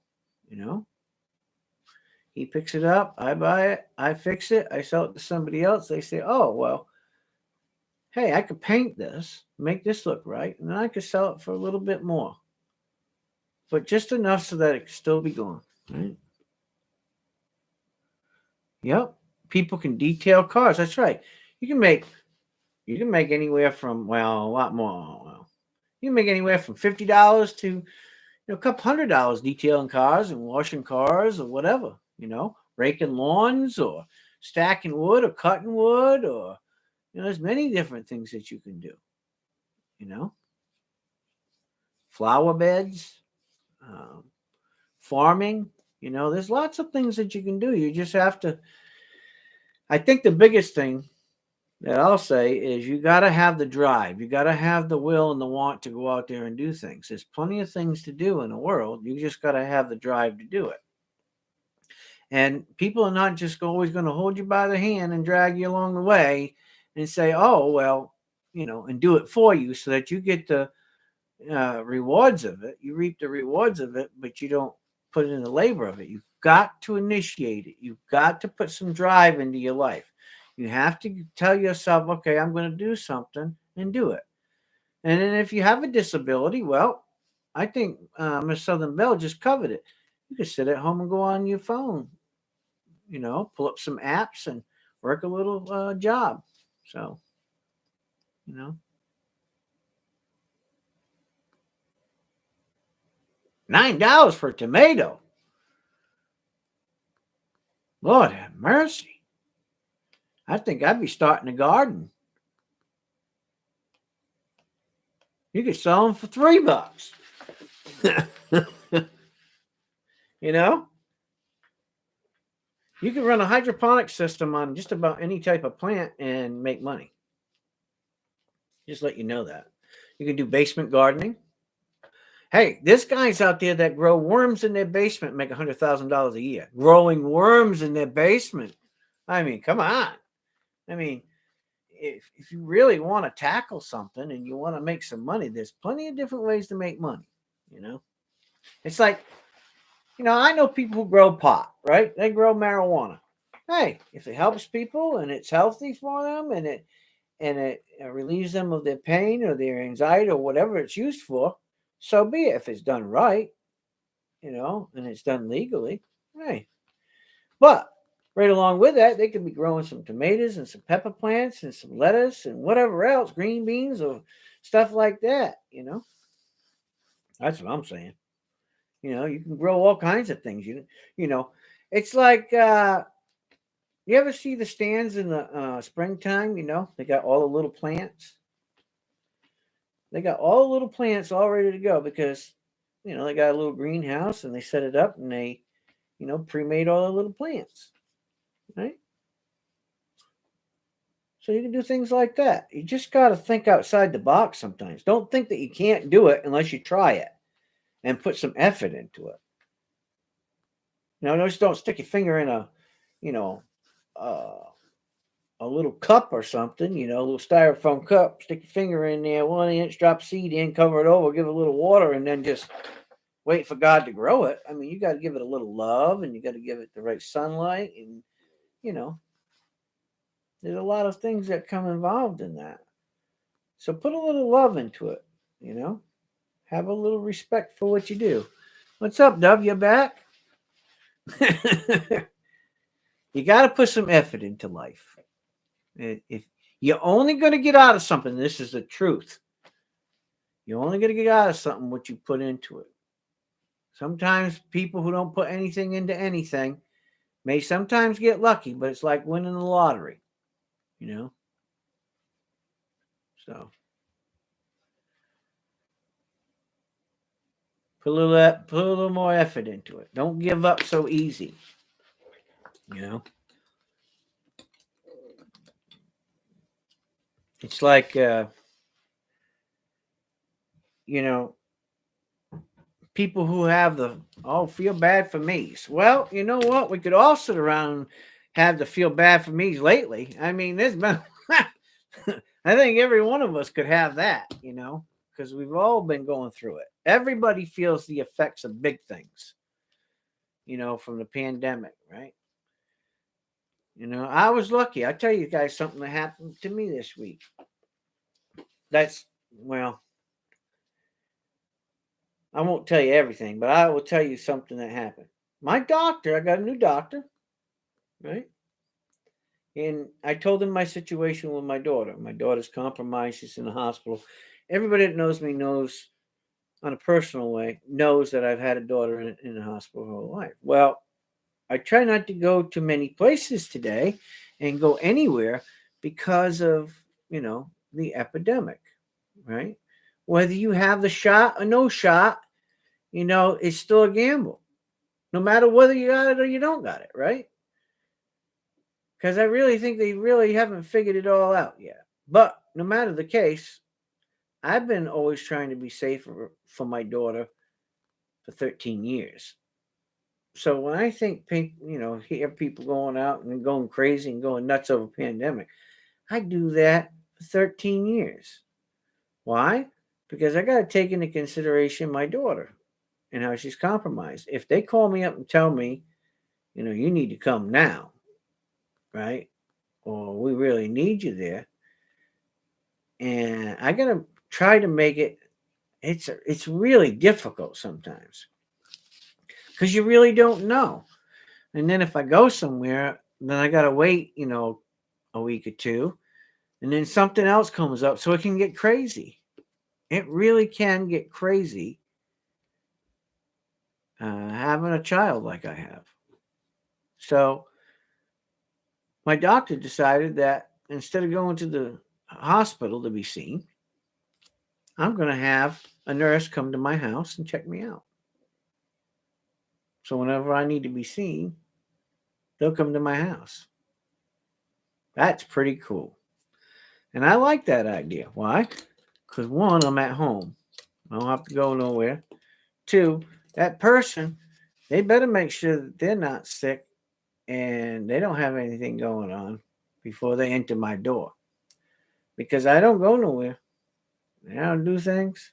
He picks it up, I buy it, I fix it, I sell it to somebody else. They say, oh, well, hey, I could paint this, make this look right, and then I could sell it for a little bit more. But just enough so that it can still be going, right? Yep. People can detail cars. That's right. You can make anywhere from, well, a lot more. Well, you can make anywhere from $50 to a couple $100 detailing cars and washing cars or whatever, raking lawns or stacking wood or cutting wood or, there's many different things that you can do, flower beds, farming, there's lots of things that you can do. You just have to, I think the biggest thing that I'll say is you got to have the drive. You got to have the will and the want to go out there and do things. There's plenty of things to do in the world. You just got to have the drive to do it. And people are not just always going to hold you by the hand and drag you along the way and say, oh, well, and do it for you so that you get the rewards of it. You reap the rewards of it, but you don't put in the labor of it. You've got to initiate it. You've got to put some drive into your life. You have to tell yourself, okay, I'm going to do something and do it. And then if you have a disability, well, I think Miss Southern Belle just covered it. You can sit at home and go on your phone, pull up some apps and work a little job. So, $9 for a tomato. Lord have mercy. I think I'd be starting a garden. You could sell them for $3. You can run a hydroponic system on just about any type of plant and make money. Just let you know that. You can do basement gardening. Hey, there's guys out there that grow worms in their basement and make $100,000 a year. Growing worms in their basement. I mean, come on. I mean, if you really want to tackle something and you want to make some money, there's plenty of different ways to make money. It's like, I know people who grow pot, right? They grow marijuana. Hey, if it helps people and it's healthy for them and it relieves them of their pain or their anxiety or whatever it's used for, so be it. If it's done right, and it's done legally, hey. But right along with that, they could be growing some tomatoes and some pepper plants and some lettuce and whatever else, green beans or stuff like that, That's what I'm saying. You can grow all kinds of things. It's like you ever see the stands in the springtime? They got all the little plants. They got all the little plants all ready to go because they got a little greenhouse and they set it up and they pre-made all the little plants, right? So you can do things like that. You just got to think outside the box sometimes. Don't think that you can't do it unless you try it and put some effort into it. Just don't stick your finger in a little cup or something, a little styrofoam cup, stick your finger in there, 1 inch, drop seed in, cover it over, give it a little water, and then just wait for God to grow it. I mean, you got to give it a little love and you got to give it the right sunlight. And, there's a lot of things that come involved in that. So put a little love into it, have a little respect for what you do. What's up, Dove? You back? You got to put some effort into life. If you're only going to get out of something, this is the truth. You're only going to get out of something what you put into it. Sometimes people who don't put anything into anything may sometimes get lucky, but it's like winning the lottery, So put a little more effort into it. Don't give up so easy, It's like, people who have feel bad for me. Well, you know what? We could all sit around and have the feel bad for me's lately. I mean, there's been, I think every one of us could have that, because we've all been going through it. Everybody feels the effects of big things, from the pandemic, right? I was lucky. I'll tell you guys something that happened to me this week. I won't tell you everything, but I will tell you something that happened. My doctor, I got a new doctor, right? And I told him my situation with my daughter. My daughter's compromised. She's in the hospital. Everybody that knows me knows, on a personal way, knows that I've had a daughter in the hospital her whole life. Well, I try not to go to many places today and go anywhere because of, the epidemic, right? Whether you have the shot or no shot, it's still a gamble. No matter whether you got it or you don't got it, right? Because I really think they really haven't figured it all out yet. But no matter the case, I've been always trying to be safer for my daughter for 13 years. So when I think, hear people going out and going crazy and going nuts over pandemic, I do that for 13 years. Why? Because I got to take into consideration my daughter and how she's compromised. If they call me up and tell me, you need to come now, right? Or we really need you there. And I got to try to make it, it's really difficult sometimes because you really don't know. And then if I go somewhere, then I got to wait, a week or two. And then something else comes up. So it can get crazy. It really can get crazy having a child like I have. So my doctor decided that instead of going to the hospital to be seen, I'm going to have a nurse come to my house and check me out. So whenever I need to be seen, they'll come to my house. That's pretty cool. And I like that idea. Why? Because one, I'm at home. I don't have to go nowhere. Two, that person, they better make sure that they're not sick and they don't have anything going on before they enter my door. Because I don't go nowhere. I don't do things.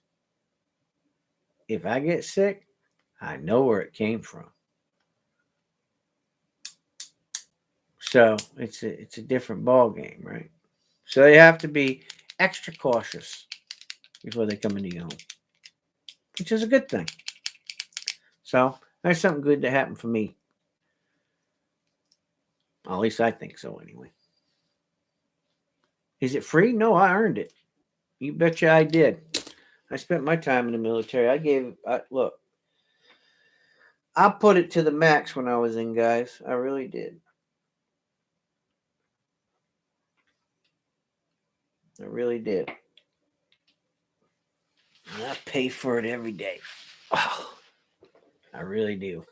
If I get sick, I know where it came from. So it's a different ball game, right? So they have to be extra cautious before they come into your home, which is a good thing. So there's something good to happen for me. At least I think so, anyway. Is it free? No, I earned it. You betcha I did. I spent my time in the military. Look, I put it to the max when I was in, guys. I really did. I really did. And I pay for it every day. Oh, I really do.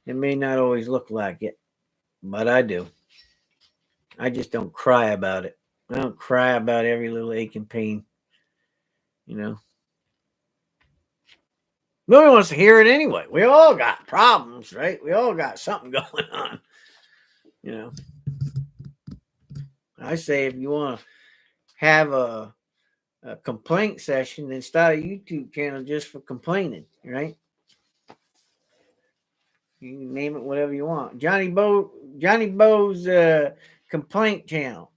It may not always look like it, but I do. I just don't cry about it. I don't cry about every little ache and pain. Nobody wants to hear it anyway. We all got problems, right? We all got something going on. I say if you want to have a complaint session, then start a YouTube channel just for complaining, right? You can name it whatever you want. Johnny Bo's complaint channel.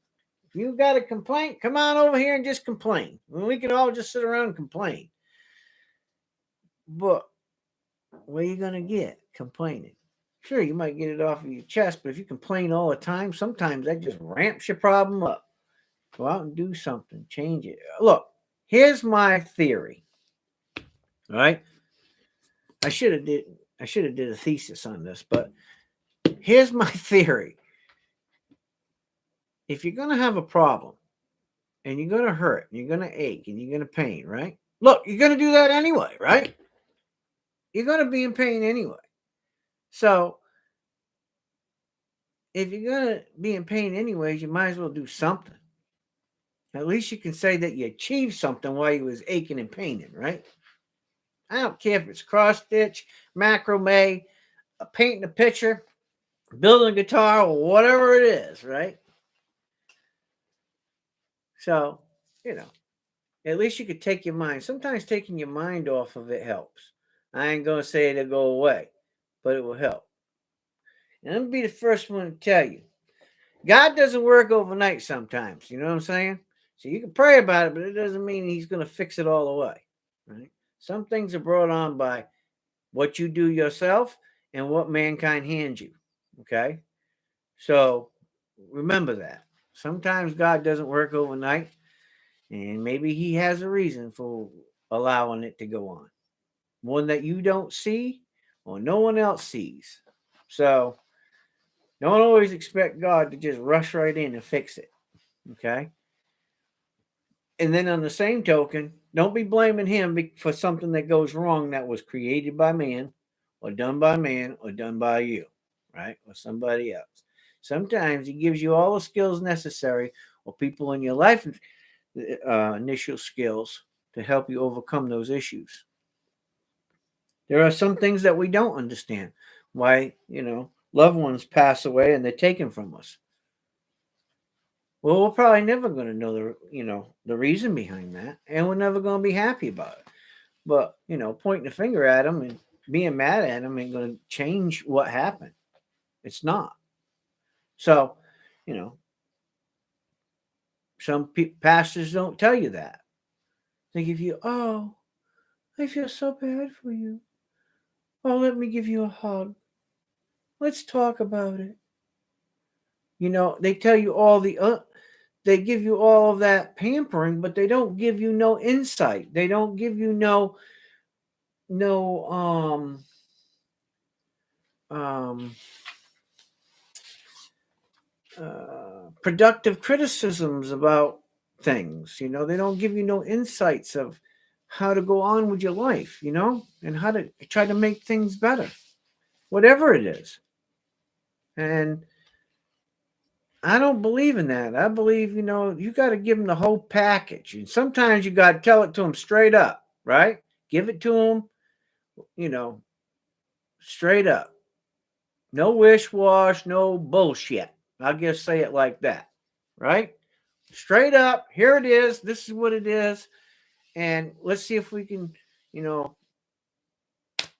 If you got a complaint, come on over here and just complain. We can all just sit around and complain. But what are you going to get complaining? Sure, you might get it off of your chest, but if you complain all the time, sometimes that just ramps your problem up. Go out and do something. Change it. Look, here's my theory. All right? I should have did a thesis on this, but here's my theory. If you're going to have a problem and you're going to hurt, and you're going to ache, and you're going to pain, right? Look, you're going to do that anyway, right? You're going to be in pain anyway. So if you're going to be in pain anyways, you might as well do something. At least you can say that you achieved something while you was aching and paining, right? I don't care if it's cross stitch, macrame, painting a picture, building a guitar, or whatever it is, right? So, at least you could take your mind. Sometimes taking your mind off of it helps. I ain't going to say it'll go away, but it will help. And I'm going to be the first one to tell you, God doesn't work overnight sometimes. You know what I'm saying? So you can pray about it, but it doesn't mean he's going to fix it all away, right? Some things are brought on by what you do yourself and what mankind hands you, okay? So remember that. Sometimes God doesn't work overnight, and maybe he has a reason for allowing it to go on. One that you don't see or no one else sees. So don't always expect God to just rush right in and fix it, okay? And then on the same token, don't be blaming him for something that goes wrong that was created by man or done by you, right? Or somebody else. Sometimes he gives you all the skills necessary or people in your life, initial skills to help you overcome those issues. There are some things that we don't understand. Why, loved ones pass away and they're taken from us. Well, we're probably never going to know the reason behind that, and we're never going to be happy about it. But pointing the finger at them and being mad at them ain't going to change what happened. It's not. So, you know, some pastors don't tell you that. They give you, oh, I feel so bad for you. Oh, let me give you a hug. Let's talk about it. They tell you they give you all of that pampering, but they don't give you no insight. They don't give you no um productive criticisms about things. They don't give you no insights of how to go on with your life, and how to try to make things better, whatever it is. And I don't believe in that. I believe, you got to give them the whole package. And sometimes you got to tell it to them straight up, right? Give it to them, straight up. No wish wash, no bullshit. I'll just say it like that, right? Straight up, here it is. This is what it is. And let's see if we can,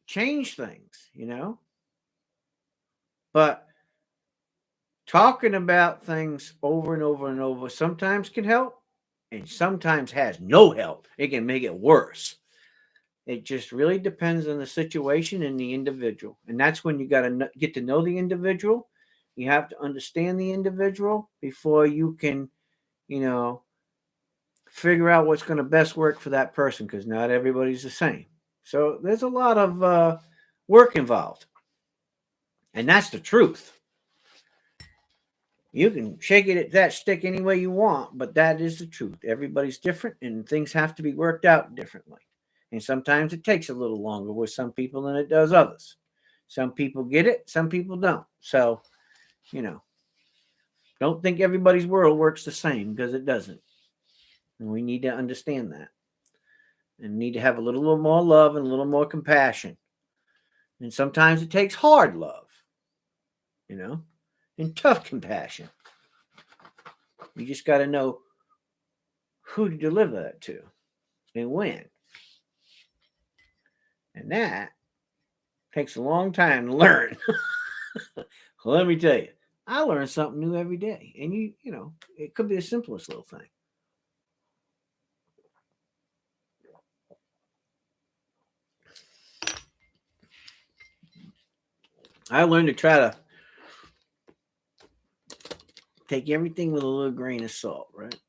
change things. But talking about things over and over and over sometimes can help and sometimes has no help. It can make it worse. It just really depends on the situation and the individual. And that's when you got to get to know the individual. You have to understand the individual before you can, figure out what's going to best work for that person, because not everybody's the same. So there's a lot of work involved. And that's the truth. You can shake it at that stick any way you want, but that is the truth. Everybody's different and things have to be worked out differently. And sometimes it takes a little longer with some people than it does others. Some people get it, some people don't. So, don't think everybody's world works the same, because it doesn't. And we need to understand that. And need to have a little more love and a little more compassion. And sometimes it takes hard love, and tough compassion. You just got to know who to deliver that to and when. And that takes a long time to learn. Well, let me tell you, I learn something new every day. And it could be the simplest little thing. I learned to try to take everything with a little grain of salt, right?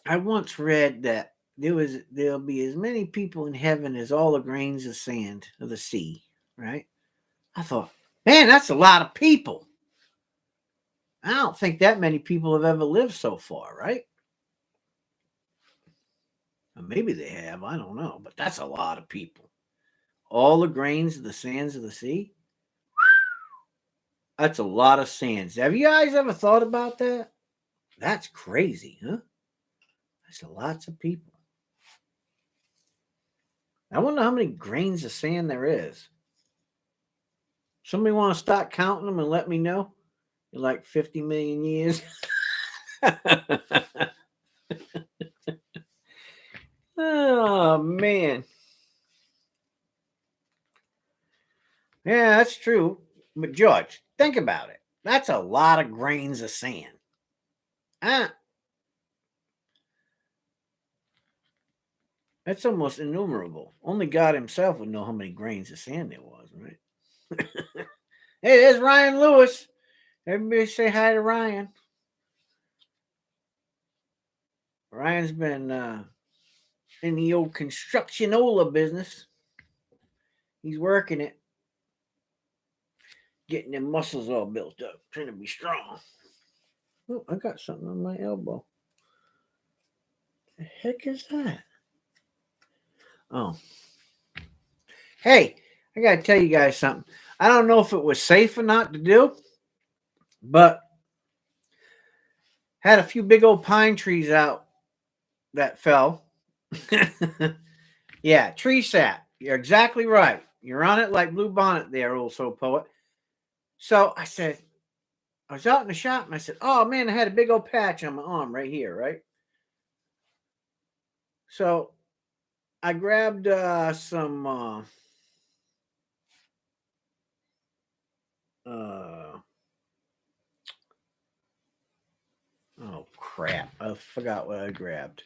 I once read that there'll be as many people in heaven as all the grains of sand of the sea, right? I thought, man, that's a lot of people. I don't think that many people have ever lived so far, right? Or maybe they have, I don't know, but that's a lot of people. All the grains of the sands of the sea. That's a lot of sands. Have you guys ever thought about that? That's crazy, huh? That's lots of people. I wonder how many grains of sand there is. Somebody want to start counting them and let me know? In like 50 million years. Oh, man. Yeah, that's true. But George, think about it. That's a lot of grains of sand. That's almost innumerable. Only God himself would know how many grains of sand there was, right? Hey, there's Ryan Lewis. Everybody say hi to Ryan. Ryan's been in the old constructionola business. He's working it. Getting them muscles all built up. Trying to be strong. Oh, I got something on my elbow. The heck is that? Oh. Hey, I got to tell you guys something. I don't know if it was safe or not to do, but had a few big old pine trees out that fell. Yeah, tree sap. You're exactly right. You're on it like Blue Bonnet there, old soul poet. So I said, I was out in the shop and I said, oh man, I had a big old patch on my arm right here, right? So I grabbed some oh crap, I forgot what I grabbed.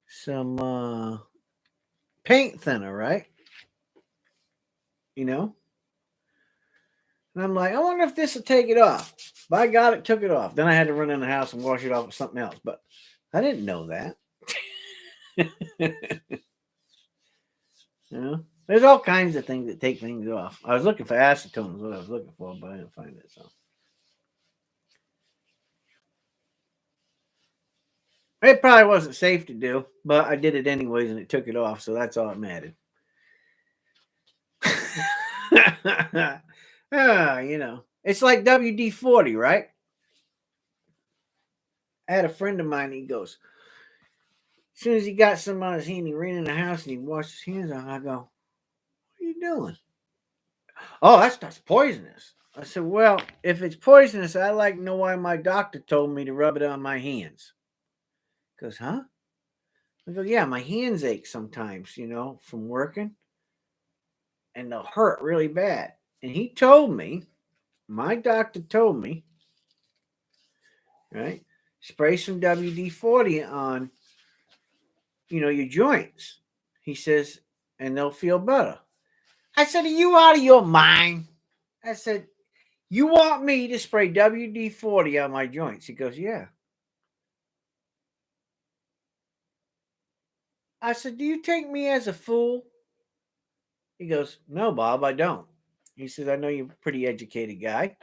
Some paint thinner, right? You know? And I'm like, I wonder if this will take it off. By God, it took it off. Then I had to run in the house and wash it off with something else. But I didn't know that. You know? There's all kinds of things that take things off. I was looking for acetone is what I was looking for, but I didn't find it. So it probably wasn't safe to do, but I did it anyways and it took it off, so that's all that mattered. You know. It's like WD-40, right? I had a friend of mine, he goes, as soon as he got some on his hand, he ran in the house and he washed his hands off. I go, what are you doing? Oh, that stuff's poisonous. I said, well, if it's poisonous, I'd like to know why my doctor told me to rub it on my hands. He goes, huh? I go, yeah, my hands ache sometimes, you know, from working. And they'll hurt really bad. And he told me, my doctor told me, right, spray some WD-40 on, you know, your joints. He says, and they'll feel better. I said, are you out of your mind? I said, you want me to spray WD-40 on my joints? He goes, yeah. I said, do you take me as a fool? He goes, no, Bob, I don't. He says, I know you're a pretty educated guy.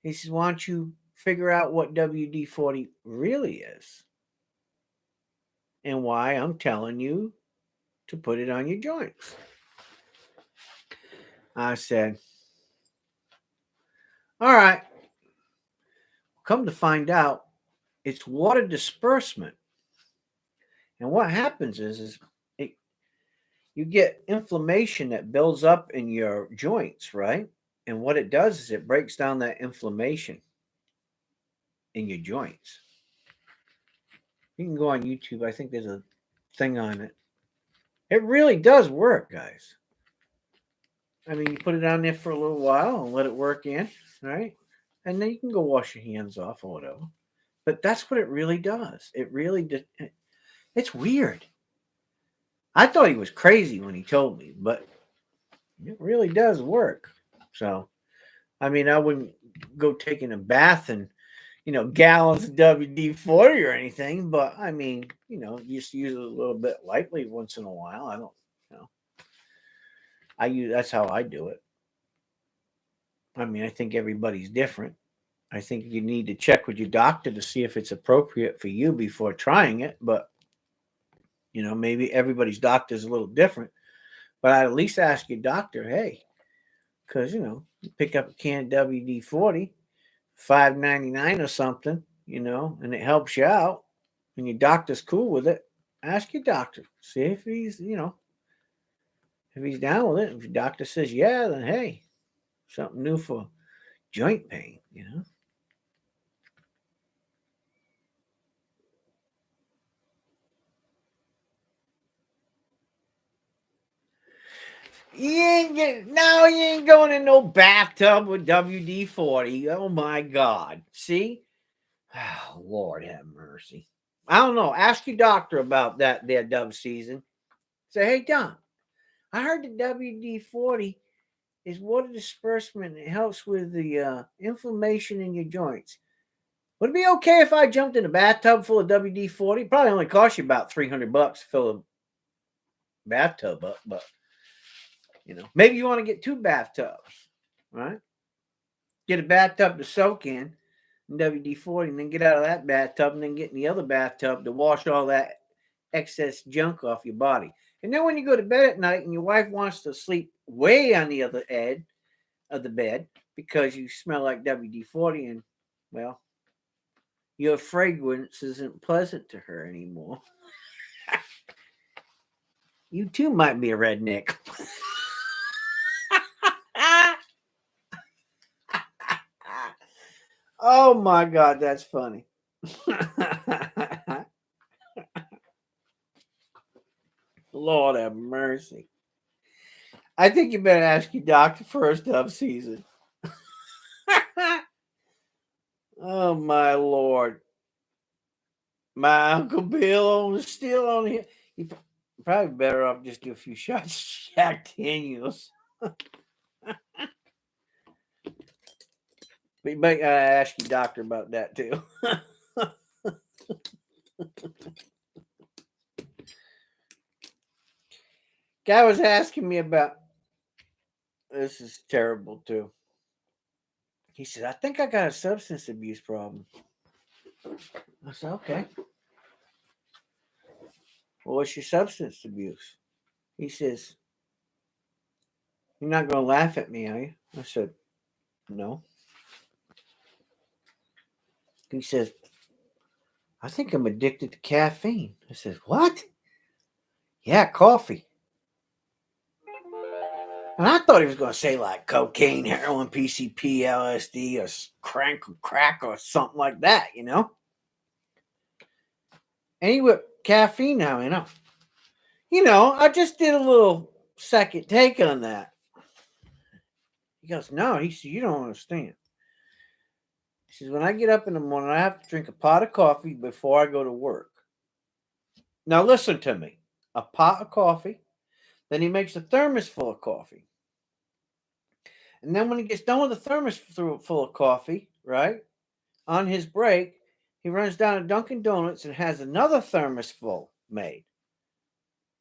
He says, why don't you figure out what WD-40 really is? And why I'm telling you to put it on your joints. I said, all right. Come to find out, it's water disbursement. And what happens is you get inflammation that builds up in your joints, right? And what it does is it breaks down that inflammation in your joints. You can go on YouTube. I think there's a thing on it. It really does work, guys. I mean, you put it on there for a little while and let it work in, right? And then you can go wash your hands off or whatever. But that's what it really does. It really did. It's weird. I thought he was crazy when he told me, but it really does work. So, I mean, I wouldn't go taking a bath and, you know, gallons of WD-40 or anything, but I mean, you know, just use it a little bit lightly once in a while. I don't, you know, that's how I do it. I mean, I think everybody's different. I think you need to check with your doctor to see if it's appropriate for you before trying it. But, you know, maybe everybody's doctor is a little different. But I'd at least ask your doctor, hey, because, you know, you pick up a can of WD-40, $5.99 or something, you know, and it helps you out, and your doctor's cool with it. Ask your doctor. See if he's, you know, if he's down with it. If your doctor says yeah, then hey, something new for joint pain, you know. You ain't going in no bathtub with WD-40. Oh my God. See? Oh, Lord have mercy. I don't know. Ask your doctor about that there dove season. Say, hey, Don, I heard the WD-40 is water disbursement. It helps with the inflammation in your joints. Would it be okay if I jumped in a bathtub full of WD-40? Probably only cost you about $300 to fill a bathtub up, but you know, maybe you want to get two bathtubs, right? Get a bathtub to soak in WD-40, and then get out of that bathtub, and then get in the other bathtub to wash all that excess junk off your body. And then when you go to bed at night and your wife wants to sleep way on the other end of the bed because you smell like WD-40 and, well, your fragrance isn't pleasant to her anymore. You too might be a redneck. Oh my God, that's funny. Lord have mercy. I think you better ask your doctor first of season. Oh my Lord. My Uncle Bill still on here. You probably better off just do a few shots of Jack Daniels. But you might ask your doctor about that too. Guy was asking me about this is terrible too. He said, I think I got a substance abuse problem. I said, okay. Well, what's your substance abuse? He says, you're not going to laugh at me, are you? I said, no. He says, I think I'm addicted to caffeine. I said, what? Yeah, coffee. And I thought he was going to say like cocaine, heroin, PCP, LSD, or crack or something like that, you know? And he went, caffeine now, you know? You know, I just did a little second take on that. He goes, no. He said, you don't understand. He says, when I get up in the morning, I have to drink a pot of coffee before I go to work. Now, listen to me. A pot of coffee. Then he makes a thermos full of coffee. And then when he gets done with the thermos full of coffee, right, on his break, he runs down to Dunkin' Donuts and has another thermos full made,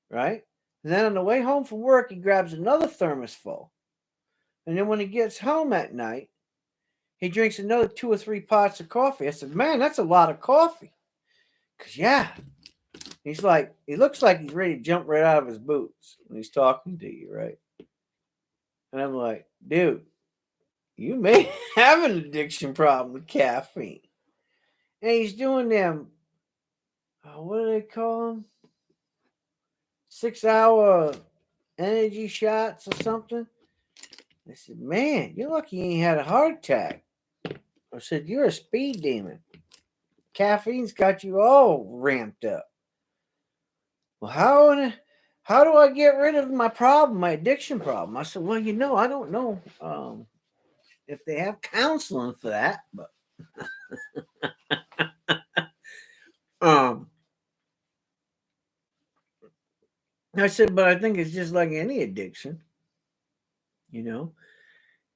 right? And then on the way home from work, he grabs another thermos full. And then when he gets home at night, he drinks another 2 or 3 pots of coffee. I said, man, that's a lot of coffee. Because, yeah, he's like, he looks like he's ready to jump right out of his boots when he's talking to you, right? And I'm like, dude, you may have an addiction problem with caffeine. And he's doing them, what do they call them? 6-hour energy shots or something. I said, man, you're lucky you ain't had a heart attack. I said, you're a speed demon. Caffeine's got you all ramped up. Well, how do I get rid of my problem, my addiction problem? I said, well, you know, I don't know if they have counseling for that, but I said, but I think it's just like any addiction. You know,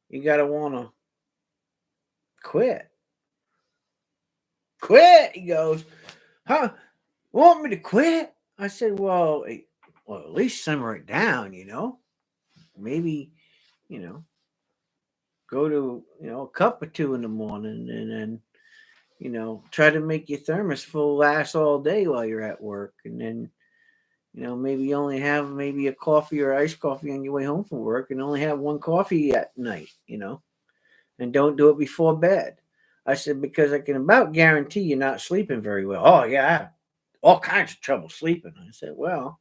you gotta want to quit. Quit. He goes, huh? Want me to quit? I said, well, at least simmer it down. You know, maybe, you know, go to a cup or two in the morning, and then try to make your thermos full last all day while you're at work, and then maybe you only have maybe a coffee or iced coffee on your way home from work, and only have one coffee at night, and don't do it before bed. I said, because I can about guarantee you're not sleeping very well. Oh yeah, I have all kinds of trouble sleeping. I said, well,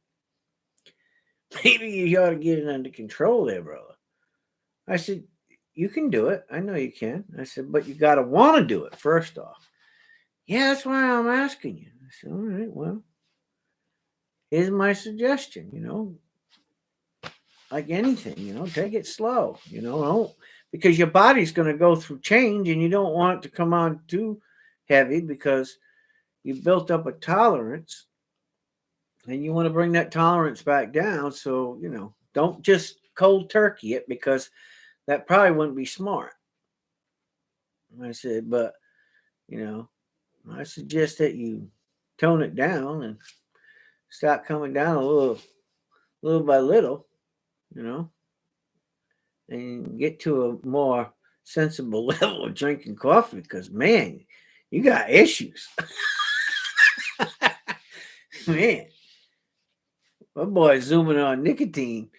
maybe you ought to get it under control there, brother. I said, you can do it. I know you can. I said, but you got to want to do it first off. Yeah, that's why I'm asking you. I said, all right, well, here's my suggestion, like anything, take it slow, don't, because your body's going to go through change and you don't want it to come on too heavy because you built up a tolerance and you want to bring that tolerance back down. So, don't just cold turkey it because that probably wouldn't be smart. I said, but, I suggest that you tone it down and start coming down a little by little, and get to a more sensible level of drinking coffee because, man, you got issues. Man, my boy's zooming on nicotine,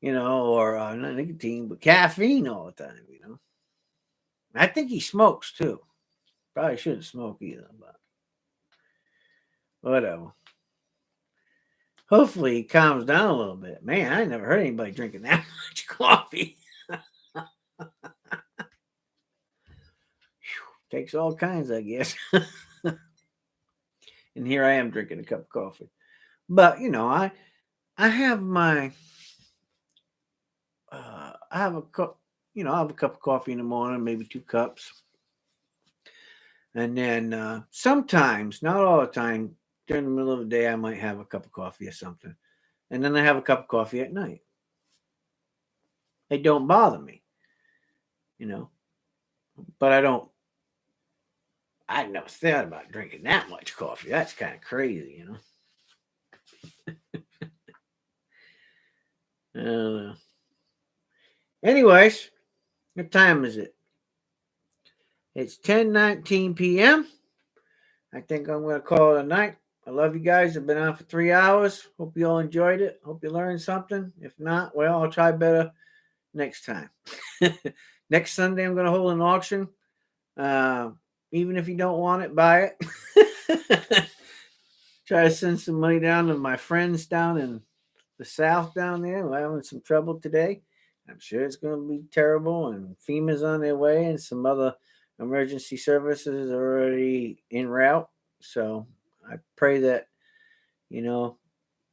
or not nicotine, but caffeine all the time, I think he smokes too. Probably shouldn't smoke either, but whatever. Hopefully he calms down a little bit. Man, I never heard anybody drinking that much coffee. Takes all kinds, I guess. And here I am drinking a cup of coffee. But I have my I have a cup. I have a cup of coffee in the morning, maybe 2 cups, and then sometimes, not all the time, during the middle of the day, I might have a cup of coffee or something, and then I have a cup of coffee at night. It don't bother me, you know. But I never thought about drinking that much coffee. That's kind of crazy, I don't know. Anyways, what time is it? It's 10:19 p.m. I think I'm going to call it a night. I love you guys. I've been on for 3 hours. Hope you all enjoyed it. Hope you learned something. If not, well, I'll try better next time. Next Sunday, I'm going to hold an auction. Even if you don't want it, buy it. Try to send some money down to my friends down in the South down there. We're having some trouble today. I'm sure it's going to be terrible. And FEMA's on their way, and some other emergency services are already en route. So I pray that,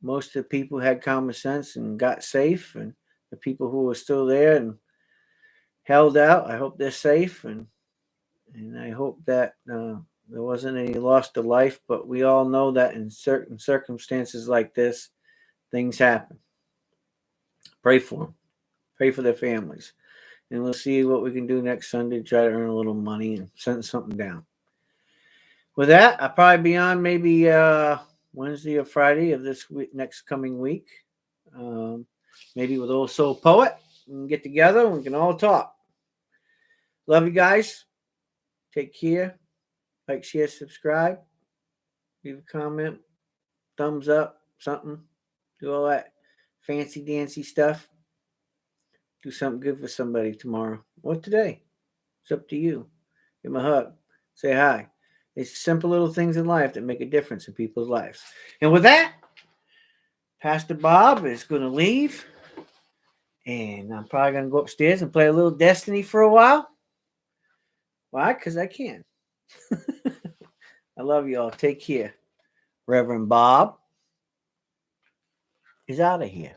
most of the people had common sense and got safe. And the people who are still there and held out, I hope they're safe. And I hope that there wasn't any loss to life. But we all know that in certain circumstances like this, things happen. Pray for them. Pray for their families. And we'll see what we can do next Sunday. Try to earn a little money and send something down. With that, I'll probably be on maybe Wednesday or Friday of this week, next coming week. Maybe with Old Soul Poet. We can get together and we can all talk. Love you guys. Take care. Like, share, subscribe. Leave a comment. Thumbs up. Something. Do all that fancy dancy stuff. Do something good for somebody tomorrow or today. It's up to you. Give them a hug. Say hi. It's simple little things in life that make a difference in people's lives. And with that, Pastor Bob is going to leave. And I'm probably going to go upstairs and play a little Destiny for a while. Why? Because I can. I love you all. Take care. Reverend Bob is out of here.